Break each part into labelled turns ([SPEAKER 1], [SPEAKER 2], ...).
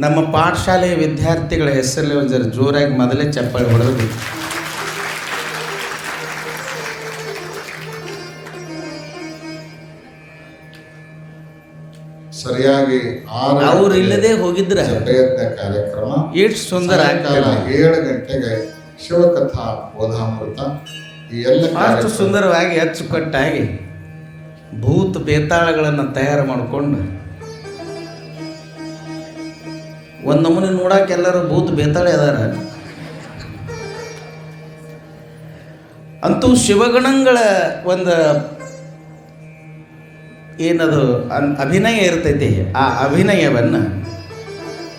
[SPEAKER 1] ನಮ್ಮ ಪಾಠಶಾಲೆಯ ವಿದ್ಯಾರ್ಥಿಗಳ ಹೆಸರಲ್ಲಿ ಒಂದು ಜರ ಜೋರಾಗಿ ಮೊದಲೇ ಚಪ್ಪಾಳೆ ಹೊಡೆದು
[SPEAKER 2] ಸರಿಯಾಗಿ
[SPEAKER 1] ಅವ್ರು ಇಲ್ಲದೆ ಹೋಗಿದ್ರ
[SPEAKER 2] ಪ್ರಯತ್ನ ಕಾರ್ಯಕ್ರಮ
[SPEAKER 1] ಎಷ್ಟು ಸುಂದರ
[SPEAKER 2] 7 ಗಂಟೆಗೆ ಶಿವಕಥಾ ಬೋಧಾಮೃತ ಈ ಎಲ್ಲ
[SPEAKER 1] ಅಷ್ಟು ಸುಂದರವಾಗಿ ಅಚ್ಚುಕಟ್ಟಾಗಿ ಭೂತ ಬೇತಾಳಗಳನ್ನು ತಯಾರು ಮಾಡಿಕೊಂಡು ಒಂದು ನಮೂನೆ ನೋಡಕ್ಕೆ ಎಲ್ಲರೂ ಭೂತ ಬೇತಾಳೆ ಅದಾರ. ಅಂತೂ ಶಿವಗಣಗಳ ಒಂದು ಏನದು ಅಭಿನಯ ಇರ್ತೈತಿ. ಆ ಅಭಿನಯವನ್ನು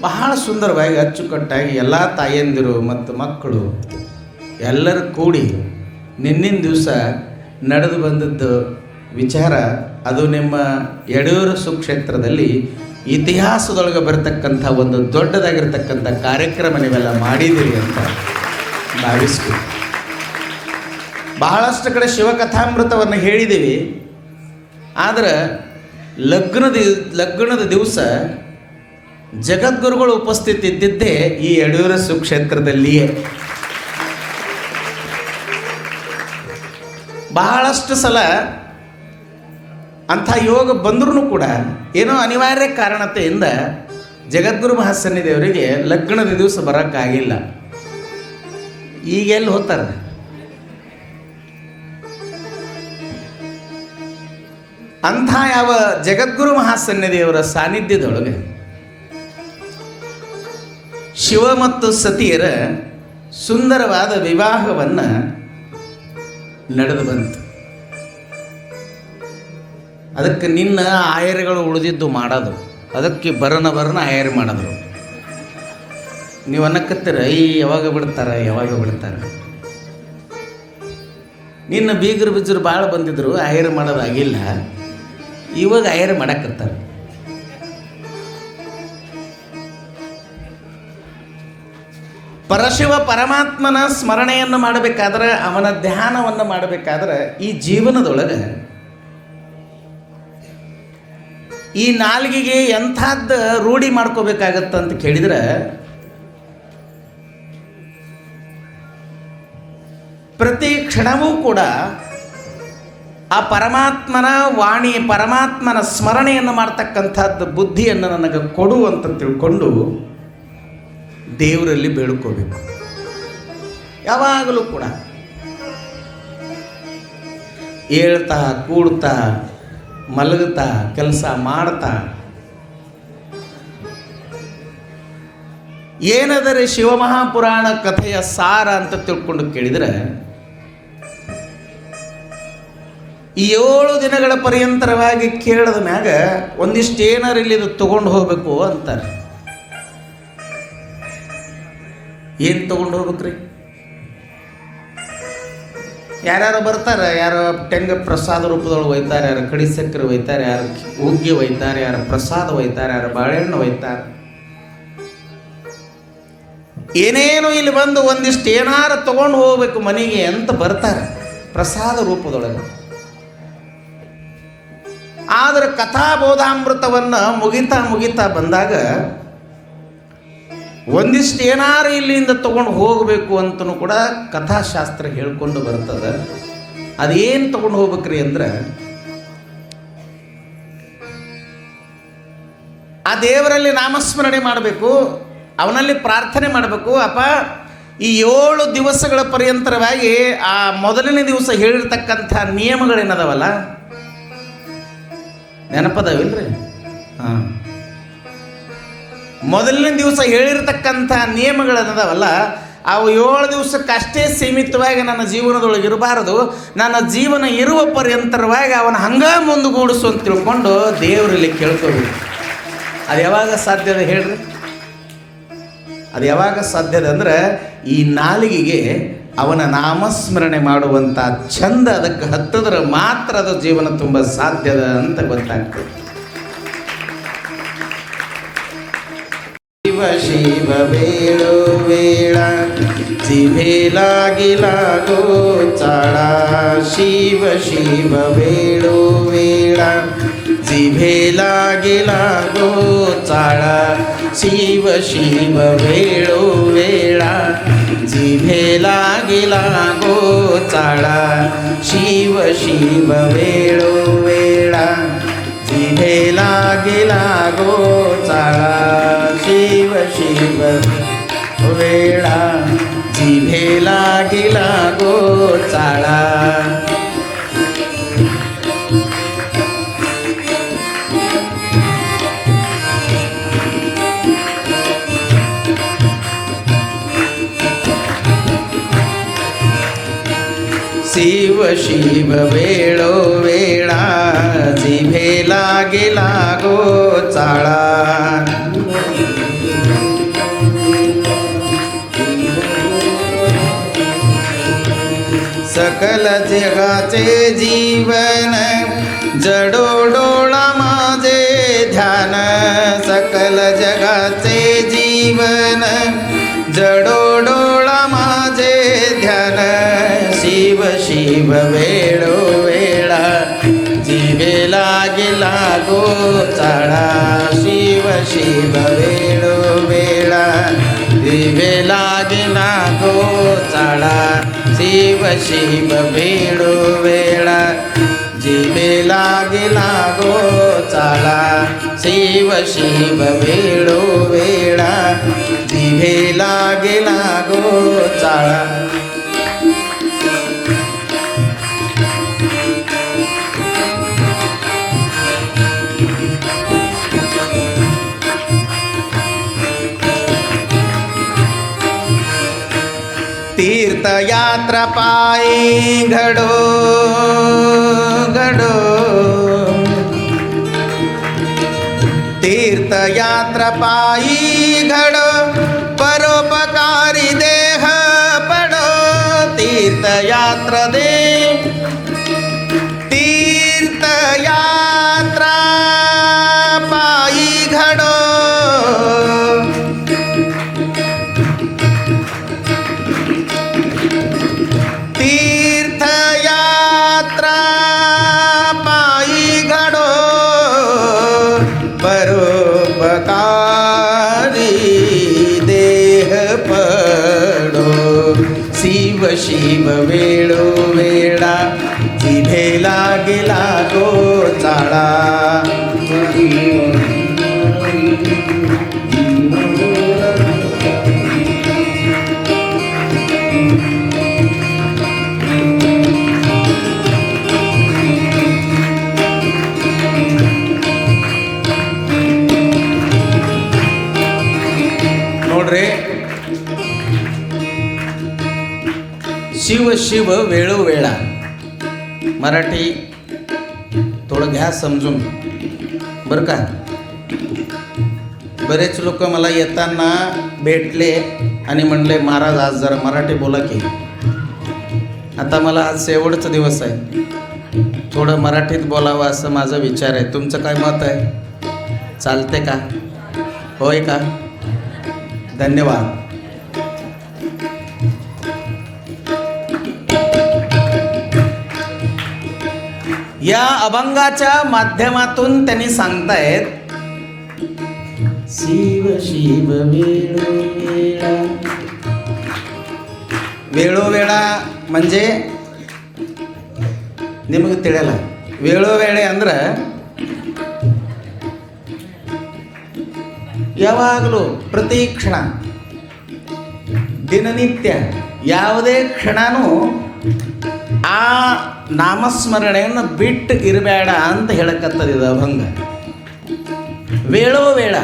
[SPEAKER 1] ಬಹಳ ಸುಂದರವಾಗಿ ಅಚ್ಚುಕಟ್ಟಾಗಿ ಎಲ್ಲ ತಾಯಂದಿರು ಮತ್ತು ಮಕ್ಕಳು ಎಲ್ಲರೂ ಕೂಡಿ ನಿನ್ನಿನ ದಿವಸ ನಡೆದು ಬಂದದ್ದು ವಿಚಾರ. ಅದು ನಿಮ್ಮ ಯಡೂರು ಸುಕ್ಷೇತ್ರದಲ್ಲಿ ಇತಿಹಾಸದೊಳಗೆ ಬರತಕ್ಕಂಥ ಒಂದು ದೊಡ್ಡದಾಗಿರ್ತಕ್ಕಂಥ ಕಾರ್ಯಕ್ರಮ ನೀವೆಲ್ಲ ಮಾಡಿದ್ದೀರಿ ಅಂತ ಭಾವಿಸ್ತೀವಿ. ಬಹಳಷ್ಟು ಕಡೆ ಶಿವಕಥಾಮೃತವನ್ನು ಹೇಳಿದ್ದೀವಿ. ಆದರೆ ಲಗ್ನದ ದಿವಸ ಜಗದ್ಗುರುಗಳು ಉಪಸ್ಥಿತಿ ಇದ್ದಿದ್ದೇ ಈ ಯಡೂರು ಸುಕ್ಷೇತ್ರದಲ್ಲಿಯೇ. ಬಹಳಷ್ಟು ಸಲ ಅಂಥ ಯೋಗ ಬಂದ್ರೂ ಕೂಡ ಏನೋ ಅನಿವಾರ್ಯ ಕಾರಣತೆಯಿಂದ ಜಗದ್ಗುರು ಮಹಾಸನ್ನಿಧಿಯವರಿಗೆ ಲಗ್ನದ ದಿವಸ ಬರೋಕ್ಕಾಗಿಲ್ಲ. ಈಗ ಎಲ್ಲಿ ಹೋಗ್ತಾರೆ? ಅಂಥ ಯಾವ ಜಗದ್ಗುರು ಮಹಾಸನ್ನಿಧಿಯವರ ಸಾನ್ನಿಧ್ಯದೊಳಗೆ ಶಿವ ಮತ್ತು ಸತಿಯರ ಸುಂದರವಾದ ವಿವಾಹವನ್ನು ನಡೆದು ಬಂತು. ಅದಕ್ಕೆ ನಿನ್ನ ಆಯರ್ಗಳು ಉಳಿದಿದ್ದು ಮಾಡೋದು, ಅದಕ್ಕೆ ಬರನ ಆಯರ್ ಮಾಡಿದ್ರು. ನೀವು ಅನ್ನಕತ್ತೀರ ಯಾವಾಗ ಬಿಡ್ತಾರೆ. ನಿನ್ನ ಬೀಗರು ಬಿಜ್ಜರು ಭಾಳ ಬಂದಿದ್ರು, ಆಯರ್ ಮಾಡೋದಾಗಿಲ್ಲ. ಇವಾಗ ಆಯರ್ ಮಾಡಕತ್ತಾರೆ. ಪರಶಿವ ಪರಮಾತ್ಮನ ಸ್ಮರಣೆಯನ್ನು ಮಾಡಬೇಕಾದ್ರೆ, ಅವನ ಧ್ಯಾನವನ್ನು ಮಾಡಬೇಕಾದ್ರೆ ಈ ಜೀವನದೊಳಗೆ ಈ ನಾಲ್ಗೆಗೆ ಎಂಥದ್ದು ರೂಢಿ ಮಾಡ್ಕೋಬೇಕಾಗತ್ತಂತ ಕೇಳಿದ್ರೆ, ಪ್ರತಿ ಕ್ಷಣವೂ ಕೂಡ ಆ ಪರಮಾತ್ಮನ ವಾಣಿ, ಪರಮಾತ್ಮನ ಸ್ಮರಣೆಯನ್ನು ಮಾಡ್ತಕ್ಕಂಥದ್ದು ಬುದ್ಧಿಯನ್ನು ನನಗೆ ಕೊಡು ಅಂತ ತಿಳ್ಕೊಂಡು ದೇವರಲ್ಲಿ ಬೇಡ್ಕೋಬೇಕು. ಯಾವಾಗಲೂ ಕೂಡ ಹೇಳ್ತಾ ಕೂಡ್ತಾ ಮಲಗುತ್ತಾ ಕೆಲಸ ಮಾಡ್ತಾ ಏನಾದರೆ ಶಿವಮಹಾಪುರಾಣ ಕಥೆಯ ಸಾರ ಅಂತ ತಿಳ್ಕೊಂಡು ಕೇಳಿದರೆ, ಈ 7 ದಿನಗಳ ಪರ್ಯಂತರವಾಗಿ ಕೇಳದ ಮ್ಯಾಗ ಒಂದಿಷ್ಟು ಏನಾರು ಇಲ್ಲಿ ಇದು ತಗೊಂಡು ಹೋಗ್ಬೇಕು ಅಂತಾರೆ. ಏನು ತಗೊಂಡು ಹೋಗ್ಬೇಕ್ರಿ? ಯಾರ್ಯಾರು ಬರ್ತಾರೆ, ಯಾರು ಟೆಂಗ ಪ್ರಸಾದ ರೂಪದೊಳಗೆ ಒಯ್ತಾರೆ, ಯಾರು ಕಡಿ ಸಕ್ಕರೆ ಒಯ್ತಾರೆ, ಯಾರು ಹುಗ್ಗಿ ಒಯ್ತಾರೆ, ಯಾರು ಪ್ರಸಾದ ಒಯ್ತಾರೆ, ಯಾರು ಬಾಳೆಹಣ್ಣು ಒಯ್ತಾರೆ. ಏನೇನು ಇಲ್ಲಿ ಬಂದು ಒಂದಿಷ್ಟು ಏನಾರು ತಗೊಂಡು ಹೋಗ್ಬೇಕು ಮನೆಗೆ ಅಂತ ಬರ್ತಾರೆ ಪ್ರಸಾದ ರೂಪದೊಳಗೆ. ಆದರೆ ಕಥಾಬೋಧಾಮೃತವನ್ನು ಮುಗಿತಾ ಬಂದಾಗ ಒಂದಿಷ್ಟು ಏನಾರು ಇಲ್ಲಿಂದ ತಗೊಂಡು ಹೋಗಬೇಕು ಅಂತಲೂ ಕೂಡ ಕಥಾಶಾಸ್ತ್ರ ಹೇಳ್ಕೊಂಡು ಬರ್ತದೆ. ಅದೇನು ತಗೊಂಡು ಹೋಗ್ಬೇಕ್ರಿ ಅಂದ್ರೆ, ಆ ದೇವರಲ್ಲಿ ನಾಮಸ್ಮರಣೆ ಮಾಡಬೇಕು, ಅವನಲ್ಲಿ ಪ್ರಾರ್ಥನೆ ಮಾಡಬೇಕು. ಅಪ್ಪ, ಈ 7 ದಿವಸಗಳ ಪರ್ಯಂತರವಾಗಿ ಆ ಮೊದಲನೇ ದಿವಸ ಹೇಳಿರ್ತಕ್ಕಂಥ ನಿಯಮಗಳೇನದವಲ್ಲ, ನೆನಪದವಿಲ್ರಿ? ಹಾಂ, ಮೊದಲನೇ ದಿವಸ ಹೇಳಿರ್ತಕ್ಕಂಥ ನಿಯಮಗಳೇನದವಲ್ಲ, ಅವು 7 ದಿವಸಕ್ಕಷ್ಟೇ ಸೀಮಿತವಾಗಿ ನನ್ನ ಜೀವನದೊಳಗೆ ಇರಬಾರದು. ನನ್ನ ಜೀವನ ಇರುವ ಪರ್ಯಂತರವಾಗಿ ಅವನ ಹಂಗ ಮುಂದುಗೂಡಿಸು ಅಂತ ತಿಳ್ಕೊಂಡು ದೇವರಲ್ಲಿ ಕೇಳ್ಕೋಬೇಕು. ಅದು ಯಾವಾಗ ಸಾಧ್ಯದ ಹೇಳ್ರಿ? ಅದು ಯಾವಾಗ ಸಾಧ್ಯದ ಅಂದ್ರೆ, ಈ ನಾಲಿಗೆಗೆ ಅವನ ನಾಮಸ್ಮರಣೆ ಮಾಡುವಂಥ ಚಂದ ಅದಕ್ಕೆ ಹತ್ತಿದ್ರೆ ಮಾತ್ರ ಅದು ಜೀವನ ತುಂಬ ಸಾಧ್ಯದ ಅಂತ ಗೊತ್ತಾಗ್ತದೆ. ಶಿವ ಶಿವ ಬೇಳು ವೇಳ ಜಿಭೇಲಾಗಿಲಾಗೋ ಚಾಳ, ಶಿವ ಶಿವ ಬೇಳು ವೇಳ जिभेला गेला गोचाळा शिव शिव वेळोवेळा जिभेला गेला गोचाळा शिव शिव वेळोवेळा जिभेला गेला गोचाळा शिव शिव वेळा जिभेला गेला गोचाळा शिव शिव वेळोवेळा जिभेला गेला गोचाळा सकल जगाचे जीवन जडोडोळा माझे ध्यान सकल जगाचे जीवन जडोडोळा माझे ध्यान शिव शिव वेळोवेळा जिभेला गेला गोचाळा शिव शिव वेळोवेळा जिभेला गेला गोचाळा शिव शिव वेळोवेळा जिभेला गेला गोचाळा शिव शिव वेळोवेळा जिभेला गेला गोचाळा तीर्थयात्रा पायी घडो घडो तीर्थयात्रा पायी घडो परोपकारी देह पडो तीर्थयात्रा दे तीर्थयात्रा पायी घडो तीर्थयात्रा पायी घडो परोपकारी देह पडो शिव शिव वेळोवेळा जिभेला गेला गोचाळा ನೋಡ್ರಿ शिव शिव वेळोवेळा मराठी थोडं घ्या समजून बरं का. बरेच लोक मला येताना भेटले आणि म्हणले महाराज आज जरा मराठी बोला की. आता मला आज शेवटचा दिवस आहे, थोडं मराठीत बोलावं असं माझा विचार आहे. तुमचं काय मत आहे? चालते का? होय का? धन्यवाद. या अभंगाच्या माध्यमातून त्यांनी सांगतायत शिव शिव वेळोवेळा. वेळोवेळा म्हणजे ನಿಮಗೆ ತಿಳಿಯಲ್ಲ. ವೇಳೋವೇಳೆ ಅಂದ್ರೆ ಯಾವಾಗಲೂ ಪ್ರತಿ ಕ್ಷಣ ದಿನನಿತ್ಯ ಯಾವುದೇ ಕ್ಷಣನೂ ಆ ನಾಮಸ್ಮರಣೆಯನ್ನು ಬಿಟ್ಟು ಇರಬೇಡ ಅಂತ ಹೇಳಕತ್ತದಿದ ಅಭಂಗ. ವೇಳೋವೇಳ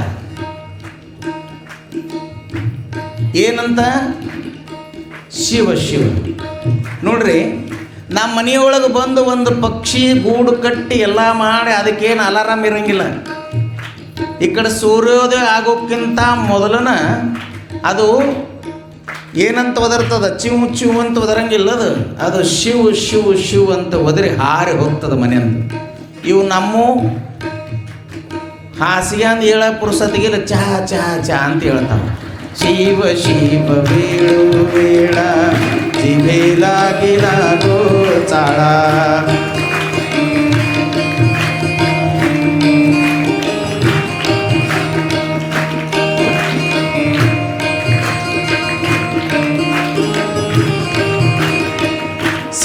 [SPEAKER 1] ಏನಂತ? ಶಿವ ಶಿವ. ನೋಡ್ರಿ, ನಮ್ಮ ಮನೆಯೊಳಗೆ ಬಂದು ಒಂದು ಪಕ್ಷಿ ಗೂಡು ಕಟ್ಟಿ ಎಲ್ಲ ಮಾಡಿ ಅದಕ್ಕೇನು ಅಲಾರಾಮ್ ಇರಂಗಿಲ್ಲ. ಈ ಕಡೆ ಸೂರ್ಯೋದಯ ಆಗೋಕ್ಕಿಂತ ಮೊದಲನ ಅದು ಏನಂತ ಒದರ್ತದ? ಚಿವ್ ಚಿವ್ ಅಂತ ಒದರಂಗಿಲ್ಲ. ಅದು ಶಿವ್ ಶಿವ್ ಶಿವ್ ಅಂತ ಒದರಿ ಹಾರಿ ಹೋಗ್ತದ ಮನೆಯಂತ. ಇವು ನಮ್ಮ ಹಾಸಿಗೆ ಅಂದ ಹೇಳ ಪುರುಸತಿಗಿಲ್ಲ, ಚಹಾ ಚಹಾ ಚಹಾ ಅಂತ ಹೇಳ್ತಾವ. ಶಿವ ಶಿವ ವೇಳೋವೇಳ जिभेला गेला गोचाळा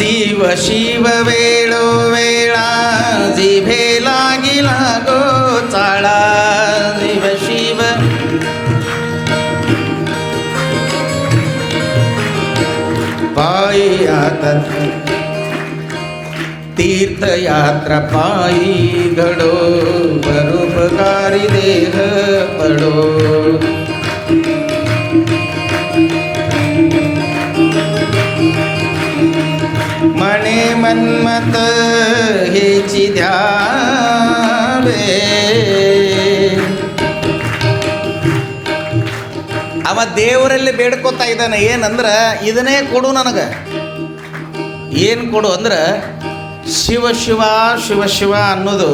[SPEAKER 1] शिव शिव वेळोवेळा जिभे लागिला गोचाळा शिव शिव पायी आता तीर्थयात्रा पायी घडो परोपकारी देह पडो मने मन्मत हेची ध्यावे ಅವ ದೇವರಲ್ಲಿ ಬೇಡ್ಕೋತಾ ಇದ್ದಾನೆ ಏನಂದ್ರೆ ಇದನ್ನೇ ಕೊಡು ನನಗೆ ಏನು ಕೊಡು ಅಂದ್ರೆ ಶಿವ ಶಿವ ಶಿವ ಶಿವ ಅನ್ನೋದು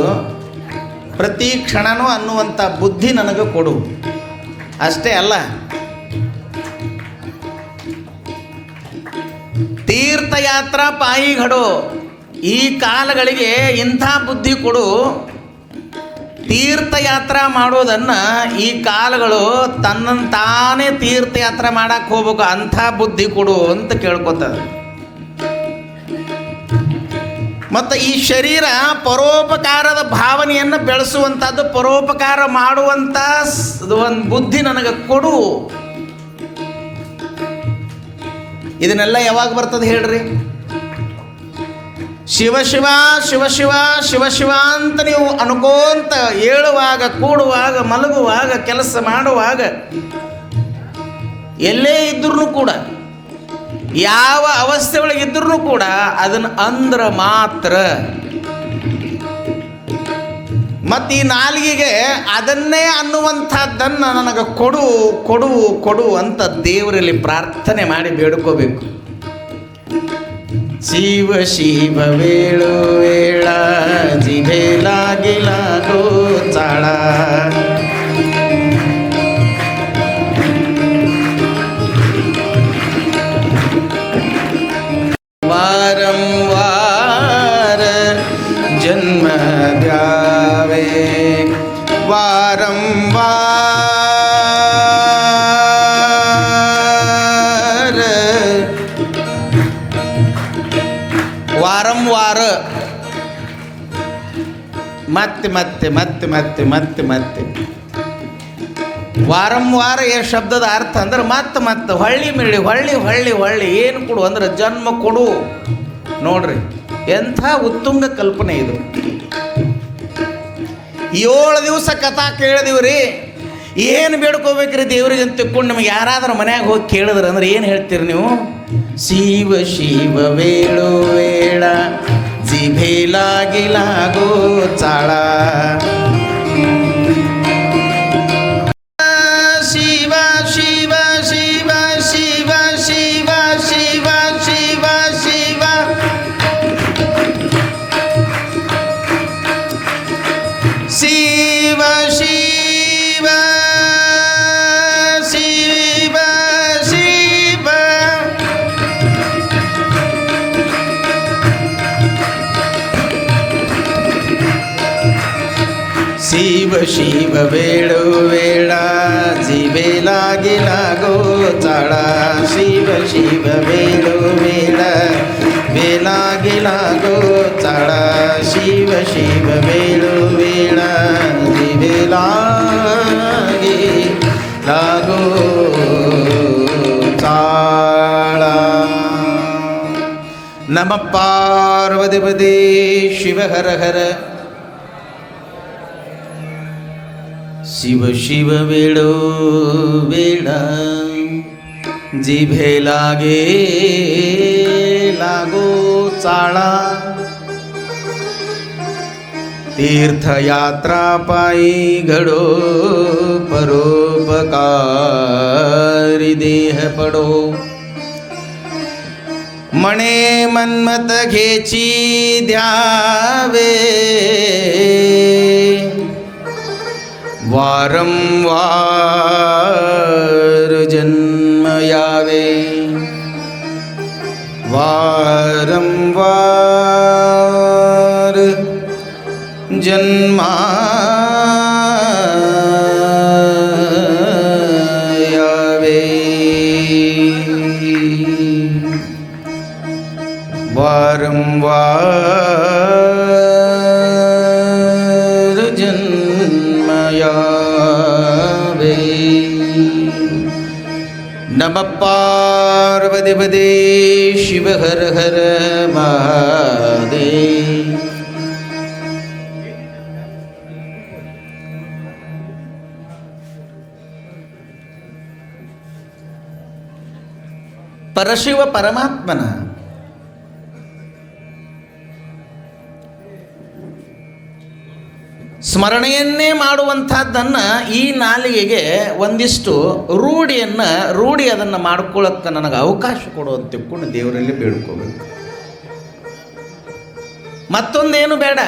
[SPEAKER 1] ಪ್ರತಿ ಕ್ಷಣನೂ ಅನ್ನುವಂಥ ಬುದ್ಧಿ ನನಗೆ ಕೊಡು ಅಷ್ಟೇ ಅಲ್ಲ ತೀರ್ಥಯಾತ್ರಾ ಪಾಯಿಗಳು ಈ ಕಾಲಗಳಿಗೆ ಇಂಥ ಬುದ್ಧಿ ಕೊಡು ತೀರ್ಥಯಾತ್ರಾ ಮಾಡೋದನ್ನು ಈ ಕಾಲಗಳು ತನ್ನನ್ನು ತಾನೇ ತೀರ್ಥಯಾತ್ರೆ ಮಾಡಕ್ಕೆ ಹೋಗ್ಬೇಕು ಅಂಥ ಬುದ್ಧಿ ಕೊಡು ಅಂತ ಕೇಳ್ಕೊತದೆ ಮತ್ತು ಈ ಶರೀರ ಪರೋಪಕಾರದ ಭಾವನೆಯನ್ನು ಬೆಳೆಸುವಂಥದ್ದು ಪರೋಪಕಾರ ಮಾಡುವಂಥ ಒಂದು ಬುದ್ಧಿ ನನಗೆ ಕೊಡು ಇದನ್ನೆಲ್ಲ ಯಾವಾಗ ಬರ್ತದೆ ಹೇಳ್ರಿ ಶಿವ ಶಿವ ಶಿವ ಶಿವ ಶಿವ ಶಿವ ಅಂತ ನೀವು ಅನ್ಕೋಂತ ಏಳುವಾಗ ಕೂಡುವಾಗ ಮಲಗುವಾಗ ಕೆಲಸ ಮಾಡುವಾಗ ಎಲ್ಲೇ ಇದ್ರೂ ಕೂಡ ಯಾವ ಅವಸ್ಥೆ ಒಳಗಿದ್ರೂ ಕೂಡ ಅದನ್ನು ಅಂದ್ರೆ ಮಾತ್ರ ಮತ್ತು ಈ ನಾಲಿಗೆಗೆ ಅದನ್ನೇ ಅನ್ನುವಂಥದ್ದನ್ನು ನನಗೆ ಕೊಡು ಕೊಡು ಕೊಡು ಅಂತ ದೇವರಲ್ಲಿ ಪ್ರಾರ್ಥನೆ ಮಾಡಿ ಬೇಡ್ಕೋಬೇಕು ಶಿವ ಶಿವ ವೇಳು ವೇಳ ಜಿಭೆ ಲಾಗಿಲ ಗೋಚಾಳ ವಾರಂ ವಾರ ಜನ್ಮ ದ್ಯಾವೆ ವಾರಂ ವಾರ ಮತ್ತೆ ಮತ್ತೆ ಮತ್ತೆ ಮತ್ತೆ ಮತ್ತೆ ಮತ್ತೆ ವಾರಂವಾರ ಈ ಶಬ್ದದ ಅರ್ಥ ಅಂದ್ರೆ ಮತ್ತೆ ಮತ್ತೆ ಹೊಳ್ಳಿ ಮಿಳ್ಳಿ ಹೊಳ್ಳಿ ಹೊಳ್ಳಿ ಹೊಳ್ಳಿ ಏನು ಕೊಡು ಅಂದ್ರೆ ಜನ್ಮ ಕೊಡು ನೋಡ್ರಿ ಎಂಥ ಉತ್ತುಂಗ ಕಲ್ಪನೆ ಇದು 7 ದಿವಸ ಕಥಾ ಕೇಳಿದಿವ್ರಿ ಏನು ಬೇಡ್ಕೋಬೇಕ್ರಿ ದೇವ್ರಿಗೆ ಅಂತ ತಿಳ್ಕೊಂಡು ನಿಮಗೆ ಯಾರಾದ್ರೂ ಮನ್ಯಾಗ ಹೋಗಿ ಕೇಳಿದ್ರೆ ಅಂದ್ರೆ ಏನು ಹೇಳ್ತೀರಿ ನೀವು ಶಿವ ಶಿವ ವೇಳು ವೇಳ ಜಿಭೆ ಲಾಗಿಲ ಗೋಚಾಳ ಶಿವ ಶಿವ ಶಿವ ಶಿವ ಶಿವ ಶಿವ ಶಿವ ಶಿವ ಶಿವ ಶಿವ ಶಿವ ಶಿವ ವೇಳು ವೇಳ ಜಿಭೆ ಲಾಗಿಲ ಗೋಚಾಳ ಶಿವ ಶಿವ ವೇಳು ವೇಳ ವೇಲಾಗಿಲ ಗೋಚಾಳ ಶಿವ ಶಿವ ವೇಳು ವೇಳ ಜಿಭೆ ಲಾಗಿ ಗೋಚಾಳ ನಮ ಪಾರ್ವತಿ ಶಿವ ಹರ ಹರ ಶಿವ ಶಿವ ವೇಳೋ ವೇಳ जिभे लागे लागो चाळा तीर्थयात्रा पायी घडो परोपकारी देह पडो मणे मन्मत घेची द्यावे वारंवार जन्म यावे वारंवार जन्मा यावे ವಾರಂ ವಾರ ಜನ್ಮಯಾವೇ ನಮಃ ಪಾರ್ವತಿಪದೇ ಶಿವ ಹರ ಹರ ಮಹಾದೇವ. ಪರಶಿವ ಪರಮಾತ್ಮನ ಸ್ಮರಣೆಯನ್ನೇ ಮಾಡುವಂಥದ್ದನ್ನು ಈ ನಾಲಿಗೆಗೆ ಒಂದಿಷ್ಟು ರೂಢಿ ಅದನ್ನು ಮಾಡ್ಕೊಳ್ಳೋಕ್ಕೆ ನನಗೆ ಅವಕಾಶ ಕೊಡು ಅಂತ ತಿಳ್ಕೊಂಡು ದೇವರಲ್ಲಿ ಬೇಡ್ಕೋಬೇಕು. ಮತ್ತೊಂದೇನು ಬೇಡ.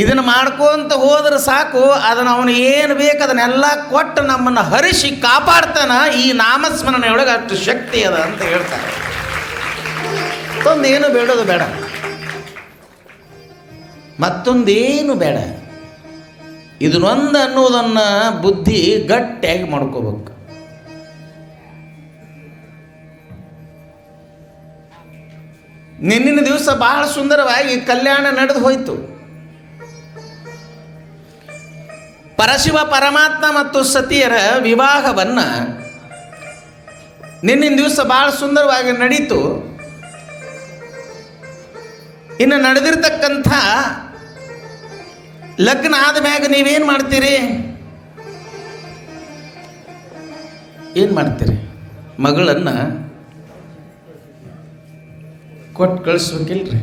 [SPEAKER 1] ಇದನ್ನು ಮಾಡ್ಕೊಂತ ಹೋದ್ರೆ ಸಾಕು, ಅದನ್ನು ಅವನು ಏನು ಬೇಕು ಅದನ್ನೆಲ್ಲ ಕೊಟ್ಟು ನಮ್ಮನ್ನು ಹರಿಸಿ ಕಾಪಾಡ್ತಾನ. ಈ ನಾಮಸ್ಮರಣೆಯೊಳಗೆ ಅಷ್ಟು ಶಕ್ತಿ ಅದ ಅಂತ ಹೇಳ್ತಾರೆ. ಮತ್ತೊಂದೇನು ಬೇಡೋದು ಬೇಡ, ಮತ್ತೊಂದೇನು ಬೇಡ. ಇದನ್ನೊಂದು ಅನ್ನೋದನ್ನು ಬುದ್ಧಿ ಗಟ್ಟಿಯಾಗಿ ಮಾಡ್ಕೋಬೇಕು. ನಿನ್ನಿನ ದಿವಸ ಬಹಳ ಸುಂದರವಾಗಿ ಕಲ್ಯಾಣ ನಡೆದು ಹೋಯಿತು. ಪರಶಿವ ಪರಮಾತ್ಮ ಮತ್ತು ಸತಿಯರ ವಿವಾಹವನ್ನು ನಿನ್ನಿನ ದಿವಸ ಭಾಳ ಸುಂದರವಾಗಿ ನಡೀತು. ಇನ್ನು ನಡೆದಿರ್ತಕ್ಕಂಥ ಲಗ್ನ ಆದಮ್ಯಾಗ ನೀವೇನು ಮಾಡ್ತೀರಿ? ಏನು ಮಾಡ್ತೀರಿ? ಮಗಳನ್ನು ಕೊಟ್ಟು ಕಳಿಸ್ಬೇಕಿಲ್ರಿ?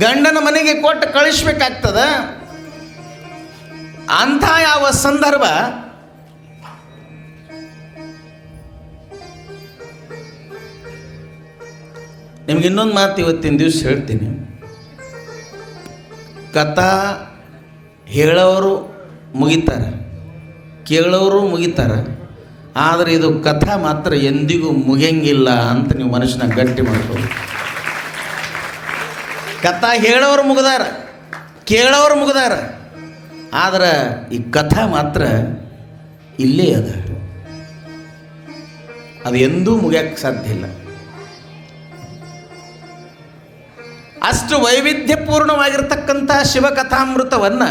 [SPEAKER 1] ಗಂಡನ ಮನೆಗೆ ಕೊಟ್ಟು ಕಳಿಸ್ಬೇಕಾಗ್ತದ. ಅಂಥ ಯಾವ ಸಂದರ್ಭ ನಿಮ್ಗೆ ಇನ್ನೊಂದು ಮಾತು ಇವತ್ತಿನ ದಿವಸ ಹೇಳ್ತೀನಿ. ಕಥಾ ಹೇಳೋರು ಮುಗಿತಾರೆ, ಕೇಳೋರು ಮುಗಿತಾರೆ, ಆದರೆ ಇದು ಕಥಾ ಮಾತ್ರ ಎಂದಿಗೂ ಮುಗಿಯಂಗಿಲ್ಲ ಅಂತ ನೀವು ಮನುಷ್ಯನ ಗಟ್ಟಿ ಮಾಡ್ಬೋದು. ಕಥಾ ಹೇಳೋರು ಮುಗಿದಾರ, ಕೇಳೋರು ಮುಗಿದಾರ, ಆದ್ರೆ ಈ ಕಥಾ ಮಾತ್ರ ಇಲ್ಲೇ ಅದ. ಅದು ಎಂದೂ ಮುಗಿಯಕ್ಕೆ ಸಾಧ್ಯ ಇಲ್ಲ. ಅಷ್ಟು ವೈವಿಧ್ಯಪೂರ್ಣವಾಗಿರ್ತಕ್ಕಂಥ ಶಿವಕಥಾಮೃತವನ್ನು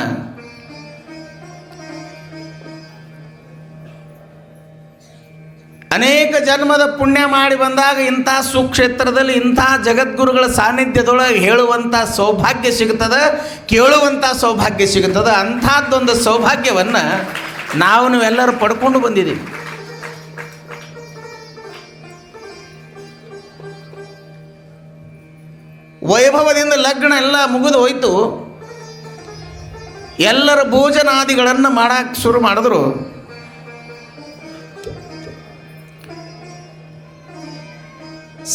[SPEAKER 1] ಅನೇಕ ಜನ್ಮದ ಪುಣ್ಯ ಮಾಡಿ ಬಂದಾಗ ಇಂಥ ಸುಕ್ಷೇತ್ರದಲ್ಲಿ ಇಂಥ ಜಗದ್ಗುರುಗಳ ಸಾನ್ನಿಧ್ಯದೊಳಗೆ ಹೇಳುವಂಥ ಸೌಭಾಗ್ಯ ಸಿಗುತ್ತದೆ, ಕೇಳುವಂಥ ಸೌಭಾಗ್ಯ ಸಿಗುತ್ತದೆ. ಅಂಥದ್ದೊಂದು ಸೌಭಾಗ್ಯವನ್ನು ನೀವೆಲ್ಲರೂ ಪಡ್ಕೊಂಡು ಬಂದಿದ್ದೀವಿ. ವೈಭವದಿಂದ ಲಗ್ನ ಎಲ್ಲ ಮುಗಿದು ಹೋಯಿತು. ಎಲ್ಲರ ಭೋಜನಾದಿಗಳನ್ನು ಮಾಡಕ್ಕೆ ಶುರು ಮಾಡಿದ್ರು.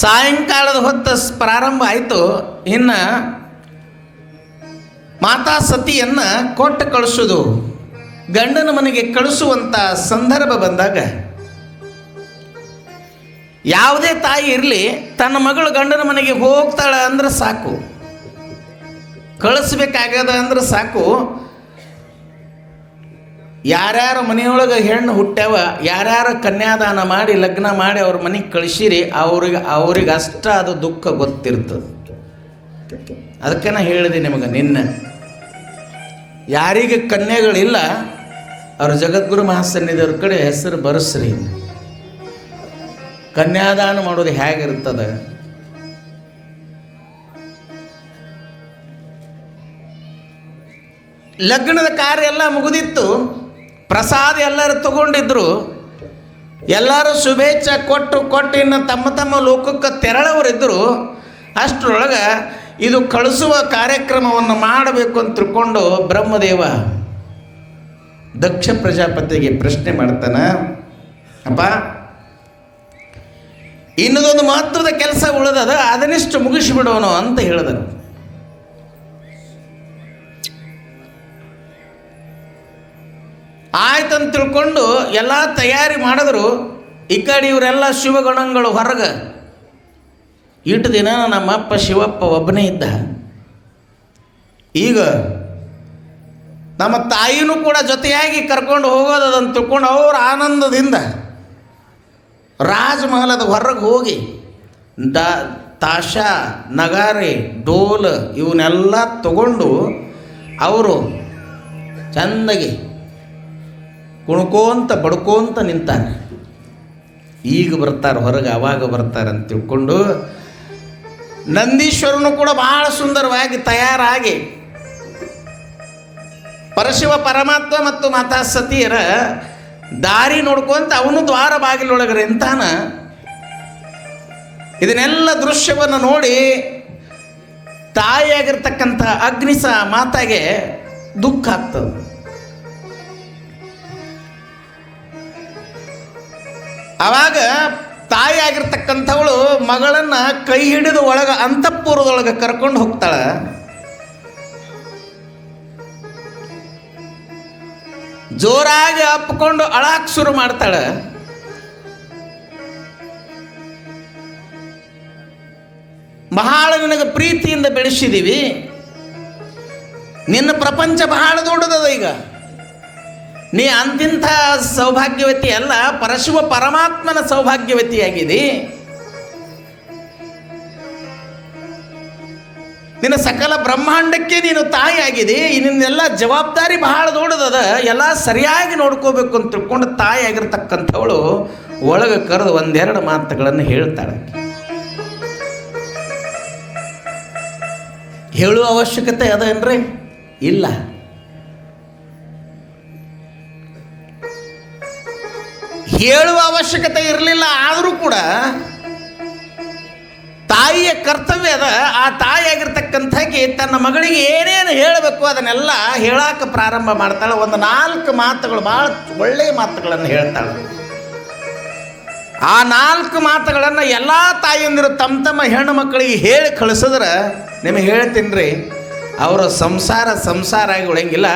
[SPEAKER 1] ಸಾಯಂಕಾಲದ ಹೊತ್ತು ಪ್ರಾರಂಭ ಆಯಿತು. ಇನ್ನು ಮಾತಾ ಸತಿಯನ್ನು ಕೊಟ್ಟು ಕಳಿಸೋದು, ಗಂಡನ ಮನೆಗೆ ಕಳಿಸುವಂಥ ಸಂದರ್ಭ ಬಂದಾಗ ಯಾವುದೇ ತಾಯಿ ಇರಲಿ, ತನ್ನ ಮಗಳು ಗಂಡನ ಮನೆಗೆ ಹೋಗ್ತಾಳೆ ಅಂದ್ರೆ ಸಾಕು, ಕಳಿಸ್ಬೇಕಾಗ್ಯದ ಅಂದ್ರೆ ಸಾಕು, ಯಾರ್ಯಾರ ಮನೆಯೊಳಗೆ ಹೆಣ್ಣು ಹುಟ್ಟ್ಯಾವ, ಯಾರ್ಯಾರ ಕನ್ಯಾದಾನ ಮಾಡಿ ಲಗ್ನ ಮಾಡಿ ಅವ್ರ ಮನೆಗೆ ಕಳಿಸಿರಿ, ಅವ್ರಿಗೆ ಅಷ್ಟ ಅದು ದುಃಖ ಗೊತ್ತಿರ್ತದೆ. ಅದಕ್ಕೆ ನಾ ಹೇಳಿದೆ ನಿಮಗೆ ನಿನ್ನೆ, ಯಾರಿಗೆ ಕನ್ಯೆಗಳಿಲ್ಲ ಅವ್ರ ಜಗದ್ಗುರು ಮಹಾಸನ್ನಿಧಿಯವ್ರ ಕಡೆ ಹೆಸರು ಬರೆಸ್ರಿ. ಕನ್ಯಾದಾನ ಮಾಡೋದು ಹೇಗಿರ್ತದೆ? ಲಗ್ನದ ಕಾರ್ಯ ಎಲ್ಲ ಮುಗಿದಿತ್ತು, ಪ್ರಸಾದ ಎಲ್ಲರೂ ತಗೊಂಡಿದ್ರು, ಎಲ್ಲರೂ ಶುಭೇಚ್ಛೆ ಕೊಟ್ಟು ಇನ್ನು ತಮ್ಮ ತಮ್ಮ ಲೋಕಕ್ಕೆ ತೆರಳವರಿದ್ದರು. ಅಷ್ಟರೊಳಗೆ ಇದು ಕಳಿಸುವ ಕಾರ್ಯಕ್ರಮವನ್ನು ಮಾಡಬೇಕು ಅಂತ ತಿಳ್ಕೊಂಡು ಬ್ರಹ್ಮದೇವ ದಕ್ಷ ಪ್ರಜಾಪತಿಗೆ ಪ್ರಶ್ನೆ ಮಾಡ್ತಾನೆ, ಅಪ್ಪ ಇನ್ನೊಂದು ಮಹತ್ವದ ಕೆಲಸ ಉಳಿದದ, ಅದನ್ನಿಷ್ಟು ಮುಗಿಸಿಬಿಡೋನು ಅಂತ ಹೇಳಿದನು. ಆಯ್ತಂತ ತಿಳ್ಕೊಂಡು ಎಲ್ಲ ತಯಾರಿ ಮಾಡಿದ್ರು. ಈ ಕಡೆ ಇವರೆಲ್ಲ ಶಿವಗಣಗಳು ಹೊರಗೆ. ಇಟ್ಟು ದಿನ ನಮ್ಮಪ್ಪ ಶಿವಪ್ಪ ಒಬ್ಬನೇ ಇದ್ದ. ಈಗ ನಮ್ಮ ತಾಯಿನೂ ಕೂಡ ಜೊತೆಯಾಗಿ ಕರ್ಕೊಂಡು ಹೋಗೋದದಂತ ತಿಳ್ಕೊಂಡು ಅವ್ರ ಆನಂದದಿಂದ ರಾಜಮಹಲದ ಹೊರಗೆ ಹೋಗಿ ತಾಶ ನಗಾರೆ ಡೋಲ್ ಇವನ್ನೆಲ್ಲ ತಗೊಂಡು ಅವರು ಚೆಂದಾಗಿ ಕುಣ್ಕೋಂತ ಬಡ್ಕೋಂತ ನಿಂತಾನೆ. ಈಗ ಬರ್ತಾರೆ ಹೊರಗೆ, ಅವಾಗ ಬರ್ತಾರೆ ಅಂತ ತಿಳ್ಕೊಂಡು ನಂದೀಶ್ವರನು ಕೂಡ ಬಹಳ ಸುಂದರವಾಗಿ ತಯಾರಾಗಿ ಪರಶಿವ ಪರಮಾತ್ಮ ಮತ್ತು ಮಾತಾ ಸತಿಯರ ದಾರಿ ನೋಡ್ಕೊಂತ ಅವನು ದ್ವಾರ ಬಾಗಿಲೊಳಗೆ ನಿಂತಾನ. ಇದನ್ನೆಲ್ಲ ದೃಶ್ಯವನ್ನು ನೋಡಿ ತಾಯಿಯಾಗಿರ್ತಕ್ಕಂಥ ಅಗ್ನಿಸ ಮಾತಾಗೆ ದುಃಖ ಆಗ್ತದೆ. ಆವಾಗ ತಾಯಿಯಾಗಿರ್ತಕ್ಕಂಥವಳು ಮಗಳನ್ನು ಕೈ ಹಿಡಿದು ಒಳಗೆ ಅಂತಃಪುರದೊಳಗೆ ಕರ್ಕೊಂಡು ಹೋಗ್ತಾಳೆ. ಜೋರಾಗಿ ಅಪ್ಕೊಂಡು ಅಳಾಕ್ ಶುರು ಮಾಡ್ತಾಳೆ. ಬಹಳ ನಿನಗೆ ಪ್ರೀತಿಯಿಂದ ಬೆಳೆಸಿದೀವಿ, ನಿನ್ನ ಪ್ರಪಂಚ ಬಹಳ ದೊಡ್ಡದದ, ಈಗ ನೀ ಅಂತಿಂಥ ಸೌಭಾಗ್ಯವತಿ ಅಲ್ಲ, ಪರಶಿವ ಪರಮಾತ್ಮನ ಸೌಭಾಗ್ಯವತಿಯಾಗಿದಿ. ನಿನ್ನ ಸಕಲ ಬ್ರಹ್ಮಾಂಡಕ್ಕೆ ನೀನು ತಾಯಿಯಾಗಿದಿ. ನಿನ್ನೆಲ್ಲ ಜವಾಬ್ದಾರಿ ಬಹಳ ದೊಡ್ಡದದ, ಎಲ್ಲ ಸರಿಯಾಗಿ ನೋಡ್ಕೋಬೇಕು ಅಂತ ತಿಳ್ಕೊಂಡು ತಾಯಿಯಾಗಿರ್ತಕ್ಕಂಥವಳು ಒಳಗೆ ಕರೆದು ಒಂದೆರಡು ಮಾತುಗಳನ್ನು ಹೇಳ್ತಾಳೆ. ಹೇಳುವ ಅವಶ್ಯಕತೆ ಅದೇನ್ರಿ? ಇಲ್ಲ. ಹೇಳುವ ಅವಶ್ಯಕತೆ ಇರಲಿಲ್ಲ. ಆದರೂ ಕೂಡ ತಾಯಿಯ ಕರ್ತವ್ಯ ಅದ. ಆ ತಾಯಿಯಾಗಿರ್ತಕ್ಕಂಥಾಗಿ ತನ್ನ ಮಗಳಿಗೆ ಏನೇನು ಹೇಳಬೇಕು ಅದನ್ನೆಲ್ಲ ಹೇಳಾಕ ಪ್ರಾರಂಭ ಮಾಡ್ತಾಳೆ. ಒಂದು 4 ಮಾತುಗಳು, ಭಾಳ ಒಳ್ಳೆಯ ಮಾತುಗಳನ್ನು ಹೇಳ್ತಾಳೆ. ಆ 4 ಮಾತುಗಳನ್ನು ಎಲ್ಲ ತಾಯಿಯಂದಿರು ತಮ್ಮ ತಮ್ಮ ಹೆಣ್ಣು ಮಕ್ಕಳಿಗೆ ಹೇಳಿ ಕಳಿಸಿದ್ರೆ ನಿಮಗೆ ಹೇಳ್ತೀನಿ ರೀ, ಅವರ ಸಂಸಾರ ಆಗಿ ಉಳಿಯಂಗಿಲ್ಲ.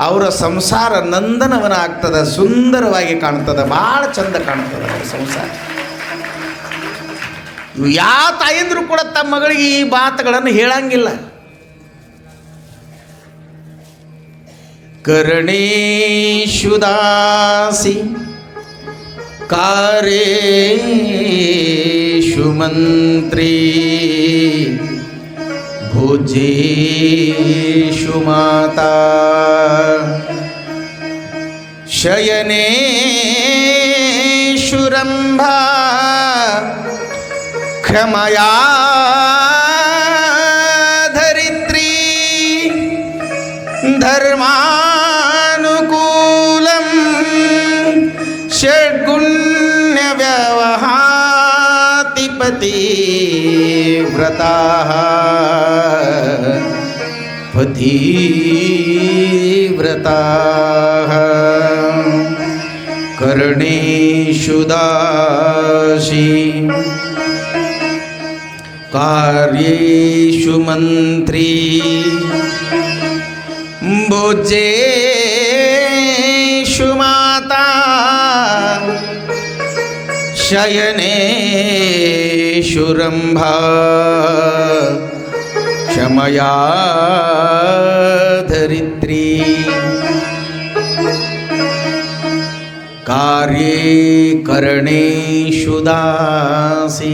[SPEAKER 1] ಅವರ ಸಂಸಾರ ನಂದನವನ ಆಗ್ತದೆ, ಸುಂದರವಾಗಿ ಕಾಣ್ತದೆ, ಭಾಳ ಚಂದ ಕಾಣ್ತದೆ ಅವರ ಸಂಸಾರ. ಯಾವ ತಾಯಂದ್ರು ಕೂಡ ತಮ್ಮ ಮಗಳಿಗೆ ಈ ಮಾತುಗಳನ್ನು ಹೇಳಂಗಿಲ್ಲ. ಕರ್ಣೇಶುದಾಸಿ ಕಾರೇಶು ಮಂತ್ರಿ ಭುಜೇಶು ಮಾತಾ ಶಯನೇಶು ರಂಭಾ ಕ್ಷಮಯಾ ಧರಿತ್ರಿ ಧರ್ಮಾನುಕೂಲಂ ಷಡ್ಗುಣ್ಯ ವ್ಯವಹಾತಿ ಪತಿವ್ರತಾಃ ಪತಿವ್ರತಾಃ ಕರ್ಣೇಶು ದಾಸಿ ಕಾರ್ಯೇಷು ಮಂತ್ರಿ ಭುಜೇಷು ಮಾತಾ ಶಯನೇಷು ರಂಭಾ ಕ್ಷಮಯಾ ಧರಿತ್ರಿ ಕಾರ್ಯೇ ಕರ್ಣೇಷು ದಾಸಿ.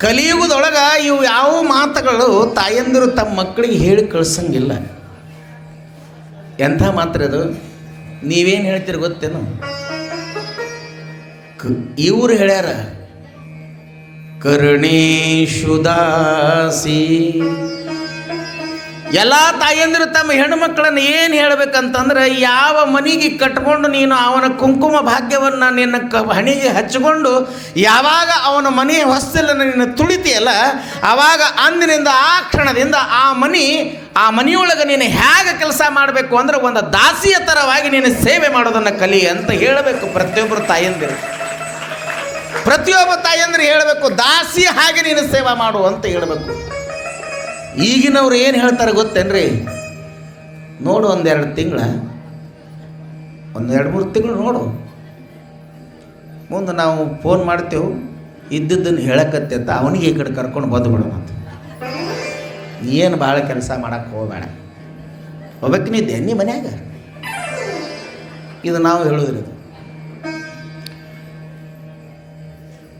[SPEAKER 1] ಕಲಿಯುಗದೊಳಗೆ ಇವು ಯಾವ ಮಾತುಗಳು ತಾಯಂದಿರು ತಮ್ಮ ಮಕ್ಕಳಿಗೆ ಹೇಳಿ ಕಳ್ಸಂಗಿಲ್ಲ. ಎಂಥ ಮಾತ್ರ ಅದು? ನೀವೇನು ಹೇಳ್ತೀರಿ ಗೊತ್ತೇನು? ಇವರು ಹೇಳ್ಯಾರ, ಕರ್ಣೇಶು ದಾಸಿ. ಎಲ್ಲ ತಾಯಂದಿರು ತಮ್ಮ ಹೆಣ್ಣು ಮಕ್ಕಳನ್ನು ಏನು ಹೇಳ್ಬೇಕಂತಂದ್ರೆ, ಯಾವ ಮನೆಗೆ ಕಟ್ಕೊಂಡು ನೀನು ಅವನ ಕುಂಕುಮ ಭಾಗ್ಯವನ್ನು ನಿನ್ನ ಹಣಿಗೆ ಹಚ್ಚಿಕೊಂಡು ಯಾವಾಗ ಅವನ ಮನೆಯ ಹೊಸ್ತಲನ್ನು ನೀನು ತುಳಿತೀಯಲ್ಲ, ಆವಾಗ ಅಂದಿನಿಂದ ಆ ಕ್ಷಣದಿಂದ ಆ ಮನೆಯೊಳಗೆ ನೀನು ಹೇಗೆ ಕೆಲಸ ಮಾಡಬೇಕು ಅಂದ್ರೆ ಒಂದು ದಾಸಿಯ ಥರವಾಗಿ ನೀನು ಸೇವೆ ಮಾಡೋದನ್ನು ಕಲಿ ಅಂತ ಹೇಳಬೇಕು. ಪ್ರತಿಯೊಬ್ಬರು ತಾಯಂದಿರು ಹೇಳಬೇಕು, ದಾಸಿ ಹಾಗೆ ನೀನು ಸೇವೆ ಮಾಡು ಅಂತ ಹೇಳಬೇಕು. ಈಗಿನವ್ರು ಏನು ಹೇಳ್ತಾರೆ ಗೊತ್ತೇನ್ರಿ? ನೋಡು, 1-2 ತಿಂಗಳು, 1-2-3 ತಿಂಗಳು ನೋಡು, ಮುಂದೆ ನಾವು ಫೋನ್ ಮಾಡ್ತೇವೆ, ಇದ್ದದ್ದನ್ನು ಹೇಳಕತ್ತೆ ಅಂತ ಅವನಿಗೆ ಈ ಕಡೆ ಕರ್ಕೊಂಡು ಬಂದುಬಿಡೋಣ ಅಂತ. ಏನು ಭಾಳ ಕೆಲಸ ಮಾಡೋಕ್ಕೆ ಹೋಗಬೇಡ. ಒಬ್ಬಕ್ಕಿನಿದ್ದೆ ನೀ ಮನ್ಯಾಗ. ಇದು ನಾವು ಹೇಳೋದ್ರಿ.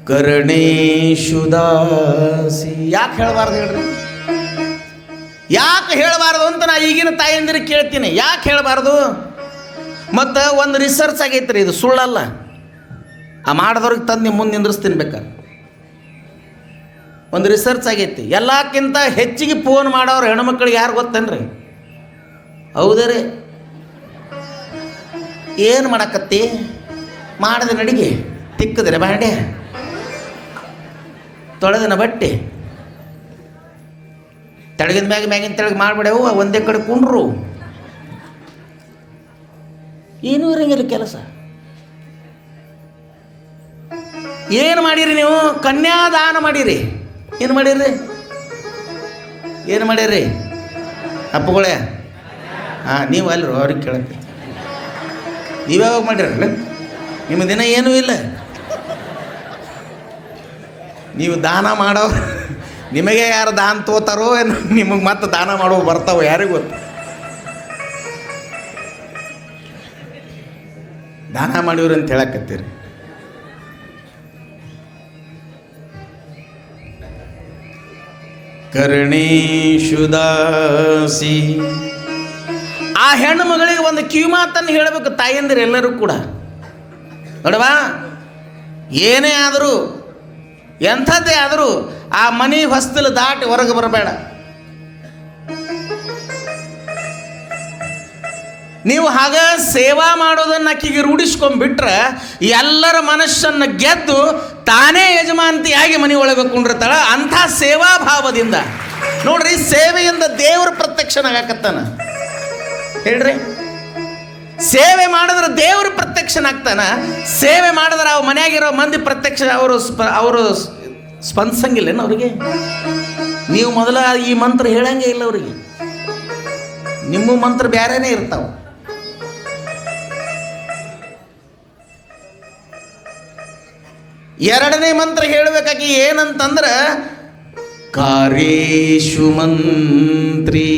[SPEAKER 1] ಕರ್ಣೇಶು ದಾಸಿ ಯಾಕೆ ಹೇಳಬಾರ್ದು ಹೇಳ್ರಿ? ಯಾಕೆ ಹೇಳಬಾರ್ದು ಅಂತ ನಾ ಈಗಿನ ತಾಯಂದಿರಿಗೆ ಕೇಳ್ತೀನಿ. ಯಾಕೆ ಹೇಳಬಾರ್ದು? ಮತ್ತು ಒಂದು ರಿಸರ್ಚ್ ಆಗೈತ್ರಿ, ಇದು ಸುಳ್ಳಲ್ಲ. ಆ ಮಾಡಿದವ್ರಿಗೆ ತಂದು ನಿಮ್ಮ ಮುಂದೆ ನಿಂದ್ರಿಸ್ತೀನಿ ಬೇಕಾರೆ. ಒಂದು ರಿಸರ್ಚ್ ಆಗೈತಿ. ಎಲ್ಲಕ್ಕಿಂತ ಹೆಚ್ಚಿಗೆ ಫೋನ್ ಮಾಡೋರು ಹೆಣ್ಮಕ್ಳಿಗೆ ಯಾರು ಗೊತ್ತೇನ್ರಿ? ಹೌದೇ ರೀ. ಏನು ಮಾಡಕತ್ತಿ? ಮಾಡಿದೆ ನಡಿಗೆ, ತಿಕ್ಕದ್ರೆ ಬಾಂಡೆ, ತೊಳೆದನ ಬಟ್ಟೆ, ತೆಳಗಿನ ಮ್ಯಾಗಿನ ತೆಳಗೆ ಮಾಡಿಬಿಡೆವು, ಒಂದೇ ಕಡೆ ಕುಂಡ್ರು. ಏನೂ ಇರಂಗಿಲ್ಲ ಕೆಲಸ. ಏನು ಮಾಡಿರಿ ನೀವು? ಕನ್ಯಾದಾನ ಮಾಡಿರಿ. ಏನು ಮಾಡಿರಿ? ಏನು ಮಾಡಿರಿ ಅಪ್ಪಗಳೇ? ಹಾಂ, ನೀವು ಅಲ್ರಿ ಅವ್ರಿಗೆ ಕೇಳಕ್ಕೆ. ನೀವ್ಯಾವಾಗ ಮಾಡಿರಲ್ಲ? ನಿಮ್ಮ ದಿನ ಏನೂ ಇಲ್ಲ. ನೀವು ದಾನ ಮಾಡೋ, ನಿಮಗೆ ಯಾರು ದಾನ ತೋತಾರೋ ಏನು, ನಿಮಗೆ ಮತ್ತೆ ದಾನ ಮಾಡೋ ಬರ್ತಾವೋ ಯಾರಿಗೂ ಗೊತ್ತು. ದಾನ ಮಾಡಿವ್ರಿ ಅಂತ ಹೇಳಕತ್ತೀರಿ. ಕರ್ಣೇಶು ದಾಸಿ. ಆ ಹೆಣ್ಣು ಮಗಳಿಗೆ ಒಂದು ಕಿವಿ ಮಾತನ್ನು ಹೇಳಬೇಕು ತಾಯಂದಿರು ಎಲ್ಲರೂ ಕೂಡ. ನೋಡವಾ, ಏನೇ ಆದರೂ ಎಂಥದ್ದೇ ಆದರೂ ಆ ಮನೆ ಹೊಸ್ತಲು ದಾಟಿ ಹೊರಗೆ ಬರಬೇಡ. ನೀವು ಹಾಗ ಸೇವಾ ಮಾಡೋದನ್ನು ಆಕೆಗೆ ರೂಢಿಸ್ಕೊಂಡ್ಬಿಟ್ರೆ ಎಲ್ಲರ ಮನಸ್ಸನ್ನು ಗೆದ್ದು ತಾನೇ ಯಜಮಾನತಿಯಾಗಿ ಮನೆ ಒಳಗೆ ಕುಂಡಿರ್ತಾಳೆ. ಅಂಥ ಸೇವಾ ಭಾವದಿಂದ ನೋಡ್ರಿ, ಸೇವೆಯಿಂದ ದೇವರು ಪ್ರತ್ಯಕ್ಷನಾಗಕತ್ತಾನ. ಹೇಳ್ರಿ, ಸೇವೆ ಮಾಡಿದ್ರೆ ದೇವರು ಪ್ರತ್ಯಕ್ಷನಾಗ್ತಾನ. ಸೇವೆ ಮಾಡಿದ್ರೆ ಅವು ಮನೆಯಾಗಿರೋ ಮಂದಿ ಪ್ರತ್ಯಕ್ಷ ಅವರು ಸ್ಪಂದಿಸಂಗಿಲ್ಲೇನು ಅವರಿಗೆ? ನೀವು ಮೊದಲ ಈ ಮಂತ್ರ ಹೇಳಂಗೆ ಇಲ್ಲ ಅವರಿಗೆ. ನಿಮ್ಮ ಮಂತ್ರ ಬೇರೆನೇ ಇರ್ತಾವೆ. ಎರಡನೇ ಮಂತ್ರ ಹೇಳಬೇಕಾಗಿ ಏನಂತಂದ್ರೆ, ಕಾರ್ಯೇಶು ಮಂತ್ರಿ.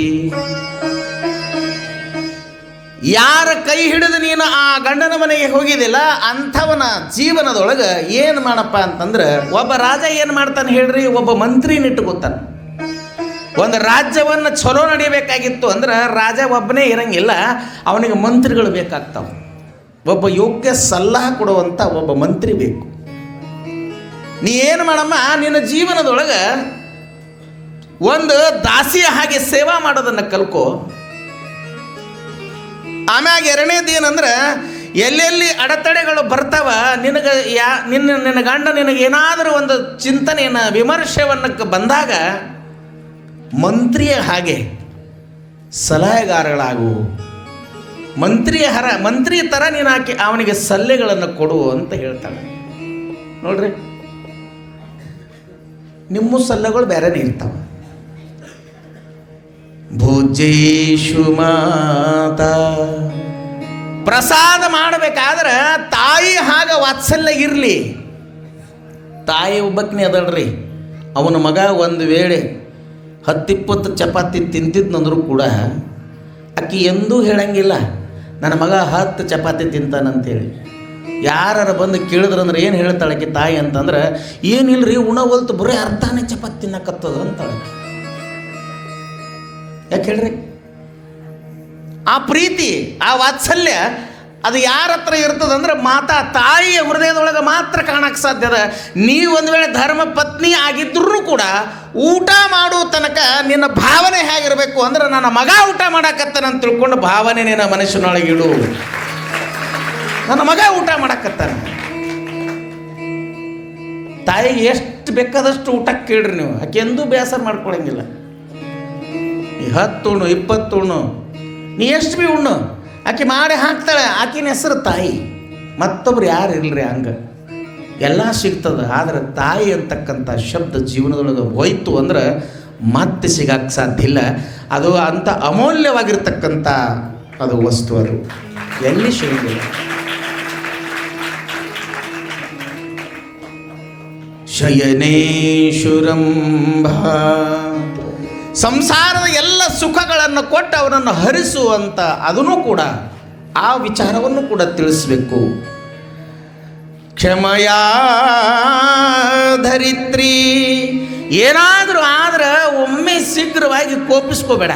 [SPEAKER 1] ಯಾರ ಕೈ ಹಿಡಿದು ನೀನು ಆ ಗಂಡನ ಮನೆಗೆ ಹೋಗಿದ್ದಿಲ್ಲ ಅಂಥವನ ಜೀವನದೊಳಗೆ ಏನು ಮಾಡಪ್ಪ ಅಂತಂದ್ರೆ, ಒಬ್ಬ ರಾಜ ಏನು ಮಾಡ್ತಾನೆ ಹೇಳ್ರಿ? ಒಬ್ಬ ಮಂತ್ರಿನ ಇಟ್ಟುಕೊತಾನೆ. ಒಂದು ರಾಜ್ಯವನ್ನು ಚಲೋ ನಡಿಬೇಕಾಗಿತ್ತು ಅಂದ್ರೆ ರಾಜ ಒಬ್ಬನೇ ಇರಂಗಿಲ್ಲ, ಅವನಿಗೆ ಮಂತ್ರಿಗಳು ಬೇಕಾಗ್ತಾವೆ. ಒಬ್ಬ ಯೋಗ್ಯ ಸಲಹೆ ಕೊಡುವಂಥ ಒಬ್ಬ ಮಂತ್ರಿ ಬೇಕು. ನೀ ಏನು ಮಾಡಮ್ಮ, ನಿನ್ನ ಜೀವನದೊಳಗೆ ಒಂದು ದಾಸಿಯ ಹಾಗೆ ಸೇವಾ ಮಾಡೋದನ್ನು ಕಲ್ಕೋ. ಆಮ್ಯಾಗ ಎರಡನೇದು ಏನಂದ್ರೆ, ಎಲ್ಲೆಲ್ಲಿ ಅಡೆತಡೆಗಳು ಬರ್ತಾವ ನಿನಗೆ ನಿನ್ನ ಗಂಡ ನಿನಗೆ ಏನಾದರೂ ಒಂದು ಚಿಂತನೆಯನ್ನು ವಿಮರ್ಶೆಯನ್ನು ಬಂದಾಗ ಮಂತ್ರಿಯ ಹಾಗೆ ಸಲಹೆಗಾರಗಳಾಗು. ಮಂತ್ರಿಯ ಥರ ನೀನು ಅವನಿಗೆ ಸಲಹೆಗಳನ್ನು ಕೊಡು ಅಂತ ಹೇಳ್ತಾಳೆ. ನೋಡ್ರಿ, ನಿಮ್ಮ ಸಲಹೆಗಳು ಬೇರೆನೇ ಇರ್ತಾವೆ. ಭೋಜೇಶು ಮಾತಾ. ಪ್ರಸಾದ ಮಾಡಬೇಕಾದ್ರೆ ತಾಯಿ ಹಾಗೆ ವಾತ್ಸಲ್ಯ ಇರಲಿ. ತಾಯಿ ಒಬ್ಬಕ್ಕನೇ ಅದಳ್ರಿ. ಅವನ ಮಗ ಒಂದು ವೇಳೆ 10-20 ಚಪಾತಿ ತಿಂತಿದ್ನಂದ್ರೂ ಕೂಡ ಆಕೆ ಎಂದೂ ಹೇಳಂಗಿಲ್ಲ ನನ್ನ ಮಗ 10 ಚಪಾತಿ ತಿಂತಾನಂತೇಳಿ. ಯಾರು ಬಂದು ಕೇಳಿದ್ರಂದ್ರೆ ಏನು ಹೇಳ್ತಾಳೆ ಆಕೆ ತಾಯಿ ಅಂತಂದ್ರೆ, ಏನಿಲ್ಲರಿ ಉಣವಲ್ತು ಬರೀ ಅರ್ಧನೇ ಚಪಾತಿ ತಿನ್ನಕತ್ತದ ಅಂತಾಳೆ. ಯಾಕೆ ಹೇಳ್ರಿ? ಆ ಪ್ರೀತಿ, ಆ ವಾತ್ಸಲ್ಯ ಅದು ಯಾರ ಹತ್ರ ಇರ್ತದಂದ್ರೆ ತಾಯಿಯ ಹೃದಯದೊಳಗೆ ಮಾತ್ರ ಕಾಣಕ್ಕೆ ಸಾಧ್ಯದ. ನೀವು ಒಂದು ವೇಳೆ ಧರ್ಮ ಪತ್ನಿ ಆಗಿದ್ರೂ ಕೂಡ ಊಟ ಮಾಡುವ ತನಕ ನಿನ್ನ ಭಾವನೆ ಹೇಗಿರಬೇಕು ಅಂದ್ರೆ, ನನ್ನ ಮಗ ಊಟ ಮಾಡಕತ್ತಾನಂತ ತಿಳ್ಕೊಂಡು ಭಾವನೆ ನಿನ್ನ ಮನಸ್ಸಿನೊಳಗಿಡು. ನನ್ನ ಮಗ ಊಟ ಮಾಡಕತ್ತಾನ. ತಾಯಿಗೆ ಎಷ್ಟು ಬೇಕಾದಷ್ಟು ಊಟಕ್ಕೆ ಕೇಳ್ರಿ ನೀವು. ಆಕೆ ಎಂದೂ ಬೇಸರ ಮಾಡ್ಕೊಳಂಗಿಲ್ಲ. ನೀ 10 ಉಣ್ಣು 20 ಉಣ್ಣು, ನೀ ಎಷ್ಟು ಭೀ ಉಣ್ಣು, ಆಕೆ ಮಾಡಿ ಹಾಕ್ತಾಳೆ. ಆಕಿನ ಹೆಸರು ತಾಯಿ. ಮತ್ತೊಬ್ರು ಯಾರು ಇಲ್ಲರಿ ಹಂಗೆ. ಎಲ್ಲ ಸಿಗ್ತದೆ. ಆದರೆ ತಾಯಿ ಅಂತಕ್ಕಂಥ ಶಬ್ದ ಜೀವನದೊಳಗೆ ಹೋಯ್ತು ಅಂದ್ರೆ ಮತ್ತೆ ಸಿಗಕ್ಕೆ ಸಾಧ್ಯ ಇಲ್ಲ. ಅದು ಅಂಥ ಅಮೂಲ್ಯವಾಗಿರ್ತಕ್ಕಂಥ ಅದು ವಸ್ತು, ಅದು ಎಲ್ಲಿ ಸಿಗೋದಿಲ್ಲ. ಶಯನೇಶುರಂಭ ಸಂಸಾರದ ಎಲ್ಲ ಸುಖಗಳನ್ನು ಕೊಟ್ಟು ಅವನನ್ನು ಹರಿಸುವಂಥ ಅದನ್ನು ಕೂಡ ಆ ವಿಚಾರವನ್ನು ಕೂಡ ತಿಳಿಸ್ಬೇಕು. ಕ್ಷಮಯಾ ಧರಿತ್ರಿ, ಏನಾದರೂ ಆದ್ರೆ ಒಮ್ಮೆ ಶೀಘ್ರವಾಗಿ ಕೋಪಿಸ್ಕೋಬೇಡ.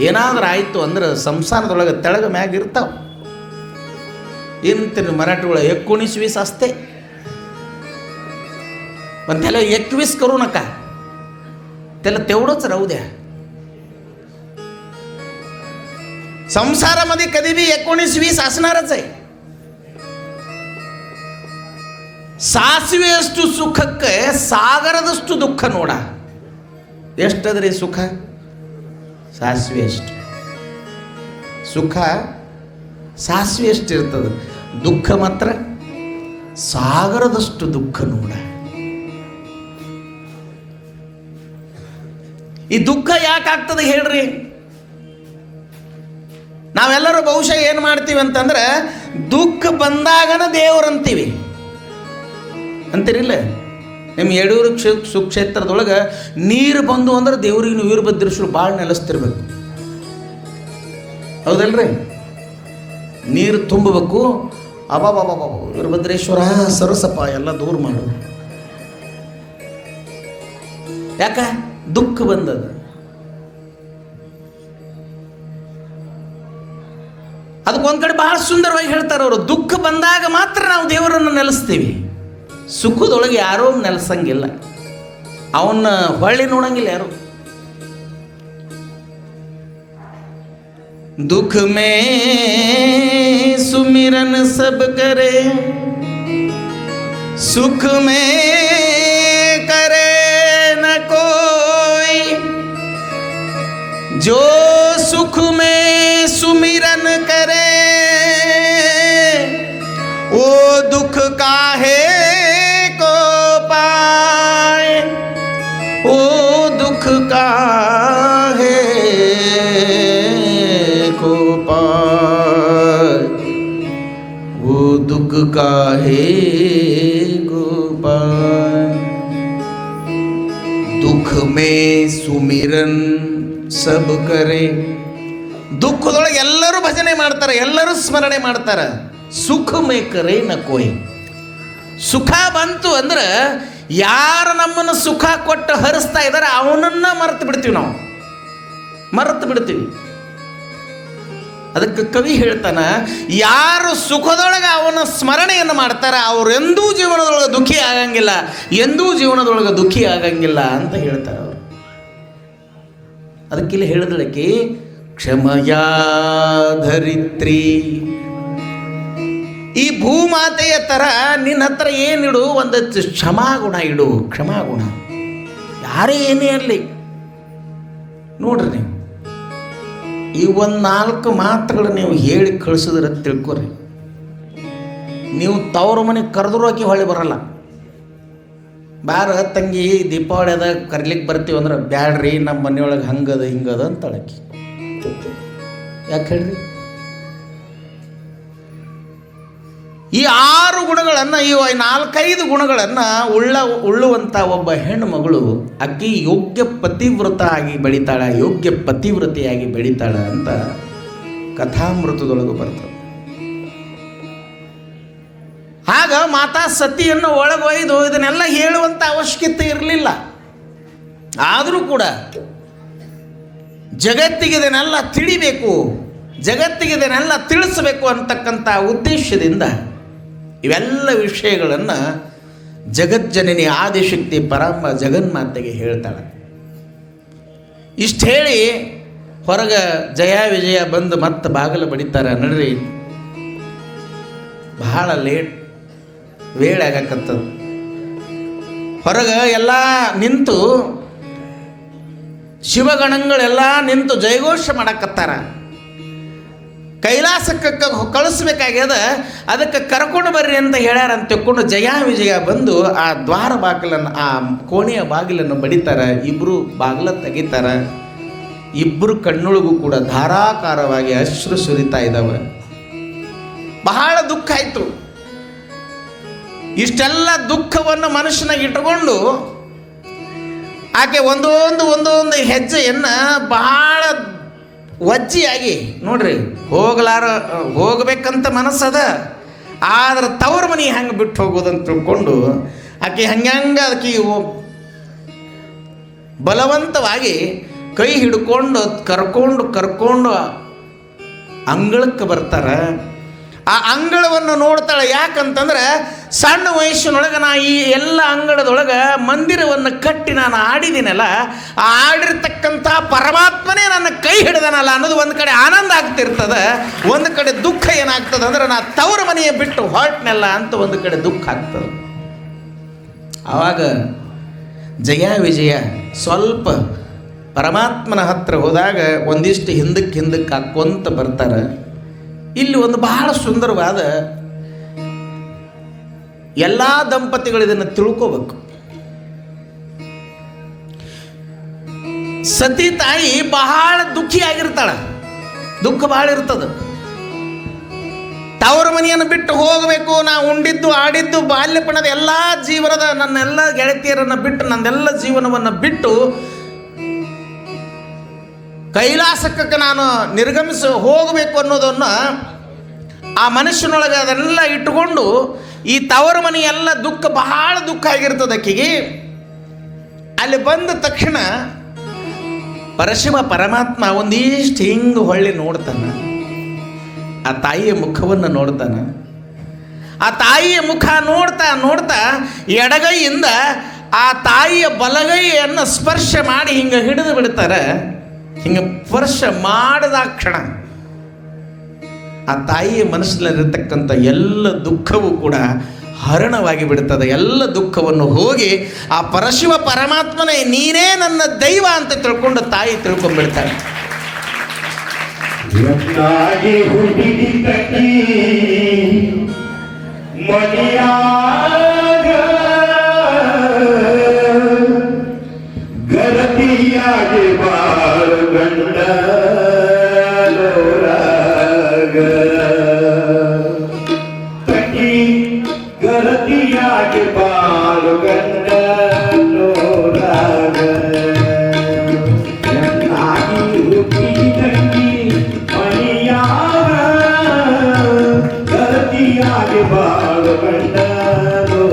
[SPEAKER 1] ಏನಾದರೂ ಆಯಿತು ಅಂದ್ರೆ ಸಂಸಾರದೊಳಗೆ ತೆಳಗ ಮ್ಯಾಗ ಇರ್ತಾವ. ಏನಂತೀರಿ ಮರಾಠಿ ಒಳಗೆ 19 ಅಷ್ಟೇ पण त्याला 21 करू नका, त्याला तेवढंच राहू द्या. संसारामध्ये कधी बी 19-20 असणारच आहे. ಸಾಸಿವೆಯಷ್ಟು ಸುಖಕ್ಕೆ ಸಾಗರದಷ್ಟು ದುಃಖ ನೋಡ. ಎಷ್ಟದ್ರಿ ಸುಖ? ಸಾಸಿವೆಯಷ್ಟು ಸುಖ, ಸಾಸಿವೆಯಷ್ಟು ಇರ್ತದೆ. ದುಃಖ ಮಾತ್ರ ಸಾಗರದಷ್ಟು ದುಃಖ ನೋಡ. ಈ ದುಃಖ ಯಾಕಾಗ್ತದೆ ಹೇಳ್ರಿ? ನಾವೆಲ್ಲರೂ ಬಹುಶಃ ಏನು ಮಾಡ್ತೀವಿ ಅಂತಂದ್ರೆ ದುಃಖ ಬಂದಾಗನ ದೇವರಂತೀವಿ ಅಂತೀರಿಲ್ಲ. ನಿಮ್ಮ ಯಡೂರು ಸುಕ್ಷೇತ್ರದೊಳಗೆ ನೀರು ಬಂದು ಅಂದ್ರೆ ದೇವ್ರಿಗೆ ನೀವು ವೀರಭದ್ರೇಶ್ವರ ಭಾಳ ನೆಲೆಸ್ತಿರ್ಬೇಕು, ಹೌದಲ್ರಿ? ನೀರು ತುಂಬಬೇಕು, ಅಬಾಬಾಬಾಬಾ ವೀರಭದ್ರೇಶ್ವರ ಸರಸಪ್ಪ ಎಲ್ಲ ದೂರ ಮಾಡು. ಯಾಕ? ದುಃಖ ಬಂದದ. ಅದಕ್ಕೊಂದ್ ಕಡೆ ಬಹಳ ಸುಂದರವಾಗಿ ಹೇಳ್ತಾರೆ ಅವರು, ದುಃಖ ಬಂದಾಗ ಮಾತ್ರ ನಾವು ದೇವರನ್ನು ನೆಲೆಸ್ತೀವಿ. ಸುಖದೊಳಗೆ ಯಾರೂ ನೆಲೆಸಂಗಿಲ್ಲ, ಅವನ್ನ ಹೊಳ್ಳಿ ನೋಡಂಗಿಲ್ಲ ಯಾರು. ದುಃಖ ಮೇ ಸುಮಿರನ್ ಸಬ್ ಕರೆ, ಸುಖ ಮೇ करे न कोई, जो सुख में सुमिरन करे वो दुख काहे को पाए, वो दुख काहे को पाए, वो दुख काहे को पाए. दुख में सुमिरन सब करे. ದುಃಖದೊಳಗೆ ಎಲ್ಲರೂ ಭಜನೆ ಮಾಡ್ತಾರೆ, ಎಲ್ಲರೂ ಸ್ಮರಣೆ ಮಾಡ್ತಾರೆ. ಸುಖ ಮೇ ಕರೆ ನ ಕೋಯ್. ಸುಖ ಬಂತು ಅಂದ್ರೆ ಯಾರು ನಮ್ಮನ್ನು ಸುಖ ಕೊಟ್ಟು ಹರಿಸ್ತಾ ಇದ್ದಾರೆ ಅವನನ್ನ ಮರೆತು ಬಿಡ್ತೀವಿ, ನಾವು ಮರೆತು ಬಿಡ್ತೀವಿ. ಅದಕ್ಕೆ ಕವಿ ಹೇಳ್ತಾನ, ಯಾರು ಸುಖದೊಳಗೆ ಅವನ ಸ್ಮರಣೆಯನ್ನು ಮಾಡ್ತಾರ ಅವರೆಂದೂ ಜೀವನದೊಳಗೆ ದುಃಖಿ ಆಗಂಗಿಲ್ಲ, ಎಂದೂ ಜೀವನದೊಳಗೆ ದುಃಖಿ ಆಗಂಗಿಲ್ಲ ಅಂತ ಹೇಳ್ತಾರೆ ಅವರು. ಅದಕ್ಕಿಲ್ಲಿ ಹೇಳಿದಳಕ್ಕೆ ಕ್ಷಮಯಾ ಧರಿತ್ರಿ, ಈ ಭೂಮಾತೆಯ ತರ ನಿನ್ನ ಹತ್ರ ಏನಿಡು, ಒಂದು ಕ್ಷಮಾಗುಣ ಇಡು. ಕ್ಷಮಾಗುಣ ಯಾರೇ ಏನೇ ಅರಲಿ ನೋಡ್ರಿ, ನೀವು ಈ 1-4 ಮಾತುಗಳು ನೀವು ಹೇಳಿ ಕಳಿಸಿದ್ರೆ ತಿಳ್ಕೊರಿ, ನೀವು ತವ್ರ ಮನೆಗೆ ಕರೆದ್ರು ಆಕಿ ಹೊಳ್ಳಿ ಬರಲ್ಲ. ಬಾರ ತಂಗಿ ದೀಪಾವಳಿ ಅದ ಕರ್ಲಿಕ್ಕೆ ಬರ್ತೀವಿ ಅಂದ್ರೆ ಬ್ಯಾಡ್ರಿ ನಮ್ಮ ಮನೆಯೊಳಗೆ ಹಂಗದ ಹಿಂಗದ ಅಂತಳಕಿ. ಯಾಕೆ ಹೇಳ್ರಿ? ಈ 6 ಗುಣಗಳನ್ನು, ಈ 4-5 ಗುಣಗಳನ್ನು ಉಳ್ಳುವಂಥ ಒಬ್ಬ ಹೆಣ್ಣು ಮಗಳು ಅಕ್ಕಿ ಯೋಗ್ಯ ಪತಿವ್ರತ ಆಗಿ ಬೆಳಿತಾಳ, ಯೋಗ್ಯ ಪತಿವ್ರತೆಯಾಗಿ ಬೆಳಿತಾಳ ಅಂತ ಕಥಾಮೃತದೊಳಗೂ ಬರ್ತದೆ. ಆಗ ಮಾತಾ ಸತಿಯನ್ನು ಒಳಗೊಯ್ದು ಇದನ್ನೆಲ್ಲ ಹೇಳುವಂಥ ಅವಶ್ಯಕತೆ ಇರಲಿಲ್ಲ. ಆದರೂ ಕೂಡ ಜಗತ್ತಿಗೆ ಇದನ್ನೆಲ್ಲ ತಿಳಿಬೇಕು, ಜಗತ್ತಿಗೆ ಇದನ್ನೆಲ್ಲ ತಿಳಿಸಬೇಕು ಅಂತಕ್ಕಂಥ ಉದ್ದೇಶದಿಂದ ಇವೆಲ್ಲ ವಿಷಯಗಳನ್ನು ಜಗಜ್ಜನನಿ ಆದಿಶಕ್ತಿ ಪರಾಂಬ ಜಗನ್ಮಾತೆಗೆ ಹೇಳ್ತಾಳೆ. ಇಷ್ಟು ಹೇಳಿ ಹೊರಗೆ ಜಯ ವಿಜಯ ಬಂದು ಮತ್ತೆ ಬಾಗಿಲು ಬಡಿತಾರೆ. ನಡ್ರಿ, ಬಹಳ ಲೇಟ್ ವೇಳೆ ಆಗಕತ್ತದ. ಹೊರಗೆ ಎಲ್ಲ ನಿಂತು ಶಿವಗಣಗಳೆಲ್ಲ ನಿಂತು ಜಯಘೋಷ ಮಾಡಕತ್ತಾರ. ಕೈಲಾಸಕ್ಕೆ ಕಳಿಸ್ಬೇಕಾಗ್ಯದ, ಅದಕ್ಕೆ ಕರ್ಕೊಂಡು ಬರ್ರಿ ಅಂತ ಹೇಳ್ಯಾರ ಅಂತ ತಿಳ್ಕೊಂಡು ಜಯ ವಿಜಯ ಬಂದು ಆ ದ್ವಾರ ಬಾಗಿಲನ್ನು, ಆ ಕೋಣೆಯ ಬಾಗಿಲನ್ನು ಬಡಿತಾರೆ. ಇಬ್ಬರು ಬಾಗಿಲ ತೆಗಿತಾರ. ಇಬ್ಬರು ಕಣ್ಣೊಳಗೂ ಕೂಡ ಧಾರಾಕಾರವಾಗಿ ಅಶ್ರು ಸುರಿತಾ ಇದ್ದಾವೆ. ಬಹಳ ದುಃಖ ಆಯಿತು. ಇಷ್ಟೆಲ್ಲ ದುಃಖವನ್ನು ಮನುಷ್ಯನಾಗಿ ಇಟ್ಟುಕೊಂಡು ಆಕೆ ಒಂದೊಂದು ಹೆಜ್ಜೆಯನ್ನು ಬಹಳ ವಜ್ಜಿಯಾಗಿ ನೋಡ್ರಿ, ಹೋಗ್ಬೇಕಂತ ಮನಸ್ಸದ, ಆದ್ರೆ ತವ್ರ ಮನೆ ಹೆಂಗೆ ಬಿಟ್ಟು ಹೋಗೋದಂತ ತಿಳ್ಕೊಂಡು ಆಕೆ ಹಂಗೆ ಅದಕ್ಕೆ ಬಲವಂತವಾಗಿ ಕೈ ಹಿಡ್ಕೊಂಡು ಕರ್ಕೊಂಡು ಅಂಗಳಕ್ಕೆ ಬರ್ತಾರೆ. ಆ ಅಂಗಳವನ್ನು ನೋಡ್ತಾಳೆ. ಯಾಕಂತಂದ್ರೆ ಸಣ್ಣ ವಯಸ್ಸಿನೊಳಗೆ ನಾ ಈ ಎಲ್ಲ ಅಂಗಳದೊಳಗೆ ಮಂದಿರವನ್ನು ಕಟ್ಟಿ ನಾನು ಆಡಿದ್ದೀನಲ್ಲ, ಆ ಆಡಿರ್ತಕ್ಕಂಥ ಪರಮಾತ್ಮನೇ ನನ್ನ ಕೈ ಹಿಡ್ದನಲ್ಲ ಅನ್ನೋದು ಒಂದು ಕಡೆ ಆನಂದ ಆಗ್ತಿರ್ತದೆ, ಒಂದು ಕಡೆ ದುಃಖ ಏನಾಗ್ತದೆ ಅಂದ್ರೆ ನಾ ತವರ ಮನೆಯ ಬಿಟ್ಟು ಹೊರಟ್ನೆಲ್ಲ ಅಂತ ಒಂದು ಕಡೆ ದುಃಖ ಆಗ್ತದೆ. ಆವಾಗ ಜಯ ವಿಜಯ ಸ್ವಲ್ಪ ಪರಮಾತ್ಮನ ಹತ್ರ ಹೋದಾಗ ಒಂದಿಷ್ಟು ಹಿಂದಕ್ಕೆ ಹಾಕ್ಕೊಂತ ಬರ್ತಾರೆ. ಇಲ್ಲಿ ಒಂದು ಬಹಳ ಸುಂದರವಾದ, ಎಲ್ಲ ದಂಪತಿಗಳು ಇದನ್ನು ತಿಳ್ಕೋಬೇಕು. ಸತಿ ತಾಯಿ ಬಹಳ ದುಃಖಿಯಾಗಿರ್ತಾಳೆ, ದುಃಖ ಬಹಳ ಇರ್ತದೆ. ತವರ ಮನೆಯನ್ನು ಬಿಟ್ಟು ಹೋಗಬೇಕು, ನಾ ಉಂಡಿದ್ದು ಆಡಿದ್ದು ಬಾಲ್ಯಪಣದ ಎಲ್ಲ ಜೀವನದ ನನ್ನೆಲ್ಲ ಗೆಳತಿಯರನ್ನು ಬಿಟ್ಟು ನನ್ನೆಲ್ಲ ಜೀವನವನ್ನು ಬಿಟ್ಟು ಕೈಲಾಸಕ್ಕೆ ನಾನು ನಿರ್ಗಮಿಸಿ ಹೋಗಬೇಕು ಅನ್ನೋದನ್ನು ಆ ಮನುಷ್ಯನೊಳಗೆ ಅದೆಲ್ಲ ಇಟ್ಟುಕೊಂಡು ಈ ತವರ ಮನೆಯೆಲ್ಲ ಬಹಳ ದುಃಖ ಆಗಿರ್ತದೆ ಆಕೆಗೆ. ಅಲ್ಲಿ ಬಂದ ತಕ್ಷಣ ಪರಶಿವ ಪರಮಾತ್ಮ ಒಂದಿಷ್ಟು ಹಿಂಗೆ ಹೊಳ್ಳಿ ನೋಡ್ತಾನೆ, ಆ ತಾಯಿಯ ಮುಖವನ್ನು ನೋಡ್ತಾನೆ. ಆ ತಾಯಿಯ ಮುಖ ನೋಡ್ತಾ ಎಡಗೈಯಿಂದ ಆ ತಾಯಿಯ ಬಲಗೈಯನ್ನು ಸ್ಪರ್ಶ ಮಾಡಿ ಹಿಂಗೆ ಹಿಡಿದು ಬಿಡ್ತಾರೆ. ಹಿಂಗೆ ಸ್ಪರ್ಶ ಮಾಡಿದ ಕ್ಷಣ ಆ ತಾಯಿಯ ಮನಸ್ಸಿನಲ್ಲಿರ್ತಕ್ಕಂಥ ಎಲ್ಲ ದುಃಖವೂ ಕೂಡ ಹರಣವಾಗಿ ಬಿಡುತ್ತದೆ. ಎಲ್ಲ ದುಃಖವನ್ನು ಹೋಗಿ ಆ ಪರಶಿವ ಪರಮಾತ್ಮನೇ ನೀನೇ ನನ್ನ ದೈವ ಅಂತ ತಿಳ್ಕೊಂಡು ತಾಯಿ ತಿಳ್ಕೊಂಡ್ಬಿಡ್ತಾಳೆ.
[SPEAKER 3] ಗರತಿಯಾಗಿ ಬಾಳುಗಂಡ ತಗಿ ಗರತಿಯಾಗಿ ಬಾಳುಗಂಡ ನೋರಾಗ ಎನ್ನಾಗಿ ಹುಟ್ಟಿ ತಂಗಿ ಮಣಿಯಾಗ ಗರತಿಯಾಗಿ ಬಾಳುಗಂಡ ನೋರಾಗ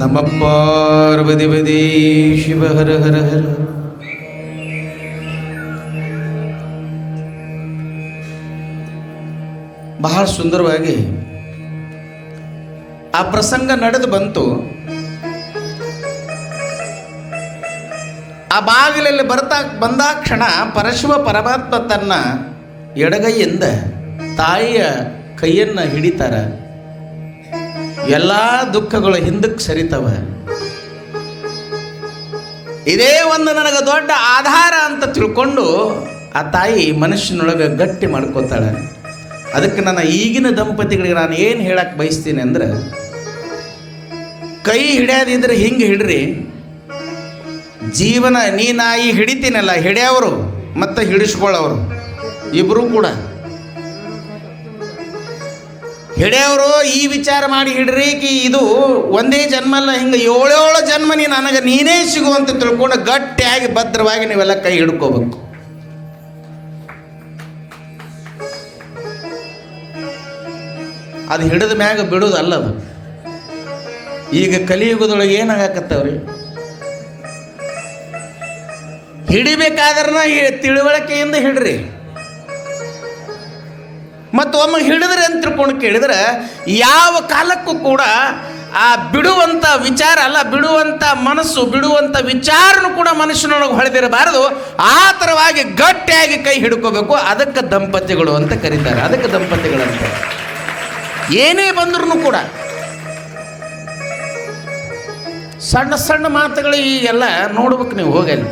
[SPEAKER 1] ನಮ ಪಾರ್ವತಿ ಶಿವ ಹರ ಹರ ಹರ. ಬಹಳ ಸುಂದರವಾಗಿ ಆ ಪ್ರಸಂಗ ನಡೆದು ಬಂತು. ಆ ಬಾಗಿಲಲ್ಲಿ ಬಂದಾಕ್ಷಣ ಪರಶಿವ ಪರಮಾತ್ಮ ತನ್ನ ಎಡಗೈಯಿಂದ ತಾಯಿಯ ಕೈಯನ್ನು ಹಿಡಿತಾರ. ಎಲ್ಲ ದುಃಖಗಳು ಹಿಂದಕ್ಕೆ ಸರಿತವ. ಇದೇ ಒಂದು ನನಗೆ ದೊಡ್ಡ ಆಧಾರ ಅಂತ ತಿಳ್ಕೊಂಡು ಆ ತಾಯಿ ಮನುಷ್ಯನೊಳಗೆ ಗಟ್ಟಿ ಮಾಡ್ಕೋತಾಳೆ. ಅದಕ್ಕೆ ನನ್ನ ಈಗಿನ ದಂಪತಿಗಳಿಗೆ ನಾನು ಏನು ಹೇಳಕ್ಕೆ ಬಯಸ್ತೀನಿ ಅಂದ್ರೆ, ಕೈ ಹಿಡಿಯೋದಿದ್ರೆ ಹಿಂಗೆ ಹಿಡ್ರಿ. ಜೀವನ ನಾಯಿ ಹಿಡಿತೀನಲ್ಲ, ಹಿಡಿಯೋರು ಮತ್ತು ಹಿಡಿಸ್ಕೊಳ್ಳೋರು ಇಬ್ಬರೂ ಕೂಡ. ಹಿಡಿಯೋರು ಈ ವಿಚಾರ ಮಾಡಿ ಹಿಡ್ರಿ ಕಿ ಇದು ಒಂದೇ ಜನ್ಮ ಅಲ್ಲ, ಹಿಂಗೆ 7 ಜನ್ಮ ನೀನೇ ಸಿಗುವಂತ ತಿಳ್ಕೊಂಡು ಗಟ್ಟಿಯಾಗಿ ಭದ್ರವಾಗಿ ನೀವೆಲ್ಲ ಕೈ ಹಿಡ್ಕೋಬೇಕು. ಅದು ಹಿಡಿದ ಮ್ಯಾಗ ಬಿಡೋದು ಅಲ್ಲದು. ಈಗ ಕಲಿಯುಗದೊಳಗೆ ಏನಾಗತ್ತವ್ರಿ, ಹಿಡಿಬೇಕಾದ್ರನ ತಿಳುವಳಿಕೆಯಿಂದ ಹಿಡ್ರಿ. ಮತ್ತು ಒಮ್ಮೆ ಹಿಡಿದ್ರೆ ಅಂತ ತಿಳ್ಕೊಂಡು ಕೇಳಿದ್ರೆ ಯಾವ ಕಾಲಕ್ಕೂ ಕೂಡ ಆ ಬಿಡುವಂಥ ವಿಚಾರ ಅಲ್ಲ, ಬಿಡುವಂಥ ಮನಸ್ಸು, ಬಿಡುವಂಥ ವಿಚಾರನೂ ಕೂಡ ಮನುಷ್ಯನೊಳಗೆ ಹೊಳೆದಿರಬಾರದು. ಆ ಥರವಾಗಿ ಗಟ್ಟಿಯಾಗಿ ಕೈ ಹಿಡ್ಕೋಬೇಕು. ಅದಕ್ಕೆ ದಂಪತಿಗಳು ಅಂತ ಕರೀತಾರೆ. ಅದಕ್ಕೆ ದಂಪತಿಗಳಂತ. ಏನೇ ಬಂದ್ರೂ ಕೂಡ ಸಣ್ಣ ಸಣ್ಣ ಮಾತುಗಳು ಈ ಎಲ್ಲ ನೋಡ್ಬೇಕು ನೀವು ಹೋಗಲಿ.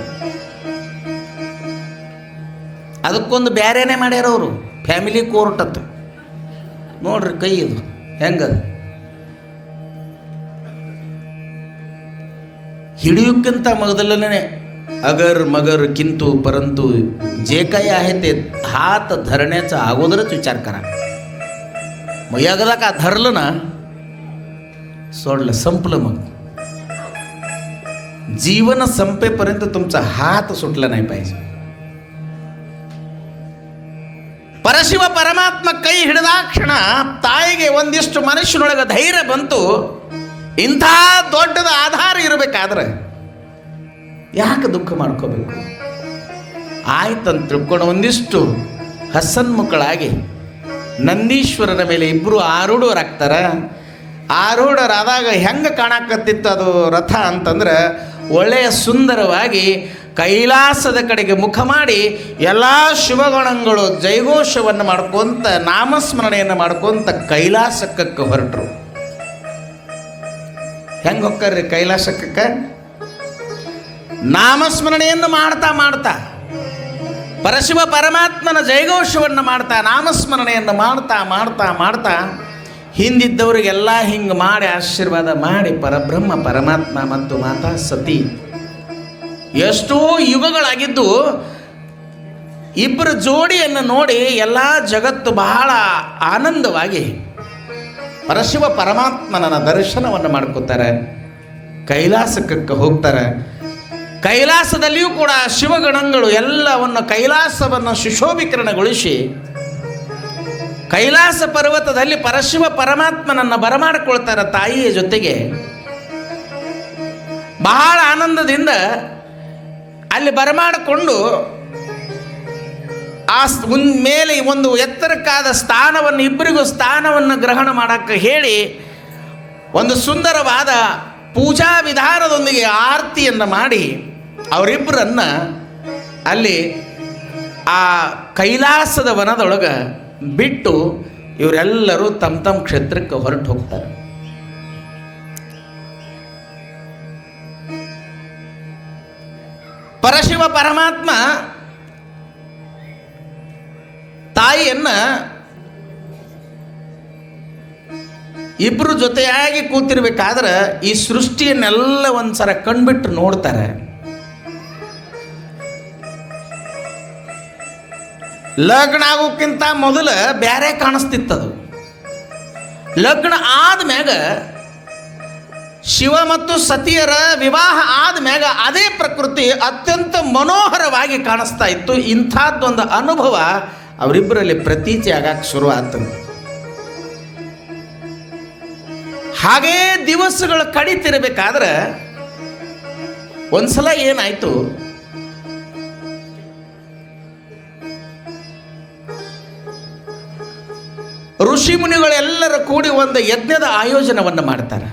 [SPEAKER 1] ಅದಕ್ಕೊಂದು ಬೇರೆನೇ ಮಾಡ್ಯಾರವರು, ಫ್ಯಾಮಿಲಿ ಕೋರ್ಟ್ ಅಂತ. ನೋಡ್ರಿ ಕೈ ಇದು ಹೆಂಗದ. ಹಿಡಿಯೋಕ್ಕಿಂತ ಮೊದಲನೇ अगर मगर किंतु परंतु जे काही आहे ते हात धरण्याचा अगोदरच विचार करा. मग एकदा का धरलं ना, सोडलं, संपलं. मग जीवन संपेपर्यंत तुमचा हात सुटला नाही पाहिजे. ಪರಶಿವ ಪರಮಾತ್ಮ ಕೈ ಹಿಡಿದಾಕ್ಷಣ ತಾಯಿಗೆ ಒಂದಿಷ್ಟು ಮನುಷ್ಯನೊಳಗೆ ಧೈರ್ಯ ಬಂತು. ಇಂಥ ದೊಡ್ಡದ ಆಧಾರ ಇರಬೇಕಾದ್ರೆ ಯಾಕೆ ದುಃಖ ಮಾಡ್ಕೋಬೇಕು, ಆಯ್ತಂತ ತಿಳ್ಕೊಂಡು ಒಂದಿಷ್ಟು ಹಸನ್ಮುಖಳಾಗಿ ನಂದೀಶ್ವರನ ಮೇಲೆ ಇಬ್ಬರು ಆರೂಢರಾಗ್ತಾರೆ. ಆರೂಢರಾದಾಗ ಹೆಂಗೆ ಕಾಣಕತ್ತಿತ್ತು ಅದು ರಥ ಅಂತಂದ್ರೆ, ಒಳ್ಳೆಯ ಸುಂದರವಾಗಿ ಕೈಲಾಸದ ಕಡೆಗೆ ಮುಖ ಮಾಡಿ ಎಲ್ಲ ಶಿವಗಣಗಳು ಜೈಘೋಷವನ್ನು ಮಾಡ್ಕೊಂತ ನಾಮಸ್ಮರಣೆಯನ್ನು ಮಾಡ್ಕೊಂತ ಕೈಲಾಸಕ್ಕೆ ಹೊರಟರು. ಹೆಂಗೆ ಹೋಗ್ತಾರ್ರಿ ಕೈಲಾಸಕ್ಕೆ? ನಾಮಸ್ಮರಣೆಯನ್ನು ಮಾಡ್ತಾ ಮಾಡ್ತಾ, ಪರಶಿವ ಪರಮಾತ್ಮನ ಜೈಘೋಷವನ್ನು ಮಾಡ್ತಾ, ನಾಮಸ್ಮರಣೆಯನ್ನು ಮಾಡ್ತಾ ಮಾಡ್ತಾ ಮಾಡ್ತಾ ಹಿಂದಿದ್ದವರಿಗೆಲ್ಲ ಹಿಂಗೆ ಮಾಡಿ ಆಶೀರ್ವಾದ ಮಾಡಿ ಪರಬ್ರಹ್ಮ ಪರಮಾತ್ಮ ಮತ್ತು ಮಾತಾ ಸತಿ ಎಷ್ಟೋ ಯುಗಗಳಾಗಿದ್ದು ಇಬ್ಬರ ಜೋಡಿಯನ್ನು ನೋಡಿ ಎಲ್ಲ ಜಗತ್ತು ಬಹಳ ಆನಂದವಾಗಿ ಪರಶಿವ ಪರಮಾತ್ಮನ ದರ್ಶನವನ್ನು ಮಾಡ್ಕೋತಾರೆ. ಕೈಲಾಸಕ್ಕೆ ಹೋಗ್ತಾರೆ. ಕೈಲಾಸದಲ್ಲಿಯೂ ಕೂಡ ಶಿವಗಣಗಳು ಎಲ್ಲವನ್ನು ಕೈಲಾಸವನ್ನು ಸುಶೋಭೀಕರಣಗೊಳಿಸಿ ಕೈಲಾಸ ಪರ್ವತದಲ್ಲಿ ಪರಶಿವ ಪರಮಾತ್ಮನನ್ನು ಬರಮಾಡಿಕೊಳ್ತಾರೆ ತಾಯಿಯ ಜೊತೆಗೆ. ಬಹಳ ಆನಂದದಿಂದ ಅಲ್ಲಿ ಬರಮಾಡಿಕೊಂಡು ಆ ಮೇಲೆ ಒಂದು ಎತ್ತರಕ್ಕಾದ ಸ್ಥಾನವನ್ನು, ಇಬ್ಬರಿಗೂ ಸ್ಥಾನವನ್ನು ಗ್ರಹಣ ಮಾಡೋಕ್ಕೆ ಹೇಳಿ ಒಂದು ಸುಂದರವಾದ ಪೂಜಾ ವಿಧಾನದೊಂದಿಗೆ ಆರತಿಯನ್ನು ಮಾಡಿ ಅವರಿಬ್ಬರನ್ನು ಅಲ್ಲಿ ಆ ಕೈಲಾಸದ ವನದೊಳಗೆ ಬಿಟ್ಟು ಇವರೆಲ್ಲರೂ ತಮ್ಮ ತಮ್ಮ ಕ್ಷೇತ್ರಕ್ಕೆ ಹೊರಟು ಹೋಗ್ತಾರೆ. ಪರಶಿವ ಪರಮಾತ್ಮ ತಾಯಿಯನ್ನ ಇಬ್ಬರು ಜೊತೆಯಾಗಿ ಕೂತಿರ್ಬೇಕಾದ್ರೆ ಈ ಸೃಷ್ಟಿಯನ್ನೆಲ್ಲ ಒಂದ್ಸಲ ಕಣ್ಬಿಟ್ಟು ನೋಡ್ತಾರೆ. ಲಗ್ನ ಆಗೋಕ್ಕಿಂತ ಮೊದಲು ಬೇರೆ ಕಾಣಿಸ್ತಿತ್ತದು. ಲಗ್ನ ಆದ್ಮ್ಯಾಗ ಶಿವ ಮತ್ತು ಸತಿಯರ ವಿವಾಹ ಆದ್ಮ್ಯಾಗ ಅದೇ ಪ್ರಕೃತಿ ಅತ್ಯಂತ ಮನೋಹರವಾಗಿ ಕಾಣಿಸ್ತಾ ಇತ್ತು. ಇಂಥದ್ದೊಂದು ಅನುಭವ ಅವರಿಬ್ಬರಲ್ಲಿ ಪ್ರತೀತಿ ಆಗಕ್ಕೆ ಶುರು ಆಗ್ತದೆ. ಹಾಗೇ ದಿವಸಗಳು ಕಡಿತಿರಬೇಕಾದ್ರೆ ಒಂದ್ಸಲ ಏನಾಯ್ತು, ಋಷಿ ಮುನಿಗಳೆಲ್ಲರೂ ಕೂಡಿ ಒಂದು ಯಜ್ಞದ ಆಯೋಜನವನ್ನು ಮಾಡ್ತಾರೆ.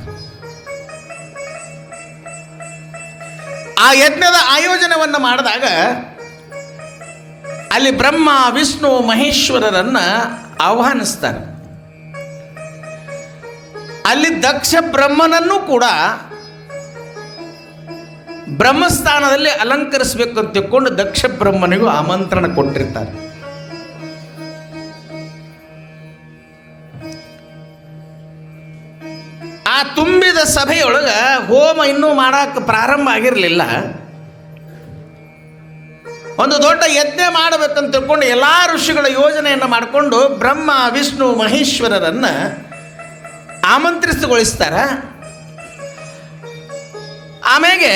[SPEAKER 1] ಆ ಯಜ್ಞದ ಆಯೋಜನವನ್ನು ಮಾಡಿದಾಗ ಅಲ್ಲಿ ಬ್ರಹ್ಮ ವಿಷ್ಣು ಮಹೇಶ್ವರರನ್ನ ಆಹ್ವಾನಿಸ್ತಾರೆ. ಅಲ್ಲಿ ದಕ್ಷ ಬ್ರಹ್ಮನನ್ನು ಕೂಡ ಬ್ರಹ್ಮಸ್ಥಾನದಲ್ಲಿ ಅಲಂಕರಿಸಬೇಕು ಅಂತ ತಿಳ್ಕೊಂಡು ದಕ್ಷ ಬ್ರಹ್ಮನಿಗೂ ಆಮಂತ್ರಣ ಕೊಟ್ಟಿರ್ತಾರೆ. ಆ ತುಂಬಿದ ಸಭೆಯೊಳಗ ಹೋಮ ಇನ್ನೂ ಮಾಡಕ್ಕೆ ಪ್ರಾರಂಭ ಆಗಿರಲಿಲ್ಲ. ಒಂದು ದೊಡ್ಡ ಯಜ್ಞ ಮಾಡಬೇಕಂತ ತಿಳ್ಕೊಂಡು ಎಲ್ಲ ಋಷಿಗಳ ಯೋಜನೆಯನ್ನು ಮಾಡಿಕೊಂಡು ಬ್ರಹ್ಮ ವಿಷ್ಣು ಮಹೇಶ್ವರರನ್ನ ಆಮಂತ್ರಿಸಗೊಳಿಸ್ತಾರೆ. ಆಮೇಲೆ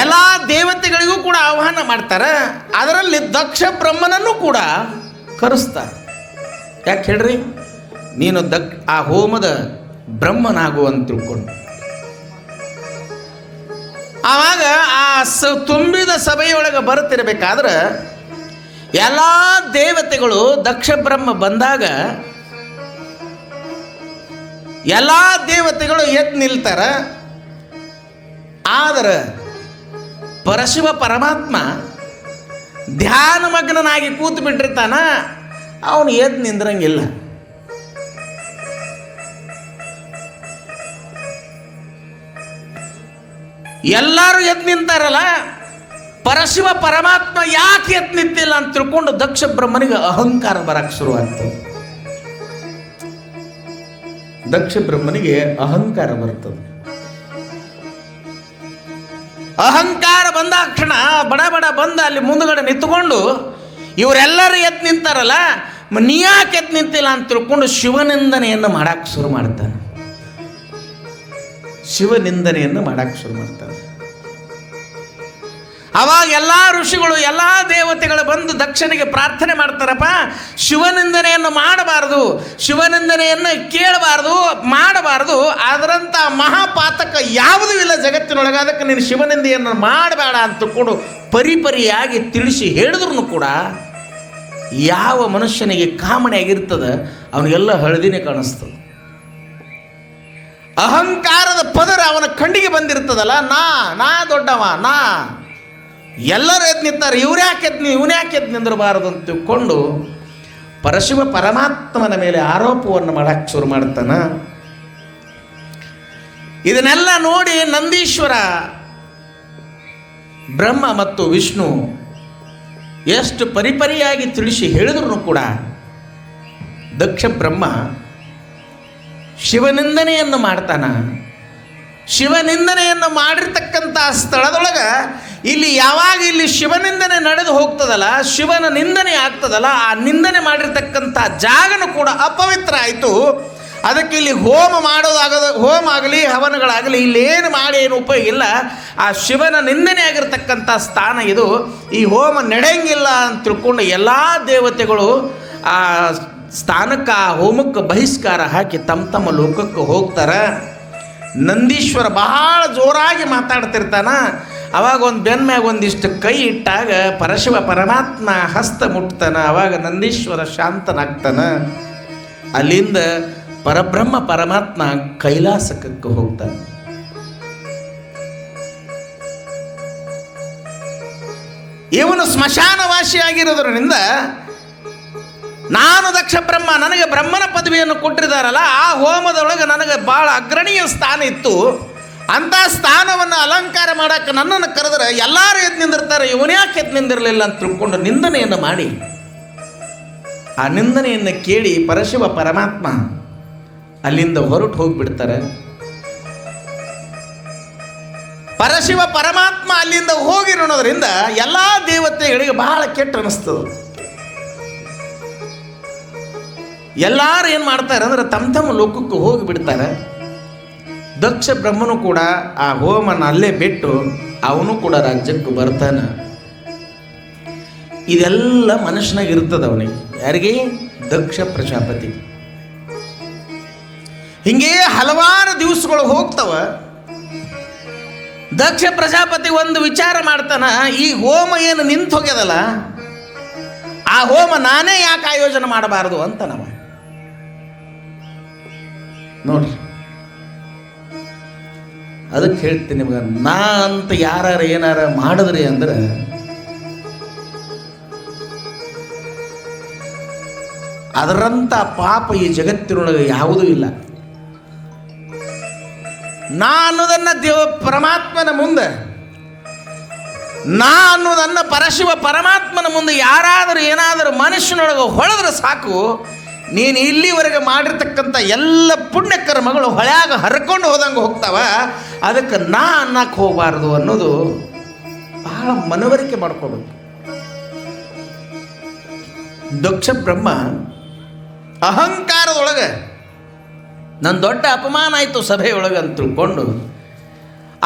[SPEAKER 1] ಎಲ್ಲ ದೇವತೆಗಳಿಗೂ ಕೂಡ ಆಹ್ವಾನ ಮಾಡ್ತಾರೆ. ಅದರಲ್ಲಿ ದಕ್ಷ ಬ್ರಹ್ಮನನ್ನು ಕೂಡ ಕರೆಸ್ತಾರೆ. ಯಾಕೆ ಹೇಳ್ರಿ, ನೀನು ಆ ಹೋಮದ ಬ್ರಹ್ಮನಾಗು ಅಂತ ತಿಳ್ಕೊಂಡು. ಆವಾಗ ಆ ತುಂಬಿದ ಸಭೆಯೊಳಗೆ ಬರುತ್ತಿರಬೇಕಾದ್ರೆ ಎಲ್ಲ ದೇವತೆಗಳು ದಕ್ಷ ಬ್ರಹ್ಮ ಬಂದಾಗ ಎಲ್ಲ ದೇವತೆಗಳು ಎದ್ದು ನಿಲ್ತಾರ. ಆದರೆ ಪರಶಿವ ಪರಮಾತ್ಮ ಧ್ಯಾನ ಮಗ್ನನಾಗಿ ಕೂತು ಬಿಟ್ಟಿರ್ತಾನ, ಅವನು ಎದ್ದು ನಿಂದ್ರಂಗಿಲ್ಲ. ಎಲ್ಲರೂ ಎದ್ದು ನಿಂತಾರಲ್ಲ, ಪರಶಿವ ಪರಮಾತ್ಮ ಯಾಕೆ ಎದ್ದು ನಿಂತಿಲ್ಲ ಅಂತ ತಿಳ್ಕೊಂಡು ದಕ್ಷ ಬ್ರಹ್ಮನಿಗೆ ಅಹಂಕಾರ ಬರಕ್ಕೆ ಶುರುವಾಗ್ತದೆ. ದಕ್ಷ ಬ್ರಹ್ಮನಿಗೆ ಅಹಂಕಾರ ಬರ್ತದೆ. ಅಹಂಕಾರ ಬಂದಾಕ್ಷಣ ಬಡ ಬಡ ಬಂದ ಅಲ್ಲಿ ಮುಂದುಗಡೆ ನಿಂತುಕೊಂಡು ಇವರೆಲ್ಲರೂ ಎದ್ದು ನಿಂತಾರಲ್ಲ, ನೀ ಯಾಕೆ ಎದ್ದು ನಿಂತಿಲ್ಲ ಅಂತ ತಿಳ್ಕೊಂಡು ಶಿವನಿಂದನೆಯನ್ನು ಮಾಡಕ್ಕೆ ಶುರು ಮಾಡ್ತಾನೆ. ಶಿವನಿಂದನೆಯನ್ನು ಮಾಡಕ್ಕೆ ಶುರು ಮಾಡ್ತಾನೆ. ಅವಾಗ ಎಲ್ಲ ಋಷಿಗಳು ಎಲ್ಲ ದೇವತೆಗಳು ಬಂದು ದಕ್ಷನಿಗೆ ಪ್ರಾರ್ಥನೆ ಮಾಡ್ತಾರಪ್ಪ, ಶಿವನಿಂದನೆಯನ್ನು ಮಾಡಬಾರದು, ಶಿವನಿಂದನೆಯನ್ನು ಕೇಳಬಾರದು, ಮಾಡಬಾರದು. ಅದರಂಥ ಮಹಾಪಾತಕ ಯಾವುದೂ ಇಲ್ಲ ಜಗತ್ತಿನೊಳಗೆ. ಅದಕ್ಕೆ ನೀನು ಶಿವನಿಂದೆಯನ್ನು ಮಾಡಬೇಡ ಅಂತ ಕೊಡು ಪರಿಪರಿಯಾಗಿ ತಿಳಿಸಿ ಹೇಳಿದ್ರು ಕೂಡ ಯಾವ ಮನುಷ್ಯನಿಗೆ ಕಾಮಣೆ ಆಗಿರ್ತದೆ ಅವನಿಗೆಲ್ಲ ಹಳದಿನೇ ಕಾಣಿಸ್ತದೆ. ಅಹಂಕಾರದ ಪದರ ಅವನ ಕಣ್ಣಿಗೆ ಬಂದಿರ್ತದಲ್ಲ, ನಾ ದೊಡ್ಡವ, ನಾ ಎಲ್ಲರೂ ಎದ್ದು ನಿಂತಾರೆ, ಇವನ್ಯಾಕೆ ಎದ್ದು ನಿಂದಿರಬಾರದು ಅಂತ ತಿಳ್ಕೊಂಡು ಪರಶಿವ ಪರಮಾತ್ಮನ ಮೇಲೆ ಆರೋಪವನ್ನು ಮಾಡಕ್ಕೆ ಶುರು ಮಾಡ್ತಾನ. ಇದನ್ನೆಲ್ಲ ನೋಡಿ ನಂದೀಶ್ವರ, ಬ್ರಹ್ಮ ಮತ್ತು ವಿಷ್ಣು ಎಷ್ಟು ಪರಿಪರಿಯಾಗಿ ತಿಳಿಸಿ ಹೇಳಿದ್ರು ಕೂಡ ದಕ್ಷ ಬ್ರಹ್ಮ ಶಿವನಿಂದನೆಯನ್ನು ಮಾಡ್ತಾನ. ಶಿವನಿಂದನೆಯನ್ನು ಮಾಡಿರ್ತಕ್ಕಂಥ ಸ್ಥಳದೊಳಗೆ ಯಾವಾಗ ಇಲ್ಲಿ ಶಿವನಿಂದನೆ ನಡೆದು ಹೋಗ್ತದಲ್ಲ, ಶಿವನ ನಿಂದನೆ ಆಗ್ತದಲ್ಲ, ಆ ನಿಂದನೆ ಮಾಡಿರ್ತಕ್ಕಂಥ ಜಾಗನೂ ಕೂಡ ಅಪವಿತ್ರ ಆಯಿತು. ಅದಕ್ಕೆ ಇಲ್ಲಿ ಹೋಮ ಆಗಲಿ ಹವನಗಳಾಗಲಿ ಇಲ್ಲೇನು ಮಾಡಿ ಏನು ಉಪಯೋಗ ಇಲ್ಲ. ಆ ಶಿವನ ನಿಂದನೆ ಆಗಿರ್ತಕ್ಕಂಥ ಸ್ಥಾನ ಇದು. ಈ ಹೋಮ ನಡೆಯಂಗಿಲ್ಲ ಅಂತ ತಿಳ್ಕೊಂಡು ಎಲ್ಲ ದೇವತೆಗಳು ಆ ಸ್ಥಾನಕ್ಕೆ, ಆ ಹೋಮಕ್ಕೆ ಬಹಿಷ್ಕಾರ ಹಾಕಿ ತಮ್ಮ ಲೋಕಕ್ಕೆ ಹೋಗ್ತಾರೆ. ನಂದೀಶ್ವರ ಬಹಳ ಜೋರಾಗಿ ಮಾತಾಡ್ತಿರ್ತಾನ. ಅವಾಗ ಒಂದು ಬೆನ್ಮ್ಯಾಗ ಒಂದಿಷ್ಟು ಕೈ ಇಟ್ಟಾಗ ಪರಶಿವ ಪರಮಾತ್ಮ ಹಸ್ತ ಮುಟ್ತಾನ. ಅವಾಗ ನಂದೀಶ್ವರ ಶಾಂತನಾಗ್ತಾನ. ಅಲ್ಲಿಂದ ಪರಬ್ರಹ್ಮ ಪರಮಾತ್ಮ ಕೈಲಾಸಕ್ಕೆ ಹೋಗ್ತಾನೆ. ಇವನು ಸ್ಮಶಾನವಾಸಿಯಾಗಿರೋದ್ರಿಂದ ನಾನು ದಕ್ಷ ಬ್ರಹ್ಮ, ನನಗೆ ಬ್ರಹ್ಮನ ಪದವಿಯನ್ನು ಕೊಟ್ಟಿದ್ದಾರಲ್ಲ, ಆ ಹೋಮದೊಳಗೆ ನನಗೆ ಭಾಳ ಅಗ್ರಣೀಯ ಸ್ಥಾನ ಇತ್ತು. ಅಂಥ ಸ್ಥಾನವನ್ನು ಅಲಂಕಾರ ಮಾಡೋಕ್ಕೆ ನನ್ನನ್ನು ಕರೆದ್ರೆ ಎಲ್ಲರೂ ಎದ್ದು ನಿಂದಿರ್ತಾರೆ, ಇವನ್ಯಾಕೆ ಎದ್ದು ನಿಂದಿರಲಿಲ್ಲ ಅಂತ ತಿಳ್ಕೊಂಡು ನಿಂದನೆಯನ್ನು ಮಾಡಿ, ಆ ನಿಂದನೆಯನ್ನು ಕೇಳಿ ಪರಶಿವ ಪರಮಾತ್ಮ ಅಲ್ಲಿಂದ ಹೊರಟು ಹೋಗಿಬಿಡ್ತಾರೆ. ಪರಶಿವ ಪರಮಾತ್ಮ ಅಲ್ಲಿಂದ ಹೋಗಿರೋದ್ರಿಂದ ಎಲ್ಲ ದೇವತೆಗಳಿಗೆ ಬಹಳ ಕೆಟ್ಟ ಅನಿಸ್ತದೆ. ಎಲ್ಲರೂ ಏನು ಮಾಡ್ತಾರೆ ಅಂದ್ರೆ ತಮ್ಮ ಲೋಕಕ್ಕೆ ಹೋಗಿ ಬಿಡ್ತಾರೆ. ದಕ್ಷ ಬ್ರಹ್ಮನು ಕೂಡ ಆ ಹೋಮನ ಅಲ್ಲೇ ಬಿಟ್ಟು ಅವನು ಕೂಡ ರಾಜ್ಯಕ್ಕೆ ಬರ್ತಾನೆ. ಇದೆಲ್ಲ ಮನುಷ್ಯನಾಗ ಇರ್ತದೆ ಅವನಿಗೆ. ಯಾರಿಗೆ? ದಕ್ಷ ಪ್ರಜಾಪತಿ. ಹಿಂಗೇ ಹಲವಾರು ದಿವಸಗಳು ಹೋಗ್ತವ. ದಕ್ಷ ಪ್ರಜಾಪತಿ ಒಂದು ವಿಚಾರ ಮಾಡ್ತಾನ, ಈ ಹೋಮ ಏನು ನಿಂತು ಹೋಗ್ಯದಲ್ಲ, ಆ ಹೋಮ ನಾನೇ ಯಾಕೆ ಆಯೋಜನೆ ಮಾಡಬಾರದು ಅಂತ ನಾವು ನೋಡ್ರಿ. ಅದಕ್ಕೆ ಹೇಳ್ತೀನಿ ನಿಮ್ಗೆ, ನಾ ಅಂತ ಯಾರು ಏನಾರ ಮಾಡಿದ್ರಿ ಅಂದ್ರೆ ಅದರಂಥ ಪಾಪ ಈ ಜಗತ್ತಿನೊಳಗೆ ಯಾವುದೂ ಇಲ್ಲ. ನಾ ಅನ್ನೋದನ್ನ ಪರಮಾತ್ಮನ ಮುಂದೆ, ನಾ ಅನ್ನೋದನ್ನ ಪರಶಿವ ಪರಮಾತ್ಮನ ಮುಂದೆ ಯಾರಾದರೂ ಏನಾದರೂ ಮನುಷ್ಯನೊಳಗೆ ಹೊಳೆದ್ರೆ ಸಾಕು, ನೀನು ಇಲ್ಲಿವರೆಗೆ ಮಾಡಿರ್ತಕ್ಕಂಥ ಎಲ್ಲ ಪುಣ್ಯ ಕರ್ಮಗಳು ಹೊಳ್ಯಾಗ ಹರ್ಕೊಂಡು ಹೋದಂಗೆ ಹೋಗ್ತಾವ. ಅದಕ್ಕೆ ನಾ ಅನ್ನಕ್ಕೆ ಹೋಗಬಾರ್ದು ಅನ್ನೋದು ಬಹಳ ಮನವರಿಕೆ ಮಾಡ್ಕೋಬೇಕು. ದಕ್ಷ ಬ್ರಹ್ಮ ಅಹಂಕಾರದೊಳಗೆ ನನ್ನ ದೊಡ್ಡ ಅಪಮಾನ ಆಯಿತು ಸಭೆಯೊಳಗೆ ಅಂತ ತಿಳ್ಕೊಂಡು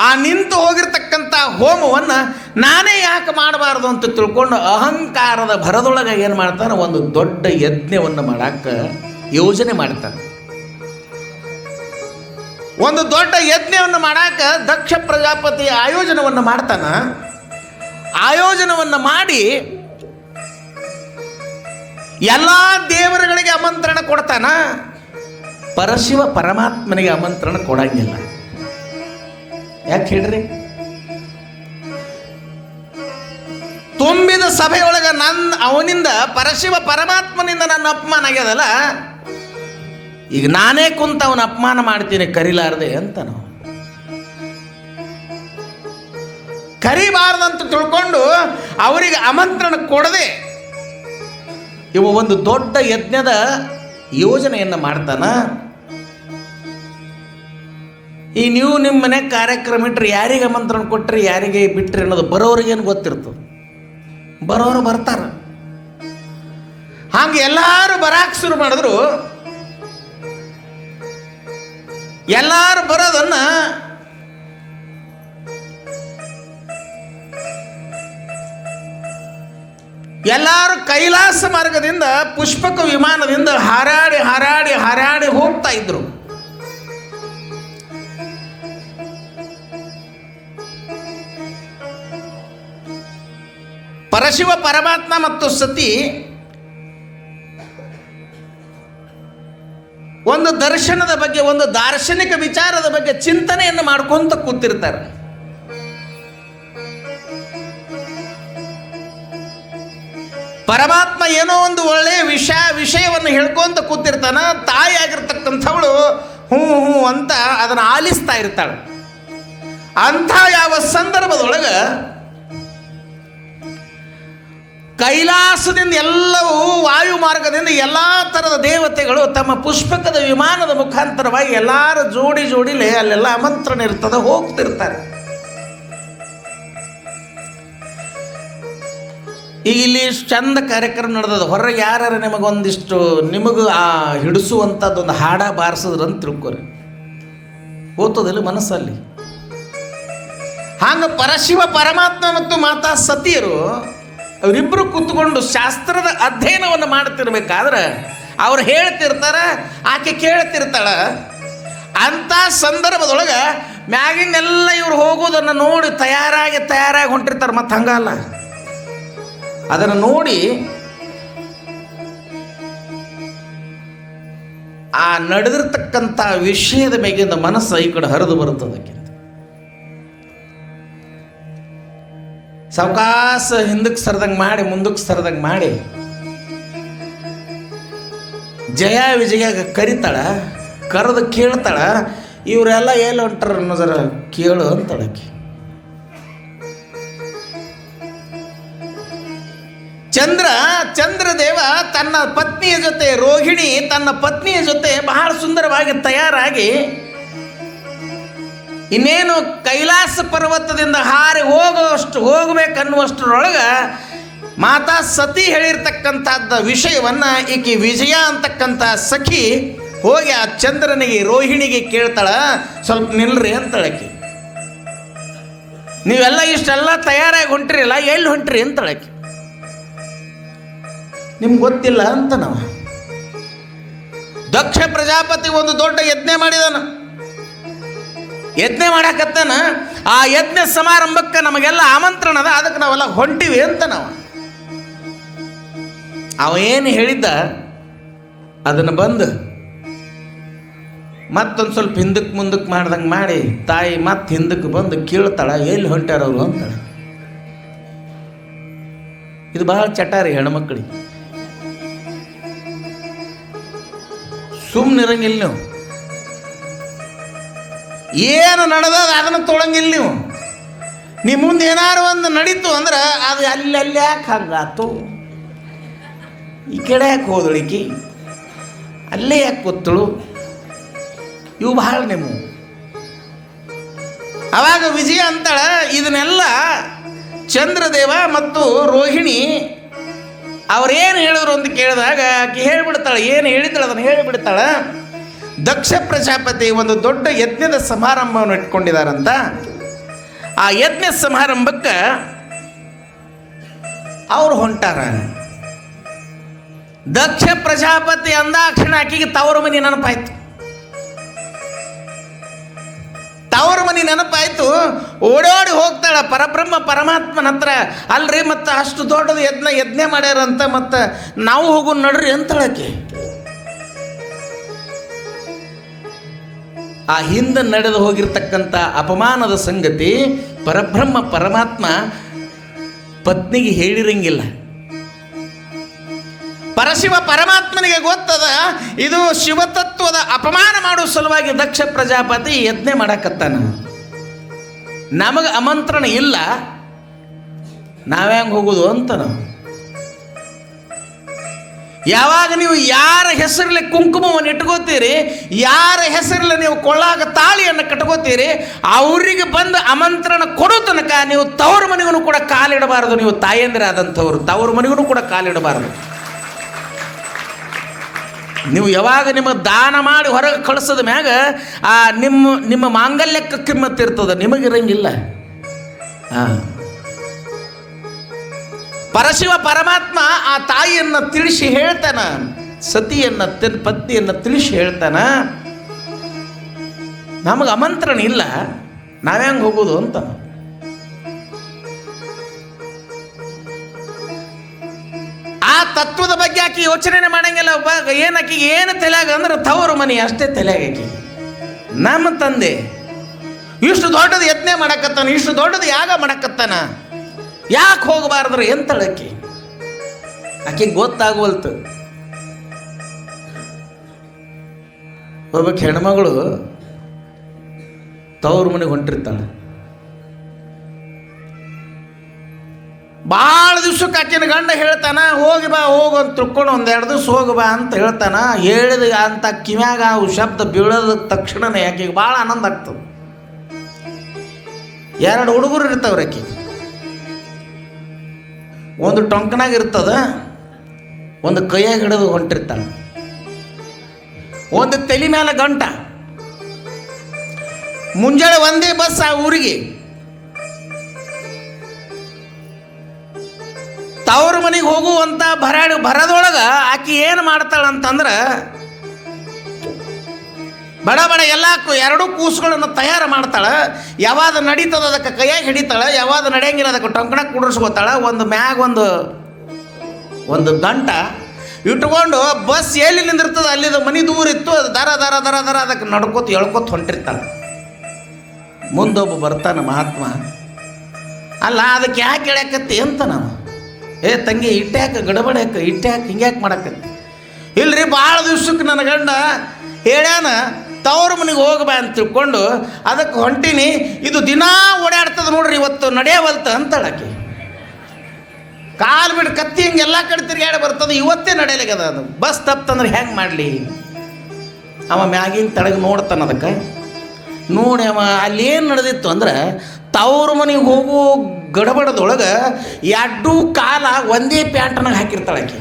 [SPEAKER 1] ಆ ನಿಂತು ಹೋಗಿರ್ತಕ್ಕಂಥ ಹೋಮವನ್ನು ನಾನೇ ಯಾಕೆ ಮಾಡಬಾರ್ದು ಅಂತ ತಿಳ್ಕೊಂಡು ಅಹಂಕಾರದ ಭರದೊಳಗೆ ಏನು ಮಾಡ್ತಾನೆ, ಒಂದು ದೊಡ್ಡ ಯಜ್ಞವನ್ನು ಮಾಡಕ್ಕೆ ಯೋಜನೆ ಮಾಡ್ತಾನೆ. ಒಂದು ದೊಡ್ಡ ಯಜ್ಞವನ್ನು ಮಾಡಕ್ಕೆ ದಕ್ಷ ಪ್ರಜಾಪತಿ ಆಯೋಜನವನ್ನು ಮಾಡ್ತಾನೆ. ಆಯೋಜನವನ್ನು ಮಾಡಿ ಎಲ್ಲ ದೇವರುಗಳಿಗೆ ಆಮಂತ್ರಣ ಕೊಡ್ತಾನ, ಪರಶಿವ ಪರಮಾತ್ಮನಿಗೆ ಆಮಂತ್ರಣ ಕೊಡಂಗಿಲ್ಲ. ಯಾಕೆ ಹೇಳ್ರಿ? ತುಂಬಿದ ಸಭೆಯೊಳಗೆ ಅವನಿಂದ ಪರಶಿವ ಪರಮಾತ್ಮನಿಂದ ನನ್ನ ಅಪಮಾನ ಆಗ್ಯದಲ್ಲ, ಈಗ ನಾನೇ ಕುಂತ ಅವನ ಅಪಮಾನ ಮಾಡ್ತೀನಿ ಕರಿಲಾರ್ದೆ ಅಂತ ನಾವು ಕರಿಬಾರ್ದಂತ ತಿಳ್ಕೊಂಡು ಅವರಿಗೆ ಆಮಂತ್ರಣ ಕೊಡದೆ ಇವ ಒಂದು ದೊಡ್ಡ ಯಜ್ಞದ ಯೋಜನೆಯನ್ನು ಮಾಡ್ತಾನ. ಈ ನೀವು ನಿಮ್ಮ ಮನೆ ಕಾರ್ಯಕ್ರಮ ಇಟ್ಟರೆ ಯಾರಿಗೆ ಆಮಂತ್ರಣ ಕೊಟ್ಟರೆ ಯಾರಿಗೆ ಬಿಟ್ಟರೆ ಅನ್ನೋದು ಬರೋರಿಗೇನು ಗೊತ್ತಿರ್ತದೆ. ಬರೋರು ಬರ್ತಾರೆ. ಹಾಗೆ ಎಲ್ಲರೂ ಬರಾಕ್ ಶುರು ಮಾಡಿದ್ರು. ಎಲ್ಲರೂ ಬರೋದನ್ನ ಎಲ್ಲರೂ ಕೈಲಾಸ ಮಾರ್ಗದಿಂದ ಪುಷ್ಪಕ ವಿಮಾನದಿಂದ ಹಾರಾಡಿ ಹಾರಾಡಿ ಹಾರಾಡಿ ಹೋಗ್ತಾ ಇದ್ರು. ಪರಶಿವ ಪರಮಾತ್ಮ ಮತ್ತು ಸತಿ ಒಂದು ದರ್ಶನದ ಬಗ್ಗೆ, ಒಂದು ದಾರ್ಶನಿಕ ವಿಚಾರದ ಬಗ್ಗೆ ಚಿಂತನೆಯನ್ನು ಮಾಡ್ಕೊಂತ ಕೂತಿರ್ತಾರೆ. ಪರಮಾತ್ಮ ಏನೋ ಒಂದು ಒಳ್ಳೆಯ ವಿಷಯವನ್ನು ಹೇಳ್ಕೊಂತ ಕೂತಿರ್ತಾನ. ತಾಯಿಯಾಗಿರ್ತಕ್ಕಂಥವಳು ಹ್ಞೂ ಹ್ಞೂ ಅಂತ ಅದನ್ನು ಆಲಿಸ್ತಾ ಇರ್ತಾಳೆ. ಅಂಥ ಯಾವ ಸಂದರ್ಭದೊಳಗೆ ಕೈಲಾಸದಿಂದ ಎಲ್ಲವೂ ವಾಯು ಮಾರ್ಗದಿಂದ ಎಲ್ಲ ಥರದ ದೇವತೆಗಳು ತಮ್ಮ ಪುಷ್ಪಕದ ವಿಮಾನದ ಮುಖಾಂತರವಾಗಿ ಎಲ್ಲರ ಜೋಡಿ ಜೋಡಿಲೆ ಅಲ್ಲೆಲ್ಲ ಆಮಂತ್ರಣ ಇರ್ತದೆ, ಹೋಗ್ತಿರ್ತಾರೆ. ಈಗ ಇಲ್ಲಿ ಚಂದ ಕಾರ್ಯಕ್ರಮ ನಡೆದದ. ಹೊರಗೆ ಯಾರು ನಿಮಗೊಂದಿಷ್ಟು ನಿಮಗೆ ಆ ಹಿಡಿಸುವಂಥದ್ದೊಂದು ಹಾಡ ಬಾರಿಸಿದ್ರು ಅಂತ ತಿಳ್ಕೊರಿ, ಓದ್ತದಿಲ್ಲ ಮನಸ್ಸಲ್ಲಿ. ಹಾಗೆ ಪರಶಿವ ಪರಮಾತ್ಮ ಮತ್ತು ಮಾತಾ ಸತಿಯರು ಅವರಿಬ್ಬರು ಕೂತ್ಕೊಂಡು ಶಾಸ್ತ್ರದ ಅಧ್ಯಯನವನ್ನು ಮಾಡ್ತಿರ್ಬೇಕಾದ್ರೆ ಅವ್ರು ಹೇಳ್ತಿರ್ತಾರೆ, ಆಕೆ ಕೇಳ್ತಿರ್ತಾಳ. ಅಂಥ ಸಂದರ್ಭದೊಳಗೆ ಮ್ಯಾಗಿನೆಲ್ಲ ಇವ್ರು ಹೋಗೋದನ್ನು ನೋಡಿ ತಯಾರಾಗಿ ಹೊಂಟಿರ್ತಾರೆ. ಮತ್ತು ಹಂಗಲ್ಲ, ಅದನ್ನು ನೋಡಿ ಆ ನಡೆದಿರ್ತಕ್ಕಂಥ ವಿಷಯದ ಮೇಗಿಂದ ಮನಸ್ಸು ಈ ಕಡೆ ಹರಿದು ಬರುತ್ತದಕ್ಕೆ. ಸಾವಕಾಶ ಹಿಂದಕ್ಕೆ ಸರದಂಗೆ ಮಾಡಿ ಮುಂದಕ್ಕೆ ಸರದಂಗೆ ಮಾಡಿ ಜಯ ವಿಜಯ ಕರಿತಾಳ. ಕರೆದು ಕೇಳ್ತಾಳ, ಇವರೆಲ್ಲ ಎಲ್ಲಿ ಹೊಂಟಾರ ಅನ್ನೋದರ ಕೇಳು ಅಂತಾಳಕ್ಕೆ. ಚಂದ್ರದೇವ ತನ್ನ ಪತ್ನಿಯ ಜೊತೆ, ರೋಹಿಣಿ ತನ್ನ ಪತ್ನಿಯ ಜೊತೆ ಬಹಳ ಸುಂದರವಾಗಿ ತಯಾರಾಗಿ ಇನ್ನೇನು ಕೈಲಾಸ ಪರ್ವತದಿಂದ ಹಾರಿ ಹೋಗಬೇಕನ್ನುವಷ್ಟರೊಳಗೆ ಮಾತಾ ಸತಿ ಹೇಳಿರ್ತಕ್ಕಂಥದ್ದು ವಿಷಯವನ್ನು ಈಕೆ ವಿಜಯ ಅಂತಕ್ಕಂಥ ಸಖಿ ಹೋಗಿ ಆ ಚಂದ್ರನಿಗೆ, ರೋಹಿಣಿಗೆ ಕೇಳ್ತಾಳ, ಸ್ವಲ್ಪ ನಿಲ್ರಿ ಅಂತಳಕ್ಕೆ. ನೀವೆಲ್ಲ ಇಷ್ಟೆಲ್ಲ ತಯಾರಾಗಿ ಹೊಂಟ್ರಿಲ್ಲ, ಎಲ್ಲಿ ಹೊಂಟ್ರಿ ಅಂತಳಕ್ಕೆ. ನಿಮ್ಗೆ ಗೊತ್ತಿಲ್ಲ ಅಂತ ನಾವು ದಕ್ಷ ಪ್ರಜಾಪತಿ ಒಂದು ದೊಡ್ಡ ಯಜ್ಞ ಮಾಡಿದಾನ. ಯಜ್ಞ ಮಾಡಾಕತ್ತಾನ. ಆ ಯಜ್ಞ ಸಮಾರಂಭಕ್ಕೆ ನಮಗೆಲ್ಲ ಆಮಂತ್ರಣ ಅದ, ಅದಕ್ಕೆ ನಾವೆಲ್ಲ ಹೊಂಟಿವಿ ಅಂತ ಅವ ಏನು ಹೇಳಿದ್ದ ಅದನ್ನು ಬಂದು ಮತ್ತೊಂದು ಸ್ವಲ್ಪ ಹಿಂದಕ್ಕೆ ಮುಂದಕ್ಕೆ ಮಾಡ್ದಂಗೆ ಮಾಡಿ ತಾಯಿ ಮತ್ತೆ ಹಿಂದಕ್ಕೆ ಬಂದು ಕೀಳ್ತಾಳ, ಎಲ್ಲಿ ಹೊಂಟ್ಯಾರವ್ರು ಅಂತಾಳೆ. ಇದು ಬಹಳ ಚಟಾರಿ ಹೆಣ್ಮಕ್ಳಿಗೆ. ಸುಮ್ಮನಿರಂಗಿಲ್ಲ ನೀವು, ಏನು ನಡೆದದ ಅದನ್ನು ತೊಳಂಗಿಲ್ಲ ನೀವು. ನಿಮ್ಮ ಮುಂದೆ ಏನಾರು ಒಂದು ನಡೀತು ಅಂದ್ರೆ ಅದು ಅಲ್ಲಲ್ಲಿ ಯಾಕೆ ಹಂಗಾತು, ಈ ಕಡೆ ಯಾಕೆ ಹೋದಳಿಕಿ, ಅಲ್ಲೇ ಯಾಕೆ ಕೂತಳು, ಇವು ಬಹಳ ನೀವು. ಅವಾಗ ವಿಜಯ ಅಂತಾಳ, ಇದನ್ನೆಲ್ಲ ಚಂದ್ರದೇವ ಮತ್ತು ರೋಹಿಣಿ ಅವ್ರೇನು ಹೇಳಿದ್ರು ಅಂತ ಕೇಳಿದಾಗ ಆಕೆ ಹೇಳಿಬಿಡ್ತಾಳೆ. ಏನು ಹೇಳಿದ್ದಾಳೆ ಅದನ್ನು ಹೇಳಿಬಿಡ್ತಾಳೆ. ದಕ್ಷ ಪ್ರಜಾಪತಿ ಒಂದು ದೊಡ್ಡ ಯಜ್ಞದ ಸಮಾರಂಭವನ್ನು ಇಟ್ಕೊಂಡಿದ್ದಾರಂತ. ಆ ಯಜ್ಞ ಸಮಾರಂಭಕ್ಕೆ ಅವ್ರು ಹೊಂಟಾರ. ದಕ್ಷ ಪ್ರಜಾಪತಿ ಅಂದಾಕ್ಷಣ ಆಕೆಗೆ ತವರು ಮನೆ ನೆನಪಾಯ್ತು. ತವರು ಮನೆ ನೆನಪಾಯ್ತು. ಓಡೋಡಿ ಹೋಗ್ತಾಳ ಪರಬ್ರಹ್ಮ ಪರಮಾತ್ಮನ ಹತ್ರ. ಅಲ್ರಿ ಮತ್ತು ಅಷ್ಟು ದೊಡ್ಡದು ಯಜ್ಞ ಮಾಡ್ಯಾರಂತ ಮತ್ತು ನಾವು ಹೋಗು ನಡ್ರಿ ಅಂತಾಳಕ್ಕೆ. ಆ ಹಿಂದೆ ನಡೆದು ಹೋಗಿರ್ತಕ್ಕಂಥ ಅಪಮಾನದ ಸಂಗತಿ ಪರಬ್ರಹ್ಮ ಪರಮಾತ್ಮ ಪತ್ನಿಗೆ ಹೇಳಿರಂಗಿಲ್ಲ. ಪರಶಿವ ಪರಮಾತ್ಮನಿಗೆ ಗೊತ್ತದ ಇದು ಶಿವತತ್ವದ ಅಪಮಾನ ಮಾಡುವ ಸಲುವಾಗಿ ದಕ್ಷ ಪ್ರಜಾಪತಿ ಯಜ್ಞ ಮಾಡಕತ್ತಾನ. ನಮಗೆ ಆಮಂತ್ರಣ ಇಲ್ಲ, ನಾವ್ಯಾಂಗ ಹೋಗುದು ಅಂತ ನಾವು. ಯಾವಾಗ ನೀವು ಯಾರ ಹೆಸರಲ್ಲಿ ಕುಂಕುಮವನ್ನು ಇಟ್ಕೋತೀರಿ, ಯಾರ ಹೆಸರಲ್ಲಿ ನೀವು ಕೊಳ್ಳಾಗ ತಾಳಿಯನ್ನು ಕಟ್ಕೋತೀರಿ, ಅವರಿಗೆ ಬಂದು ಆಮಂತ್ರಣ ಕೊಡೋ ತನಕ ನೀವು ತವ್ರ ಮನೆಗೂ ಕೂಡ ಕಾಲಿಡಬಾರದು. ನೀವು ತಾಯಂದಿರಾದಂಥವ್ರು ತವ್ರ ಮನೆಗೂ ಕೂಡ ಕಾಲಿಡಬಾರದು. ನೀವು ಯಾವಾಗ ನಿಮ್ಮ ದಾನ ಮಾಡಿ ಹೊರಗೆ ಕಳಿಸೋದ ಮ್ಯಾಗ ಆ ನಿಮ್ಮ ಮಾಂಗಲ್ಯಕ್ಕೆ ಕಿಮ್ಮತ್ತಿರ್ತದೆ, ನಿಮಗಿರಂಗಿಲ್ಲ. ಪರಶಿವ ಪರಮಾತ್ಮ ಆ ತಾಯಿಯನ್ನು ತಿಳಿಸಿ ಹೇಳ್ತಾನ, ಸತಿಯನ್ನು ಪತ್ನಿಯನ್ನು ತಿಳಿಸಿ ಹೇಳ್ತಾನ, ನಮಗೆ ಆಮಂತ್ರಣ ಇಲ್ಲ, ನಾವ್ಯಾಂಗ ಹೋಗೋದು ಅಂತ. ಆ ತತ್ವದ ಬಗ್ಗೆ ಆಕೆ ಯೋಚನೆ ಮಾಡಂಗಿಲ್ಲ. ಆಕಿಗೆ ಏನು ತಲೆಯಾಗ ಅಂದ್ರೆ ತವರು ಮನೆ ಅಷ್ಟೇ ತಲೆಯಾಗ. ಆಕಿ ನಮ್ಮ ತಂದೆ ಇಷ್ಟು ದೊಡ್ಡದು ಯಜ್ಞ ಮಾಡಕತ್ತಾನ, ಇಷ್ಟು ದೊಡ್ಡದು ಯಾಗ ಮಾಡಕತ್ತಾನ, ಯಾಕೆ ಹೋಗಬಾರ್ದ್ರೆ ಎಂತಳಕ್ಕಿ. ಆಕೆಗೆ ಗೊತ್ತಾಗವಲ್ತು. ಒಬ್ಬಕ್ಕೆ ಹೆಣ್ಮಗಳು ತವ್ರ ಮನೆಗೆ ಹೊಂಟಿರ್ತಾಳೆ. ಭಾಳ ದಿವ್ಸಕ್ಕೆ ಆಕಿನ ಗಂಡ ಹೇಳ್ತಾನ, ಹೋಗಿ ಬಾ ಹೋಗು ಅಂತ ತಿಳ್ಕೊಂಡು ಒಂದೆರಡು ದಿವ್ಸ ಹೋಗಿ ಬಾ ಅಂತ ಹೇಳ್ತಾನ. ಹೇಳಿದ ಅಂತ ಕಿವ್ಯಾಗ ಅವು ಶಬ್ದ ಬೀಳೋದ ತಕ್ಷಣನೇ ಆಕೆಗೆ ಭಾಳ ಆನಂದ ಆಗ್ತದೆ. ಎರಡು ಹುಡುಗರು ಇರ್ತಾವ್ರಿ ಆಕೆಗೆ. ಒಂದು ಟೊಂಕನಾಗ ಇರ್ತದ, ಒಂದು ಕೈಯಾಗ ಹಿಡಿದು ಹೊಂಟಿರ್ತಾಳೆ, ಒಂದು ತಲೆ ಮೇಲೆ ಗಂಟ. ಮುಂಜಾನೆ ಒಂದೇ ಬಸ್ ಆ ಊರಿಗೆ. ತವ್ರ ಮನೆಗೆ ಹೋಗುವಂಥ ಭರದೊಳಗೆ ಆಕೆ ಏನು ಮಾಡ್ತಾಳಂತಂದ್ರೆ ಬಡ ಎಲ್ಲ ಎರಡೂ ಕೂಸುಗಳನ್ನು ತಯಾರು ಮಾಡ್ತಾಳೆ. ಯಾವಾಗ ನಡೀತದ ಅದಕ್ಕೆ ಕೈಯಾಗಿ ಹಿಡಿತಾಳೆ, ಯಾವಾಗ ನಡೆಯಂಗಿಲ್ಲ ಅದಕ್ಕೆ ಟೊಂಕಣಕ್ಕೆ ಕುಡಿಸ್ಕೋತಾಳೆ. ಒಂದು ಮ್ಯಾಗ ಒಂದು ಗಂಟ ಇಟ್ಕೊಂಡು ಬಸ್ ಎಲ್ಲಿ ನಿಂದಿರ್ತದೆ ಅಲ್ಲಿದು ಮನೆ ದೂರ ಇತ್ತು, ಅದು ದರ ದರ ದರ ದರ ಅದಕ್ಕೆ ನಡ್ಕೋತ ಎಳ್ಕೊತ ಹೊಂಟಿರ್ತಾಳೆ. ಮುಂದೊಬ್ಬ ಬರ್ತಾನೆ ಮಹಾತ್ಮ. ಅಲ್ಲ ಅದಕ್ಕೆ ಯಾಕೆ ಹೇಳ್ಯಾಕತ್ತಿ ಅಂತ ನಾವು, ಏ ತಂಗಿ ಇಟ್ಟ್ಯಾಕೆ ಗಡಬಡ ಯಾಕೆ, ಇಟ್ಟ್ಯಾಕೆ ಹಿಂಗ್ಯಾಕೆ ಮಾಡಾಕತ್ತಿ. ಇಲ್ರಿ ಭಾಳ ದಿವ್ಸಕ್ಕೆ ನನ್ನ ಗಂಡ ಹೇಳ್ಯಾನ ತವ್ರ ಮನೆಗೆ ಹೋಗಬಾ ಅಂತ ತಿಳ್ಕೊಂಡು ಅದಕ್ಕೆ ಹೊಂಟೀನಿ. ಇದು ದಿನಾ ಓಡಾಡ್ತದೆ ನೋಡ್ರಿ, ಇವತ್ತು ನಡೆಯವಲ್ತ ಅಂತಳಾಕಿ. ಕಾಲು ಬಿಟ್ಟು ಕತ್ತಿ ಹಿಂಗೆಲ್ಲ ಕಡೆ ತಿರುಗಾಡಿ ಬರ್ತದೆ, ಇವತ್ತೇ ನಡೆಯಲಾಗದ. ಅದು ಬಸ್ ತಪ್ಪಂದ್ರೆ ಹೆಂಗೆ ಮಾಡಲಿ. ಅವ ಮ್ಯಾಗಿನ ತಳಗೆ ನೋಡ್ತಾನೆ. ಅದಕ್ಕೆ ನೋಡಿ ಅವ ಅಲ್ಲೇನು ನಡೆದಿತ್ತು ಅಂದ್ರೆ ತವ್ರ ಮನೆಗೆ ಹೋಗೋ ಗಡಬಡದೊಳಗೆ ಎರಡು ಕಾಲ ಒಂದೇ ಪ್ಯಾಂಟನಾಗ ಹಾಕಿರ್ತಾಳಾಕಿ.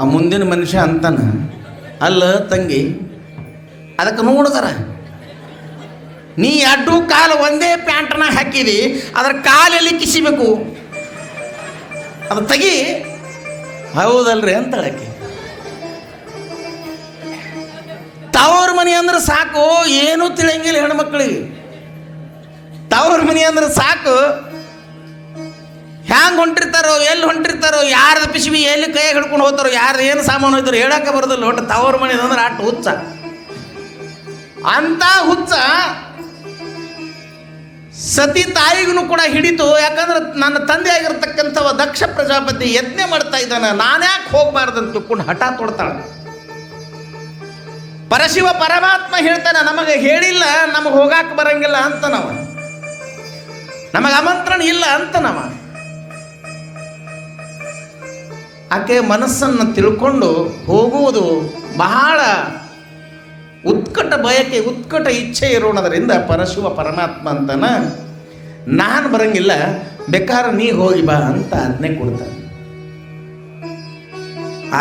[SPEAKER 1] ಆ ಮುಂದಿನ ಮನುಷ್ಯ ಅಂತಾನ, ಅಲ್ಲ ತಂಗಿ ಅದಕ್ಕೆ ನೋಡಿದಾರ ನೀ ಅಡ್ಡು ಕಾಲು ಒಂದೇ ಪ್ಯಾಂಟನ್ನ ಹಾಕಿದಿ, ಅದರ ಕಾಲಲ್ಲಿ ಕಿಸಿಬೇಕು, ಅದು ತೆಗಿ. ಹೌದಲ್ರಿ ಅಂತಳಕ್ಕೆ. ತವ್ರ ಮನೆ ಅಂದ್ರೆ ಸಾಕು, ಏನೂ ತಿಳಿಯಂಗಿಲ್ಲ ಹೆಣ್ಮಕ್ಳಿಗೆ. ತವ್ರ ಮನೆ ಅಂದ್ರೆ ಸಾಕು, ಹ್ಯಾಂಗೆ ಹೊಂಟಿರ್ತಾರೋ, ಎಲ್ಲಿ ಹೊಂಟಿರ್ತಾರೋ, ಯಾರ್ದು ಪಿಶವಿ ಎಲ್ಲಿ ಕೈ ಹಿಡ್ಕೊಂಡು ಹೋಗ್ತಾರೋ, ಯಾರ್ದು ಏನು ಸಾಮಾನು ಹೋಯ್ತಾರೋ ಹೇಳಕ್ಕೆ ಬರೋದಿಲ್ಲ. ಒಟ್ಟು ತವ್ರ ಮನೆ ಅಂದ್ರೆ ಅಷ್ಟು ಹುಚ್ಚ. ಅಂತ ಹುಚ್ಚ ಸತಿ ತಾಯಿಗೂ ಕೂಡ ಹಿಡಿತು. ಯಾಕಂದ್ರೆ ನನ್ನ ತಂದೆ ಆಗಿರ್ತಕ್ಕಂಥವ ದಕ್ಷ ಪ್ರಜಾಪತಿ ಯಜ್ಞೆ ಮಾಡ್ತಾ ಇದ್ದಾನೆ, ನಾನ್ಯಾಕೆ ಹೋಗ್ಬಾರ್ದಂತ ತಿಳ್ಕೊಂಡು ಹಠ ತೊಡ್ತಾಳೆ. ಪರಶಿವ ಪರಮಾತ್ಮ ಹೇಳ್ತಾನೆ, ನಮಗೆ ಹೇಳಿಲ್ಲ, ನಮಗೆ ಹೋಗಾಕ ಬರಂಗಿಲ್ಲ ಅಂತ ನಾವ, ನಮಗೆ ಆಮಂತ್ರಣ ಇಲ್ಲ ಅಂತ ನಾವ. ಆಕೆ ಮನಸ್ಸನ್ನು ತಿಳ್ಕೊಂಡು ಹೋಗುವುದು ಬಹಳ ಉತ್ಕಟ ಬಯಕೆ, ಉತ್ಕಟ ಇಚ್ಛೆ ಇರೋಣದರಿಂದ ಪರಶಿವ ಪರಮಾತ್ಮ ಅಂತಾನ, ನಾನು ಬರಂಗಿಲ್ಲ, ಬೇಕಾದ್ರೆ ನೀ ಹೋಗಿ ಬಾ ಅಂತ ಆಜ್ಞೆ ಕೊಡ್ತಾನೆ.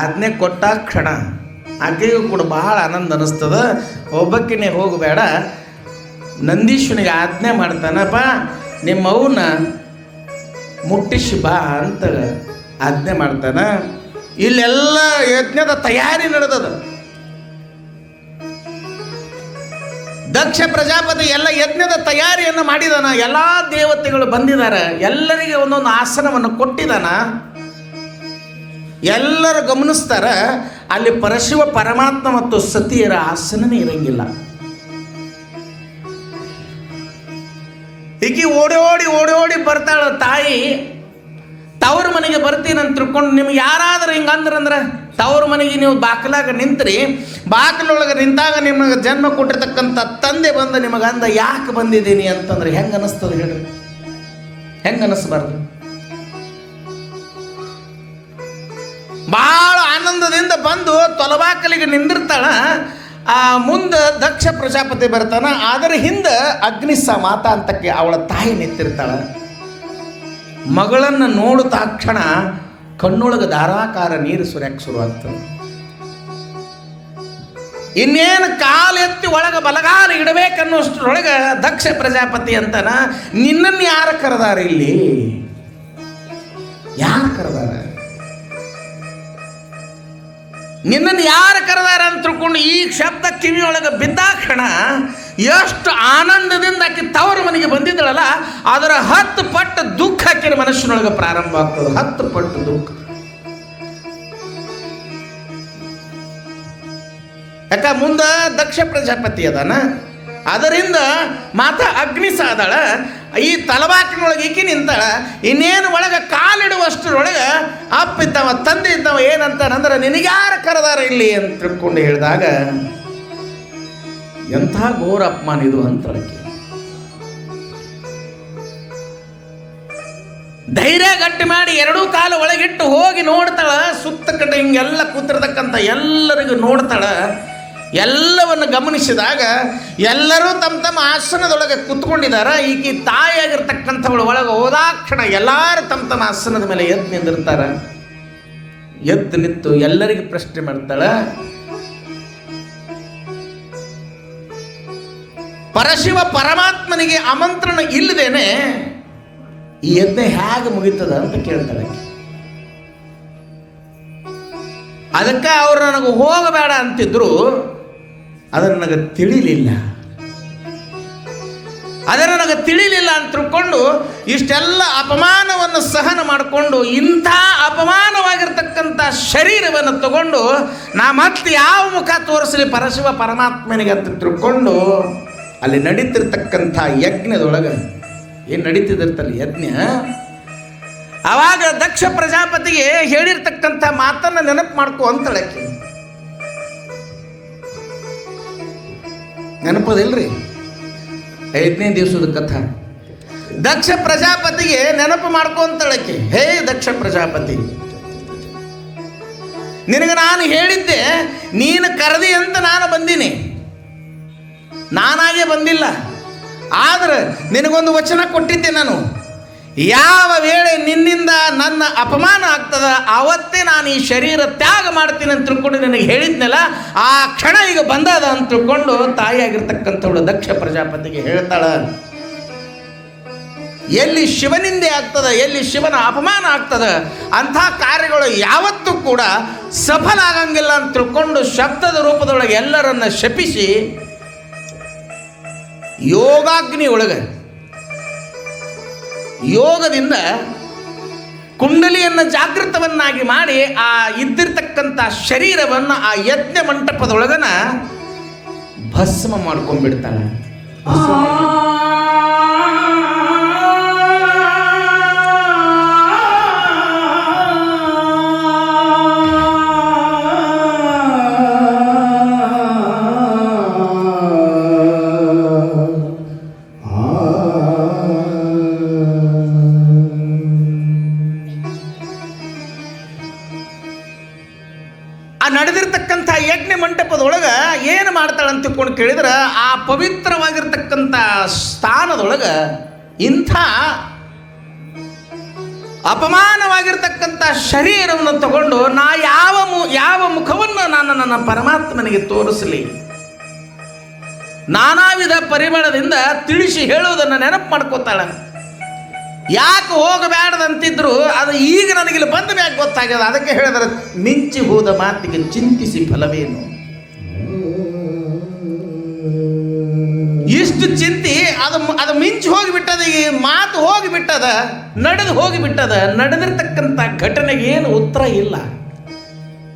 [SPEAKER 1] ಆಜ್ಞೆ ಕೊಟ್ಟ ಕ್ಷಣ ಆಕೆಗೂ ಕೂಡ ಬಹಳ ಆನಂದ ಅನ್ನಿಸ್ತದ. ಒಬ್ಬಕ್ಕಿನೇ ಹೋಗಬೇಡ, ನಂದೀಶ್ವನಿಗೆ ಆಜ್ಞೆ ಮಾಡ್ತಾನಪ್ಪ, ನಿಮ್ಮ ಅವನ್ನ ಮುಟ್ಟಿಸಿ ಬಾ ಅಂತ ಆಜ್ಞೆ ಮಾಡ್ತಾನ. ಇಲ್ಲೆಲ್ಲ ಯಜ್ಞದ ತಯಾರಿ ನಡೆದದ. ದಕ್ಷ ಪ್ರಜಾಪತಿ ಎಲ್ಲ ಯಜ್ಞದ ತಯಾರಿಯನ್ನು ಮಾಡಿದಾನ. ಎಲ್ಲ ದೇವತೆಗಳು ಬಂದಿದ್ದಾರೆ, ಎಲ್ಲರಿಗೆ ಒಂದೊಂದು ಆಸನವನ್ನು ಕೊಟ್ಟಿದ್ದಾನ. ಎಲ್ಲರೂ ಗಮನಿಸ್ತಾರ, ಅಲ್ಲಿ ಪರಶಿವ ಪರಮಾತ್ಮ ಮತ್ತು ಸತಿಯರ ಆಸನನೇ ಇರಂಗಿಲ್ಲ. ಹೀಗೆ ಓಡಿ ಓಡಿ ಬರ್ತಾಳ ತಾಯಿ. ತವ್ರ ಮನೆಗೆ ಬರ್ತೀನಂತ ತಿಳ್ಕೊಂಡು, ನಿಮ್ಗೆ ಯಾರಾದ್ರೂ ಹಿಂಗಂದ್ರಂದ್ರೆ, ತವ್ರ ಮನೆಗೆ ನೀವು ಬಾಕಲಾಗ ನಿಂತ್ರಿ, ಬಾಕಲೊಳಗೆ ನಿಂತಾಗ ನಿಮಗೆ ಜನ್ಮ ಕೊಟ್ಟಿರ್ತಕ್ಕಂಥ ತಂದೆ ಬಂದು ನಿಮಗೆ ಅಂದ, ಯಾಕೆ ಬಂದಿದ್ದೀನಿ ಅಂತಂದ್ರೆ ಹೆಂಗೆ ಅನ್ನಿಸ್ತದೆ ಹೇಳ್ರಿ? ಹೆಂಗೆ ಅನ್ನಿಸ್ಬಾರ್ದು? ಭಾಳ ಆನಂದದಿಂದ ಬಂದು ತೊಲಬಾಕಲಿಗೆ ನಿಂದಿರ್ತಾಳ. ಆ ಮುಂದೆ ದಕ್ಷ ಪ್ರಜಾಪತಿ ಬರ್ತಾನ, ಅದರ ಹಿಂದೆ ಅಗ್ನಿಸ ಮಾತಾ ಅಂತಕ್ಕೆ ಅವಳ ತಾಯಿ ನಿಂತಿರ್ತಾಳ. ಮಗಳನ್ನು ನೋಡುತ್ತ ಕ್ಷಣ ಕಣ್ಣೊಳಗೆ ಧಾರಾಕಾರ ನೀರು ಸುರ್ಯಕ್ಕೆ ಶುರುವಾಗ್ತದೆ. ಇನ್ನೇನು ಕಾಲೆತ್ತಿ ಒಳಗೆ ಬಲಗಾಲ ಇಡಬೇಕನ್ನೋಷ್ಟರೊಳಗೆ ದಕ್ಷ ಪ್ರಜಾಪತಿ ಅಂತಾನ, ನಿನ್ನನ್ನು ಯಾರು ಕರೆದಾರ ಇಲ್ಲಿ? ಯಾರು ಕರೆದಾರ? ನಿನ್ನನ್ನು ಯಾರು ಕರೆದಾರ ಅಂತ ತಿಳ್ಕೊಂಡು ಈ ಶಬ್ದ ಕಿವಿಯೊಳಗೆ ಬಿದ್ದಾಕ್ಷಣ ಎಷ್ಟು ಆನಂದದಿಂದ ಆಕೆ ತವರ ಮನೆಗೆ ಬಂದಿದ್ದಳಲ್ಲ, ಅದರ 10 ಪಟ್ಟು ದುಃಖ ಆಕಿನ ಮನುಷ್ಯನೊಳಗೆ ಪ್ರಾರಂಭ ಆಗ್ತದೆ. 10 ಪಟ್ಟು ದುಃಖ. ಯಾಕ ಮುಂದೆ ದಕ್ಷ ಪ್ರಜಾಪತಿ ಅದಾನ, ಅದರಿಂದ ಮಾತಾ ಅಗ್ನಿಸ ಅದಾಳ. ಈ ತಲವಾಕಿನೊಳಗೆ ಈಕಿ ನಿಂತಾಳ. ಇನ್ನೇನು ಒಳಗೆ ಕಾಲಿಡುವಷ್ಟರೊಳಗೆ ಅಪ್ಪಿದ್ದವ ತಂದೆ ಇದ್ದವ ಏನಂತಾನಂದ್ರೆ, ನಿನಗ್ಯಾರು ಕರೆದಾರ ಇಲ್ಲಿ ಅಂತ ತಿಳ್ಕೊಂಡು ಹೇಳಿದಾಗ, ಎಂಥ ಘೋರ ಅಪಮಾನ ಇದು ಅಂತ ಧೈರ್ಯ ಗಟ್ಟಿ ಮಾಡಿ 2 ಕಾಲು ಒಳಗಿಟ್ಟು ಹೋಗಿ ನೋಡ್ತಾಳ. ಸುತ್ತ ಕಡೆ ಹಿಂಗೆಲ್ಲ ಕೂತಿರ್ತಕ್ಕಂಥ ಎಲ್ಲರಿಗೂ ನೋಡ್ತಾಳ. ಎಲ್ಲವನ್ನು ಗಮನಿಸಿದಾಗ ಎಲ್ಲರೂ ತಮ್ಮ ಆಸನದೊಳಗೆ ಕೂತ್ಕೊಂಡಿದ್ದಾರೆ. ಈಕಿ ತಾಯಿಯಾಗಿರ್ತಕ್ಕಂಥವಳು ಒಳಗೆ ಹೋದಾಕ್ಷಣ ಎಲ್ಲರೂ ತಮ್ಮ ಆಸನದ ಮೇಲೆ ಎದ್ದು ನಿಂದಿರ್ತಾರೆ. ಎದ್ದು ನಿಂತು ಎಲ್ಲರಿಗೂ ಪ್ರಶ್ನೆ ಮಾಡ್ತಾಳೆ, ಪರಶಿವ ಪರಮಾತ್ಮನಿಗೆ ಆಮಂತ್ರಣ ಇಲ್ಲದೇನೆ ಈ ಯಜ್ಞ ಹೇಗೆ ಮುಗಿತದ ಅಂತ ಕೇಳ್ತಾಳೆ. ಅದಕ್ಕೆ ಅವರು ನನಗೆ ಹೋಗಬೇಡ ಅಂತಿದ್ರು, ಅದನ್ನು ನನಗೆ ತಿಳಿಲಿಲ್ಲ. ಅದನ್ನು ನನಗೆ ತಿಳಿಲಿಲ್ಲ ಅಂತ ತಿಳ್ಕೊಂಡು ಇಷ್ಟೆಲ್ಲ ಅಪಮಾನವನ್ನು ಸಹನ ಮಾಡಿಕೊಂಡು, ಇಂಥ ಅಪಮಾನವಾಗಿರ್ತಕ್ಕಂಥ ಶರೀರವನ್ನು ತಗೊಂಡು ನಾ ಮತ್ತೆ ಯಾವ ಮುಖ ತೋರಿಸಲಿ ಪರಶಿವ ಪರಮಾತ್ಮನಿಗೆ ಅಂತ ತಿಳ್ಕೊಂಡು ಅಲ್ಲಿ ನಡೀತಿರ್ತಕ್ಕಂಥ ಯಜ್ಞದೊಳಗೆ ಏನು ನಡೀತಿದಿರ್ತಲ್ಲ ಯಜ್ಞ, ಆವಾಗ ದಕ್ಷ ಪ್ರಜಾಪತಿಗೆ ಹೇಳಿರ್ತಕ್ಕಂಥ ಮಾತನ್ನು ನೆನಪು ಮಾಡ್ಕೊ ಅಂತಳಕ್ಕೆ. ನೆನಪದಿಲ್ರಿ? 5ನೇ ದಿವಸದ ಕಥಾ ದಕ್ಷ ಪ್ರಜಾಪತಿಗೆ ನೆನಪು ಮಾಡ್ಕೊಂತಳಕ್ಕೆ. ಹೇ ದಕ್ಷ ಪ್ರಜಾಪತಿ, ನಿನಗೆ ನಾನು ಹೇಳಿದ್ದೆ, ನೀನು ಕರೆದಿ ಅಂತ ನಾನು ಬಂದೀನಿ, ನಾನಾಗೆ ಬಂದಿಲ್ಲ. ಆದ್ರೆ ನಿನಗೊಂದು ವಚನ ಕೊಟ್ಟಿದ್ದೆ ನಾನು, ಯಾವ ವೇಳೆ ನಿನ್ನಿಂದ ನನ್ನ ಅಪಮಾನ ಆಗ್ತದ ಆವತ್ತೇ ನಾನು ಈ ಶರೀರ ತ್ಯಾಗ ಮಾಡ್ತೀನಿ ಅಂತ ತಿಳ್ಕೊಂಡು ನಿನಗೆ ಹೇಳಿದ್ನಲ್ಲ, ಆ ಕ್ಷಣ ಈಗ ಬಂದದ ಅಂತ ತಿಳ್ಕೊಂಡು ತಾಯಿಯಾಗಿರ್ತಕ್ಕಂಥವಳು ದಕ್ಷ ಪ್ರಜಾಪತಿಗೆ ಹೇಳ್ತಾಳ. ಎಲ್ಲಿ ಶಿವನಿಂದೆ ಆಗ್ತದ, ಎಲ್ಲಿ ಶಿವನ ಅಪಮಾನ ಆಗ್ತದ, ಅಂಥ ಕಾರ್ಯಗಳು ಯಾವತ್ತೂ ಕೂಡ ಸಫಲ ಆಗಂಗಿಲ್ಲ ಅಂತ ತಿಳ್ಕೊಂಡು ಶಬ್ದದ ರೂಪದೊಳಗೆ ಎಲ್ಲರನ್ನ ಶಪಿಸಿ ಯೋಗಾಗ್ನಿ ಒಳಗೆ ಯೋಗದಿಂದ ಕುಂಡಲಿಯನ್ನು ಜಾಗೃತವನ್ನಾಗಿ ಮಾಡಿ ಆ ಇದ್ದಿರ್ತಕ್ಕಂಥ ಶರೀರವನ್ನು ಆ ಯಜ್ಞ ಮಂಟಪದೊಳಗನ ಭಸ್ಮ ಮಾಡ್ಕೊಂಡ್ಬಿಡ್ತಾಳೆ. ಆ ನಡೆದಿರ್ತಕ್ಕಂಥ ಯಜ್ಞ ಮಂಟಪದೊಳಗೆ ಏನು ಮಾಡ್ತಾಳಂತ ತಿಳ್ಕೊಂಡು ಕೇಳಿದ್ರೆ, ಆ ಪವಿತ್ರವಾಗಿರ್ತಕ್ಕಂಥ ಸ್ಥಾನದೊಳಗೆ ಇಂಥ ಅಪಮಾನವಾಗಿರ್ತಕ್ಕಂಥ ಶರೀರವನ್ನು ತಗೊಂಡು ನಾ ಯಾವ ಮುಖವನ್ನು ನಾನು ನನ್ನ ಪರಮಾತ್ಮನಿಗೆ ತೋರಿಸಲಿ, ನಾನಾ ವಿಧ ಪರಿಮಳದಿಂದ ತಿಳಿಸಿ ಹೇಳುವುದನ್ನು ನೆನಪು ಮಾಡ್ಕೋತಾಳೆ. ಯಾಕೆ ಹೋಗಬೇಡದಂತಿದ್ರು ಅದು ಈಗ ನನಗಿಲ್ಲಿ ಬಂದ ಮ್ಯಾಗ ಗೊತ್ತಾಗ್ಯದ. ಅದಕ್ಕೆ ಹೇಳಿದ್ರೆ, ಮಿಂಚಿ ಹೋದ ಮಾತಿಗೆ ಚಿಂತಿಸಿ ಫಲವೇನು. ಇಷ್ಟು ಚಿಂತಿ ಅದು ಮಿಂಚಿ ಹೋಗಿಬಿಟ್ಟದ, ಈ ಮಾತು ಹೋಗಿಬಿಟ್ಟದ, ನಡೆದು ಹೋಗಿಬಿಟ್ಟದ, ನಡೆದಿರ್ತಕ್ಕಂಥ ಘಟನೆಗೆ ಏನು ಉತ್ತರ ಇಲ್ಲ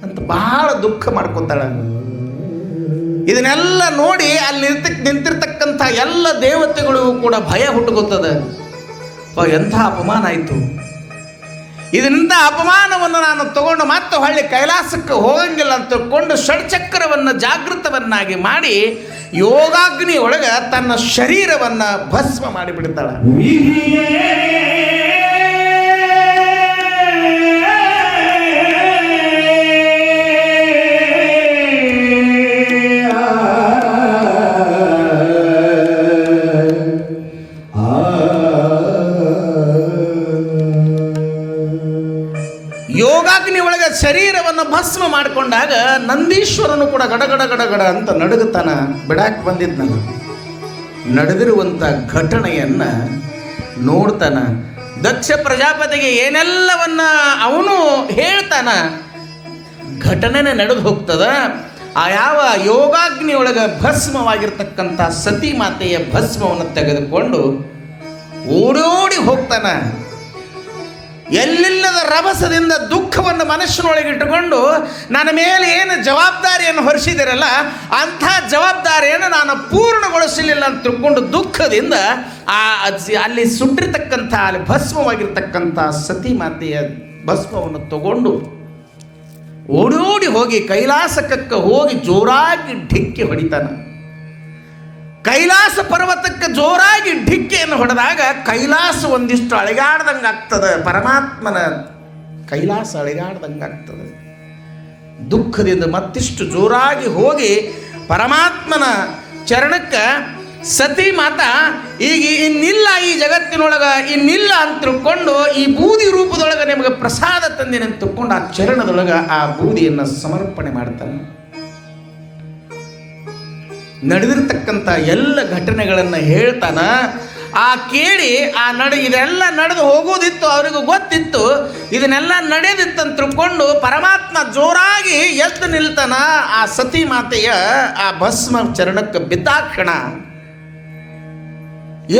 [SPEAKER 1] ಅಂತ ಬಹಳ ದುಃಖ ಮಾಡ್ಕೊತಾಳ. ಇದನ್ನೆಲ್ಲ ನೋಡಿ ಅಲ್ಲಿ ನಿಂತಿರ್ತಕ್ಕಂಥ ಎಲ್ಲ ದೇವತೆಗಳಿಗೂ ಕೂಡ ಭಯ ಹುಟ್ಟುಕೊತದ. ಎಂಥ ಅಪಮಾನ ಆಯಿತು, ಇದರಿಂದ ಅಪಮಾನವನ್ನು ನಾನು ತಗೊಂಡು ಮತ್ತೆ ಹೊಳ್ಳಿ ಕೈಲಾಸಕ್ಕೆ ಹೋಗಂಗಿಲ್ಲ ಅಂತ ತಿಳ್ಕೊಂಡು ಷಡ್ಚಕ್ರವನ್ನು ಜಾಗೃತವನ್ನಾಗಿ ಮಾಡಿ ಯೋಗಾಗ್ನಿ ಒಳಗೆ ತನ್ನ ಶರೀರವನ್ನು ಭಸ್ಮ ಮಾಡಿಬಿಡ್ತಾಳೆ. ಯೋಗಾಗ್ನಿ ಒಳಗೆ ಶರೀರವನ್ನು ಭಸ್ಮ ಮಾಡಿಕೊಂಡಾಗ ನಂದೀಶ್ವರನು ಕೂಡ ಗಡಗಡ ಗಡಗಡ ಅಂತ ನಡುಗುತ್ತಾನ. ಬಿಡಾಕ್ ಬಂದಿದ್ನಲ್ಲ, ನಡೆದಿರುವಂಥ ಘಟನೆಯನ್ನು ನೋಡ್ತಾನ. ದಕ್ಷ ಪ್ರಜಾಪತಿಗೆ ಏನೆಲ್ಲವನ್ನ ಅವನು ಹೇಳ್ತಾನ, ಘಟನೆನೇ ನಡೆದು ಹೋಗ್ತದ. ಆ ಯಾವ ಯೋಗಾಗ್ನಿ ಒಳಗೆ ಭಸ್ಮವಾಗಿರ್ತಕ್ಕಂಥ ಸತಿ ಮಾತೆಯ ಭಸ್ಮವನ್ನು ತೆಗೆದುಕೊಂಡು ಓಡೋಡಿ ಹೋಗ್ತಾನ. ಎಲ್ಲಿಲ್ಲದ ರಭಸದಿಂದ ದುಃಖವನ್ನು ಮನಸ್ಸಿನೊಳಗೆ ಇಟ್ಟುಕೊಂಡು ನನ್ನ ಮೇಲೆ ಏನು ಜವಾಬ್ದಾರಿಯನ್ನು ಹೊರಿಸಿದಿರಲ್ಲ, ಅಂಥ ಜವಾಬ್ದಾರಿಯನ್ನು ನಾನು ಪೂರ್ಣಗೊಳಿಸಲಿಲ್ಲ ಅಂತ ತಿಳ್ಕೊಂಡು ದುಃಖದಿಂದ ಅಲ್ಲಿ ಸುಟ್ಟಿರ್ತಕ್ಕಂಥ ಅಲ್ಲಿ ಭಸ್ಮವಾಗಿರ್ತಕ್ಕಂಥ ಸತಿ ಮಾತೆಯ ಭಸ್ಮವನ್ನು ತಗೊಂಡು ಓಡೋಡಿ ಹೋಗಿ ಕೈಲಾಸಕ್ಕೆ ಹೋಗಿ ಜೋರಾಗಿ ಢಿಕ್ಕಿ ಹೊಡಿತಾನೆ. ಕೈಲಾಸ ಪರ್ವತಕ್ಕೆ ಜೋರಾಗಿ ಢಿಕ್ಕಿಯನ್ನು ಹೊಡೆದಾಗ ಕೈಲಾಸ ಒಂದಿಷ್ಟು ಅಳಿಗಾಡ್ದಂಗೆ ಆಗ್ತದೆ. ಪರಮಾತ್ಮನ ಕೈಲಾಸ ಅಳಿಗಾಡ್ದಂಗೆ ಆಗ್ತದೆ. ದುಃಖದಿಂದ ಮತ್ತಿಷ್ಟು ಜೋರಾಗಿ ಹೋಗಿ ಪರಮಾತ್ಮನ ಚರಣಕ್ಕೆ ಸತಿ ಮಾತಾ ಈಗ ಇನ್ನಿಲ್ಲ ಈ ಜಗತ್ತಿನೊಳಗೆ, ಇನ್ನಿಲ್ಲ ಅಂತ ತಿಳ್ಕೊಂಡು ಈ ಬೂದಿ ರೂಪದೊಳಗೆ ನಿಮಗೆ ಪ್ರಸಾದ ತಂದಿನ ಅಂತ ತಿಳ್ಕೊಂಡು ಆ ಚರಣದೊಳಗೆ ಆ ಬೂದಿಯನ್ನು ಸಮರ್ಪಣೆ ಮಾಡ್ತಾನೆ. ನಡೆದಿರ್ತಕ್ಕಂಥ ಎಲ್ಲ ಘಟನೆಗಳನ್ನು ಹೇಳ್ತಾನ. ಆ ಕೇಳಿ ಇದೆಲ್ಲ ನಡೆದು ಹೋಗೋದಿತ್ತು, ಅವರಿಗೂ ಗೊತ್ತಿತ್ತು, ಇದನ್ನೆಲ್ಲ ನಡೆದಿತ್ತು ಅಂತ ತಿಳ್ಕೊಂಡು ಪರಮಾತ್ಮ ಜೋರಾಗಿ ಎದ್ದು ನಿಲ್ತಾನ. ಆ ಸತಿ ಮಾತೆಯ ಆ ಭಸ್ಮ ಚರಣಕ್ಕೆ ಬಿದ್ದಾಕ್ಷಣ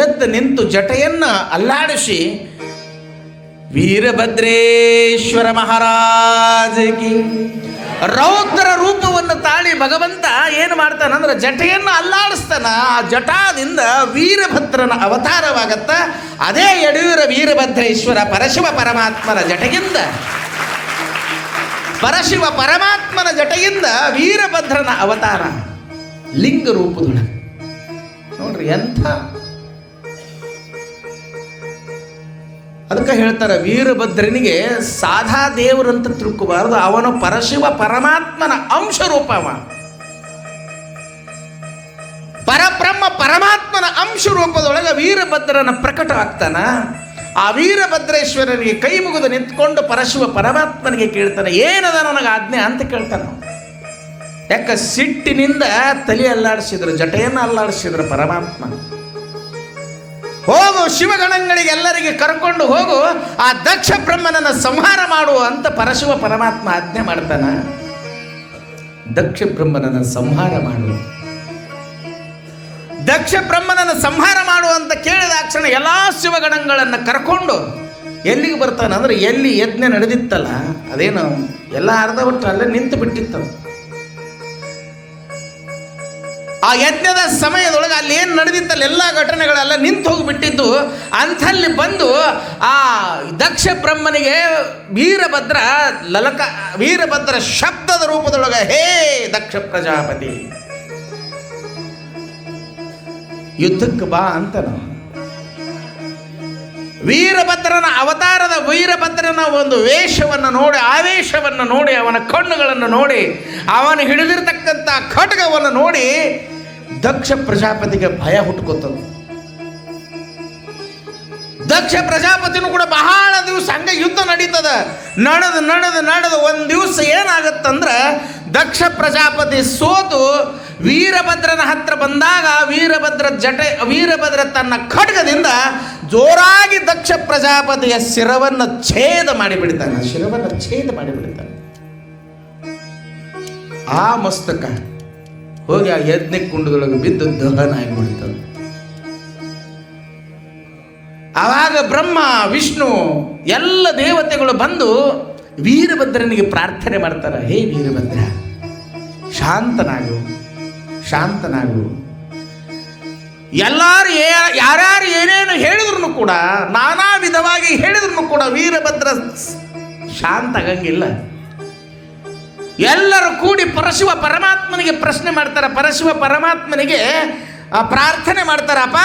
[SPEAKER 1] ಎದ್ದು ನಿಂತು ಜಟೆಯನ್ನು ಅಲ್ಲಾಡಿಸಿ ವೀರಭದ್ರೇಶ್ವರ ಮಹಾರಾಜಗಿ ರೌದ್ರ ರೂಪವನ್ನು ತಾಳಿ ಭಗವಂತ ಏನು ಮಾಡ್ತಾನಂದ್ರೆ ಜಟೆಯನ್ನು ಅಲ್ಲಾಡಿಸ್ತಾನ. ಆ ಜಟಾದಿಂದ ವೀರಭದ್ರನ ಅವತಾರವಾಗತ್ತ. ಅದೇ ಯಡಿಯೂರ ವೀರಭದ್ರೇಶ್ವರ ಪರಶಿವ ಪರಮಾತ್ಮನ ಜಟೆಯಿಂದ ವೀರಭದ್ರನ ಅವತಾರ ಲಿಂಗ ರೂಪದೊಳಗೆ. ನೋಡ್ರಿ ಎಂಥ, ಅದಕ್ಕೆ ಹೇಳ್ತಾರೆ ವೀರಭದ್ರನಿಗೆ ಸಾಧಾ ದೇವರಂತ ತಿಳ್ಕೋಬಾರದು, ಅವನು ಪರಶಿವ ಪರಮಾತ್ಮನ ಅಂಶ ರೂಪವ. ಪರಬ್ರಹ್ಮ ಪರಮಾತ್ಮನ ಅಂಶ ರೂಪದೊಳಗೆ ವೀರಭದ್ರನ ಪ್ರಕಟ ಆಗ್ತಾನ. ಆ ವೀರಭದ್ರೇಶ್ವರನಿಗೆ ಕೈ ಮುಗಿದು ನಿಂತ್ಕೊಂಡು ಪರಶಿವ ಪರಮಾತ್ಮನಿಗೆ ಕೇಳ್ತಾನೆ, ಏನದ ನನಗೆ ಆಜ್ಞೆ ಅಂತ ಕೇಳ್ತಾನೆ. ಯಾಕೆ ಸಿಟ್ಟಿನಿಂದ ತಲೆ ಅಲ್ಲಾಡಿಸಿದ್ರು, ಜಟೆಯನ್ನು ಅಲ್ಲಾಡಿಸಿದ್ರು ಪರಮಾತ್ಮ. ಹೋಗು ಶಿವಗಣಗಳಿಗೆ ಎಲ್ಲರಿಗೆ ಕರ್ಕೊಂಡು ಹೋಗು, ಆ ದಕ್ಷ ಬ್ರಹ್ಮನನ್ನು ಸಂಹಾರ ಮಾಡು ಅಂತ ಪರಶಿವ ಪರಮಾತ್ಮ ಆಜ್ಞೆ ಮಾಡ್ತಾನ. ದಕ್ಷ ಬ್ರಹ್ಮನನ್ನು ಸಂಹಾರ ಮಾಡು, ದಕ್ಷ ಬ್ರಹ್ಮನನ್ನು ಸಂಹಾರ ಮಾಡು ಅಂತ ಕೇಳಿದ ಕ್ಷಣ ಎಲ್ಲ ಶಿವಗಣಗಳನ್ನು ಕರ್ಕೊಂಡು ಎಲ್ಲಿಗೆ ಬರ್ತಾನೆ ಅಂದ್ರೆ, ಎಲ್ಲಿ ಯಜ್ಞ ನಡೆದಿತ್ತಲ್ಲ ಅದೇನು ಎಲ್ಲ ಅರ್ಧ ಬಿಟ್ಟು ಅಲ್ಲೇ ನಿಂತು ಬಿಟ್ಟಿತ್ತದು. ಆ ಯಜ್ಞದ ಸಮಯದೊಳಗೆ ಅಲ್ಲಿ ಏನು ನಡೆದಿತ್ತಲ್ಲ ಎಲ್ಲ ಘಟನೆಗಳೆಲ್ಲ ನಿಂತು ಹೋಗಿಬಿಟ್ಟಿದ್ದು. ಅಂಥಲ್ಲಿ ಬಂದು ಆ ದಕ್ಷ ಬ್ರಹ್ಮನಿಗೆ ವೀರಭದ್ರ ಶಬ್ದದ ರೂಪದೊಳಗೆ, ಹೇ ದಕ್ಷ ಪ್ರಜಾಪತಿ ಯುದ್ಧಕ್ಕೆ ಬಾ ಅಂತ. ವೀರಭದ್ರನ ಅವತಾರದ ವೀರಭದ್ರನ ಒಂದು ವೇಷವನ್ನು ನೋಡಿ, ಆವೇಶವನ್ನು ನೋಡಿ, ಅವನ ಕಣ್ಣುಗಳನ್ನು ನೋಡಿ, ಅವನು ಹಿಡಿದಿರ್ತಕ್ಕಂಥ ಖಡ್ಗವನ್ನು ನೋಡಿ ದಕ್ಷ ಪ್ರಜಾಪತಿಗೆ ಭಯ ಹುಟ್ಟುಕೊತದು. ದಕ್ಷ ಪ್ರಜಾಪತಿನೂ ಕೂಡ ಬಹಳ ದಿವಸ ಹಂಗೆ ಯುದ್ಧ ನಡೀತದ. ನಡೆದು ಒಂದು ದಿವಸ ಏನಾಗತ್ತಂದ್ರೆ, ದಕ್ಷ ಪ್ರಜಾಪತಿ ಸೋತು ವೀರಭದ್ರನ ಹತ್ರ ಬಂದಾಗ ವೀರಭದ್ರ ತನ್ನ ಖಡ್ಗದಿಂದ ಜೋರಾಗಿ ದಕ್ಷ ಪ್ರಜಾಪತಿಯ ಶಿರವನ್ನು ಛೇದ ಮಾಡಿಬಿಡ್ತಾನೆ. ಆ ಮಸ್ತಕ ಹೋಗಿ ಆ ಯಜ್ಞ ಕುಂಡದೊಳಗೆ ಬಿದ್ದು ದಹನ ಆಗಿಬಿಡ್ತದೆ. ಆವಾಗ ಬ್ರಹ್ಮ ವಿಷ್ಣು ಎಲ್ಲ ದೇವತೆಗಳು ಬಂದು ವೀರಭದ್ರನಿಗೆ ಪ್ರಾರ್ಥನೆ ಮಾಡ್ತಾರೆ, ಹೇ ವೀರಭದ್ರ ಶಾಂತನಾಗು. ಎಲ್ಲರೂ ಯಾರ್ಯಾರು ಏನೇನು ಹೇಳಿದ್ರು ಕೂಡ, ನಾನಾ ವಿಧವಾಗಿ ಹೇಳಿದ್ರು ಕೂಡ ವೀರಭದ್ರ ಶಾಂತ ಆಗಂಗಿಲ್ಲ. ಎಲ್ಲರೂ ಕೂಡಿ ಪರಶಿವ ಪರಮಾತ್ಮನಿಗೆ ಪ್ರಶ್ನೆ ಮಾಡ್ತಾರೆ, ಪರಶಿವ ಪರಮಾತ್ಮನಿಗೆ ಪ್ರಾರ್ಥನೆ ಮಾಡ್ತಾರಪ್ಪ,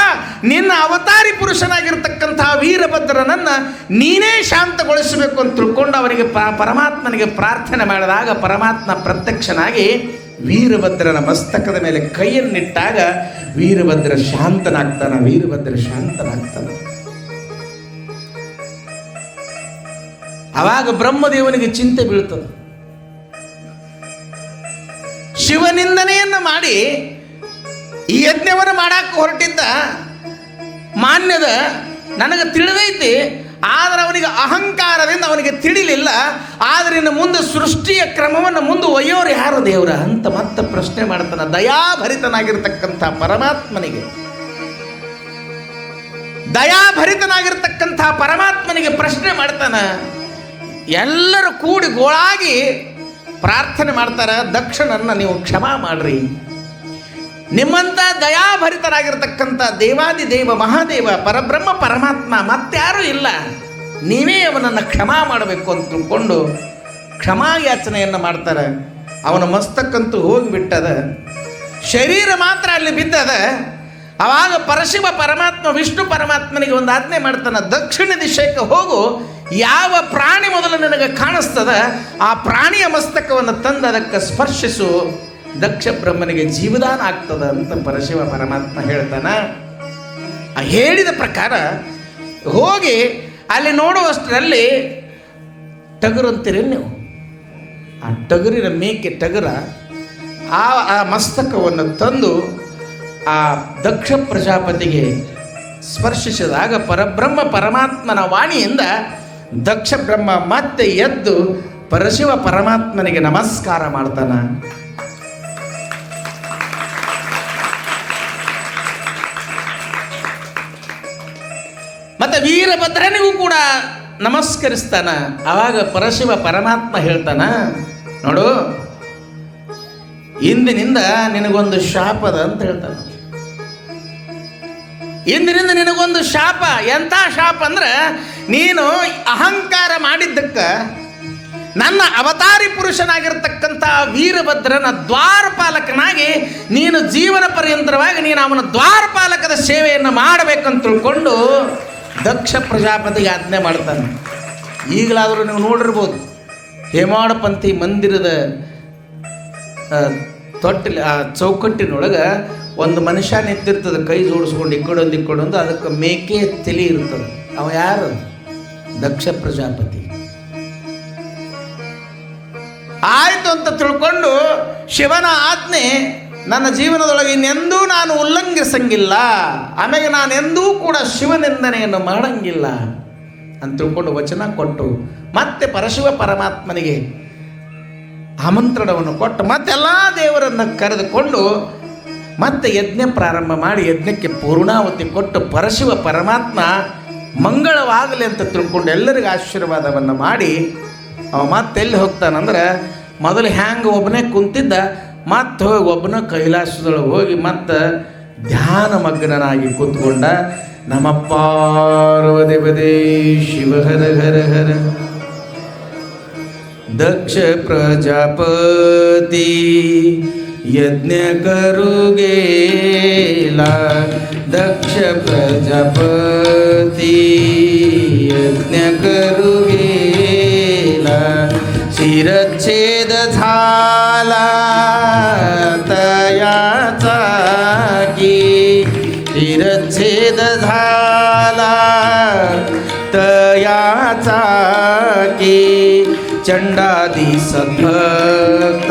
[SPEAKER 1] ನಿನ್ನ ಅವತಾರಿ ಪುರುಷನಾಗಿರ್ತಕ್ಕಂಥ ವೀರಭದ್ರನನ್ನು ನೀನೇ ಶಾಂತಗೊಳಿಸಬೇಕು ಅಂತ ತಿಳ್ಕೊಂಡು ಅವನಿಗೆ ಪರಮಾತ್ಮನಿಗೆ ಪ್ರಾರ್ಥನೆ ಮಾಡಿದಾಗ ಪರಮಾತ್ಮ ಪ್ರತ್ಯಕ್ಷನಾಗಿ ವೀರಭದ್ರನ ಮಸ್ತಕದ ಮೇಲೆ ಕೈಯನ್ನಿಟ್ಟಾಗ ವೀರಭದ್ರ ಶಾಂತನಾಗ್ತಾನೆ. ಆವಾಗ ಬ್ರಹ್ಮದೇವನಿಗೆ ಚಿಂತೆ ಬೀಳ್ತದೆ. ಶಿವನಿಂದನೆಯನ್ನು ಮಾಡಿ ಈ ಯಜ್ಞವನ್ನು ಮಾಡಕ್ಕೆ ಹೊರಟಿದ್ದ ಮಾನ್ಯದ ನನಗೆ ತಿಳಿದೈತಿ, ಆದರೆ ಅವನಿಗೆ ಅಹಂಕಾರದಿಂದ ಅವನಿಗೆ ತಿಳಿಲಿಲ್ಲ. ಆದರೆ ಇನ್ನು ಮುಂದೆ ಸೃಷ್ಟಿಯ ಕ್ರಮವನ್ನು ಮುಂದೆ ಒಯ್ಯೋರು ಯಾರು ದೇವರ ಅಂತ ಮತ್ತೆ ಪ್ರಶ್ನೆ ಮಾಡ್ತಾನೆ. ದಯಾಭರಿತನಾಗಿರ್ತಕ್ಕಂಥ ಪರಮಾತ್ಮನಿಗೆ ಪ್ರಶ್ನೆ ಮಾಡ್ತಾನೆ. ಎಲ್ಲರೂ ಕೂಡಿ ಗೋಳಾಗಿ ಪ್ರಾರ್ಥನೆ ಮಾಡ್ತಾರೆ, ದಕ್ಷನನ್ನು ನೀವು ಕ್ಷಮಾ ಮಾಡ್ರಿ. ನಿಮ್ಮಂಥ ದಯಾಭರಿತರಾಗಿರ್ತಕ್ಕಂಥ ದೇವಾದಿದೇವ ಮಹಾದೇವ ಪರಬ್ರಹ್ಮ ಪರಮಾತ್ಮ ಮತ್ತಾರೂ ಇಲ್ಲ, ನೀವೇ ಅವನನ್ನು ಕ್ಷಮಾ ಮಾಡಬೇಕು ಅಂತ ತಿಳ್ಕೊಂಡು ಕ್ಷಮಾಯಾಚನೆಯನ್ನು ಮಾಡ್ತಾರೆ. ಅವನ ಮಸ್ತಕ್ಕಂತೂ ಹೋಗಿಬಿಟ್ಟದ, ಶರೀರ ಮಾತ್ರ ಅಲ್ಲಿ ಬಿದ್ದದ. ಆವಾಗ ಪರಶಿವ ಪರಮಾತ್ಮ ವಿಷ್ಣು ಪರಮಾತ್ಮನಿಗೆ ಒಂದು ಆಜ್ಞೆ ಮಾಡ್ತಾನೆ, ದಕ್ಷಿಣ ದಿಶೆಗೆ ಹೋಗು, ಯಾವ ಪ್ರಾಣಿ ಮೊದಲು ನಿನಗೆ ಕಾಣಿಸ್ತದ ಆ ಪ್ರಾಣಿಯ ಮಸ್ತಕವನ್ನು ತಂದು ಅದಕ್ಕೆ ಸ್ಪರ್ಶಿಸು, ದಕ್ಷ ಬ್ರಹ್ಮನಿಗೆ ಜೀವದಾನ ಆಗ್ತದ ಅಂತ ಪರಶಿವ ಪರಮಾತ್ಮ ಹೇಳ್ತಾನೆ. ಹೇಳಿದ ಪ್ರಕಾರ ಹೋಗಿ ಅಲ್ಲಿ ನೋಡುವಷ್ಟರಲ್ಲಿ ಟಗರು ಅಂತೀರಿ ನೀವು, ಆ ಟಗರಿನ ಮೇಕೆ ಟಗರ ಆ ಮಸ್ತಕವನ್ನು ತಂದು ಆ ದಕ್ಷ ಪ್ರಜಾಪತಿಗೆ ಸ್ಪರ್ಶಿಸಿದಾಗ ಪರಬ್ರಹ್ಮ ಪರಮಾತ್ಮನ ವಾಣಿಯಿಂದ ದಕ್ಷ ಬ್ರಹ್ಮ ಮತ್ತೆ ಎದ್ದು ಪರಶಿವ ಪರಮಾತ್ಮನಿಗೆ ನಮಸ್ಕಾರ ಮಾಡ್ತಾನ. ಮತ್ತೆ ವೀರಭದ್ರನಿಗೂ ಕೂಡ ನಮಸ್ಕರಿಸ್ತಾನ. ಆವಾಗ ಪರಶಿವ ಪರಮಾತ್ಮ ಹೇಳ್ತಾನ, ನೋಡು ಇಂದಿನಿಂದ ನಿನಗೊಂದು ಶಾಪದ ಅಂತ ಹೇಳ್ತಾನ. ಇಂದಿನಿಂದ ನಿನಗೊಂದು ಶಾಪ. ಎಂಥ ಶಾಪ ಅಂದ್ರೆ, ನೀನು ಅಹಂಕಾರ ಮಾಡಿದ್ದಕ್ಕೆ ನನ್ನ ಅವತಾರಿ ಪುರುಷನಾಗಿರ್ತಕ್ಕಂಥ ವೀರಭದ್ರನ ದ್ವಾರಪಾಲಕನಾಗಿ ನೀನು ಜೀವನ ಪರ್ಯಂತರವಾಗಿ ನೀನು ಅವನ ದ್ವಾರಪಾಲಕದ ಸೇವೆಯನ್ನು ಮಾಡಬೇಕಂತ ತಿಳ್ಕೊಂಡು ದಕ್ಷ ಪ್ರಜಾಪತಿಗೆ ಆಜ್ಞೆ ಮಾಡ್ತಾನೆ. ಈಗಲಾದರೂ ನೀವು ನೋಡಿರ್ಬೋದು, ಹೇಮಾಡಪಂಥಿ ಮಂದಿರದ ಚೌಕಟ್ಟಿನೊಳಗೆ ಒಂದು ಮನುಷ್ಯ ನಿಂತಿರ್ತದೆ, ಕೈ ಜೋಡಿಸ್ಕೊಂಡು ಇಕ್ಕೊಡೊಂದು ಅದಕ್ಕೆ ಮೇಕೆ ತಲೆ ಇರ್ತದೆ. ಅವ ಯಾರು? ದಕ್ಷ ಪ್ರಜಾಪತಿ. ಆಯ್ತು ಅಂತ ತಿಳ್ಕೊಂಡು ಶಿವನ ಆಜ್ಞೆ ನನ್ನ ಜೀವನದೊಳಗೆ ಇನ್ನೆಂದೂ ನಾನು ಉಲ್ಲಂಘಿಸಂಗಿಲ್ಲ, ಆಮೇಲೆ ನಾನೆಂದೂ ಕೂಡ ಶಿವನಿಂದನೆಯನ್ನು ಮಾಡಂಗಿಲ್ಲ ಅಂತ ತಿಳ್ಕೊಂಡು ವಚನ ಕೊಟ್ಟು ಮತ್ತೆ ಪರಶಿವ ಪರಮಾತ್ಮನಿಗೆ ಆಮಂತ್ರಣವನ್ನು ಕೊಟ್ಟು ಮತ್ತೆಲ್ಲ ದೇವರನ್ನು ಕರೆದುಕೊಂಡು ಮತ್ತೆ ಯಜ್ಞ ಪ್ರಾರಂಭ ಮಾಡಿ ಯಜ್ಞಕ್ಕೆ ಪೂರ್ಣಾವತಿ ಕೊಟ್ಟು ಪರಶಿವ ಪರಮಾತ್ಮ ಮಂಗಳವಾಗಲಿ ಅಂತ ತಿಳ್ಕೊಂಡು ಎಲ್ಲರಿಗೂ ಆಶೀರ್ವಾದವನ್ನು ಮಾಡಿ ಅವ ಮತ್ತೆಲ್ಲಿ ಹೋಗ್ತಾನಂದ್ರೆ ಮೊದಲು ಹ್ಯಾಂಗೆ ಒಬ್ಬನೇ ಕುಂತಿದ್ದ ಮತ್ತೆ ಹೋಗಿ ಒಬ್ಬನ ಕೈಲಾಸದೊಳಗೆ ಹೋಗಿ ಮತ್ತೆ ಧ್ಯಾನ ಮಗ್ನನಾಗಿ ಕೂತ್ಕೊಂಡ. ನಮ ಪಾರ್ವತಿ ಪದೇ ಶಿವ ಹರ ಹರ ಹರ. दक्ष प्रजापती यज्ञ करू गेला, दक्ष प्रजापती यज्ञ करू गेला, शिरच्छेद झाला तयाचा की, शिरच्छेद झाला तयाचा की, चंडादी सद्भक्त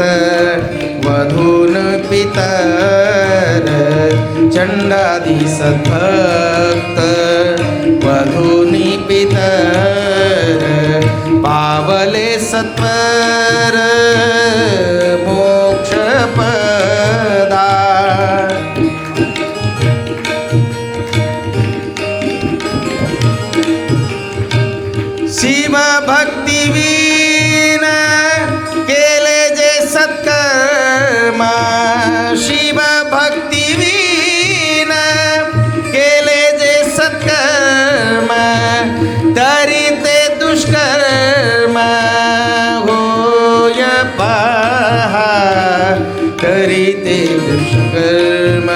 [SPEAKER 1] वधून पितर, चंडादी सद्भक्त वधूनी पितर, पावले सत्वर मोक्ष पदा. शिव भक्ती केले जे सत्कर्म, शिव भक्ती विन केले जे सत्कर्म, तरी ते दुष्कर्म होय पहा, तरी ते दुष्कर्म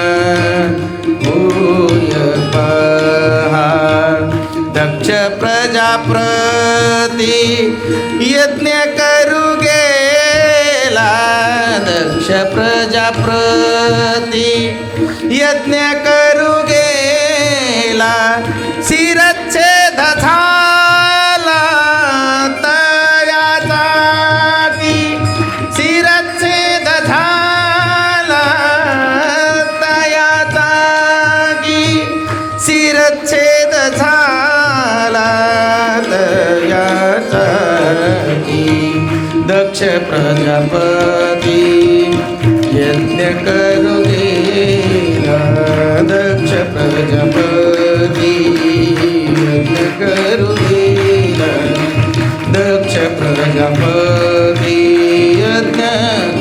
[SPEAKER 1] होय पहा. दक्ष प्रजापती यज्ञ करू गेला, दक्ष प्रजापती यज्ञ करू गेला, शिरच्छेद झाला तयाचा की, शिरच्छेद झाला तयाचा की, शिरच्छेद झाला तयाचा की. दक्ष प्रजापती यज्ञ करू गेला, दक्ष प्रजापती यज्ञ करू गेला, दक्ष प्रजापती यज्ञ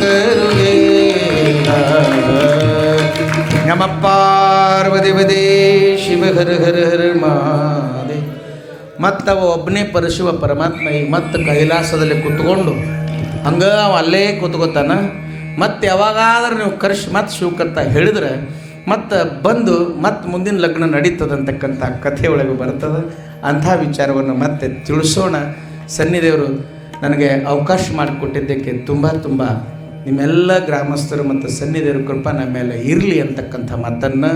[SPEAKER 1] करू गेला. नमः पार्वती पದೇ ಶಿವ ಹರ ಹರ ಹರ ಮಹಾದೇವ. ಮತ್ತವ ಒಬ್ಬನೇ ಪರಶಿವ ಪರಮಾತ್ಮ ಈಗ ಮತ್ತೆ ಕೈಲಾಸದಲ್ಲಿ ಕೂತ್ಕೊಂಡು ಹಂಗೆ ಅವ ಅಲ್ಲೇ ಕೂತ್ಕೋತಾನ. ಮತ್ತೆ ಯಾವಾಗಾದ್ರೂ ನೀವು ಕರೆಸಿ ಮತ್ತೆ ಶಿವಕತ್ತ ಹೇಳಿದ್ರೆ ಮತ್ತು ಬಂದು ಮತ್ತೆ ಮುಂದಿನ ಲಗ್ನ ನಡೀತದಂತಕ್ಕಂಥ ಕಥೆ ಒಳಗೆ ಬರ್ತದೆ. ಅಂಥ ವಿಚಾರವನ್ನು ಮತ್ತೆ ತಿಳಿಸೋಣ. ಸನ್ನಿದೇವರು ನನಗೆ ಅವಕಾಶ ಮಾಡಿಕೊಟ್ಟಿದ್ದಕ್ಕೆ ತುಂಬ ತುಂಬ ನಿಮ್ಮೆಲ್ಲ ಗ್ರಾಮಸ್ಥರು ಮತ್ತು ಸನ್ನಿದೇವ್ರ ಕೃಪಾ ನಮ್ಮ ಮೇಲೆ ಇರಲಿ ಅಂತಕ್ಕಂಥ ಮಾತನ್ನು,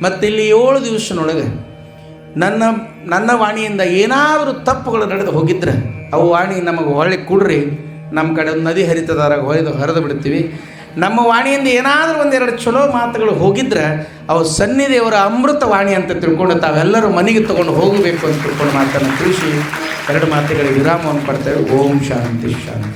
[SPEAKER 1] ಮತ್ತು ಇಲ್ಲಿ 7 ದಿವಸನೊಳಗೆ ನನ್ನ ವಾಣಿಯಿಂದ ಏನಾದರೂ ತಪ್ಪುಗಳು ನಡೆದು ಹೋಗಿದ್ರೆ ಅವು ವಾಣಿ ನಮಗೆ ಹೊಳ್ಳಿ ಕೊಡ್ರಿ. ನಮ್ಮ ಕಡೆ ಒಂದು ನದಿ ಹರಿತದಾರಾಗ ಹರಿದು ಬಿಡ್ತೀವಿ. ನಮ್ಮ ವಾಣಿಯಿಂದ ಏನಾದರೂ ಒಂದೆರಡು ಚಲೋ ಮಾತುಗಳು ಹೋಗಿದ್ರೆ ಅವು ಸನ್ನಿದೇವರ ಅಮೃತ ವಾಣಿ ಅಂತ ತಿಳ್ಕೊಂಡು ತಾವೆಲ್ಲರೂ ಮನೆಗೆ ತೊಗೊಂಡು ಹೋಗಬೇಕು ಅಂತ ತಿಳ್ಕೊಂಡು ಮಾತನ್ನು ತಿಳಿಸಿ 2 ಮಾತುಗಳಿಗೆ ವಿರಾಮವನ್ನು ಪಡ್ತೇವೆ. ಓಂ ಶಾಂತಿ ಶಾಂತಿ.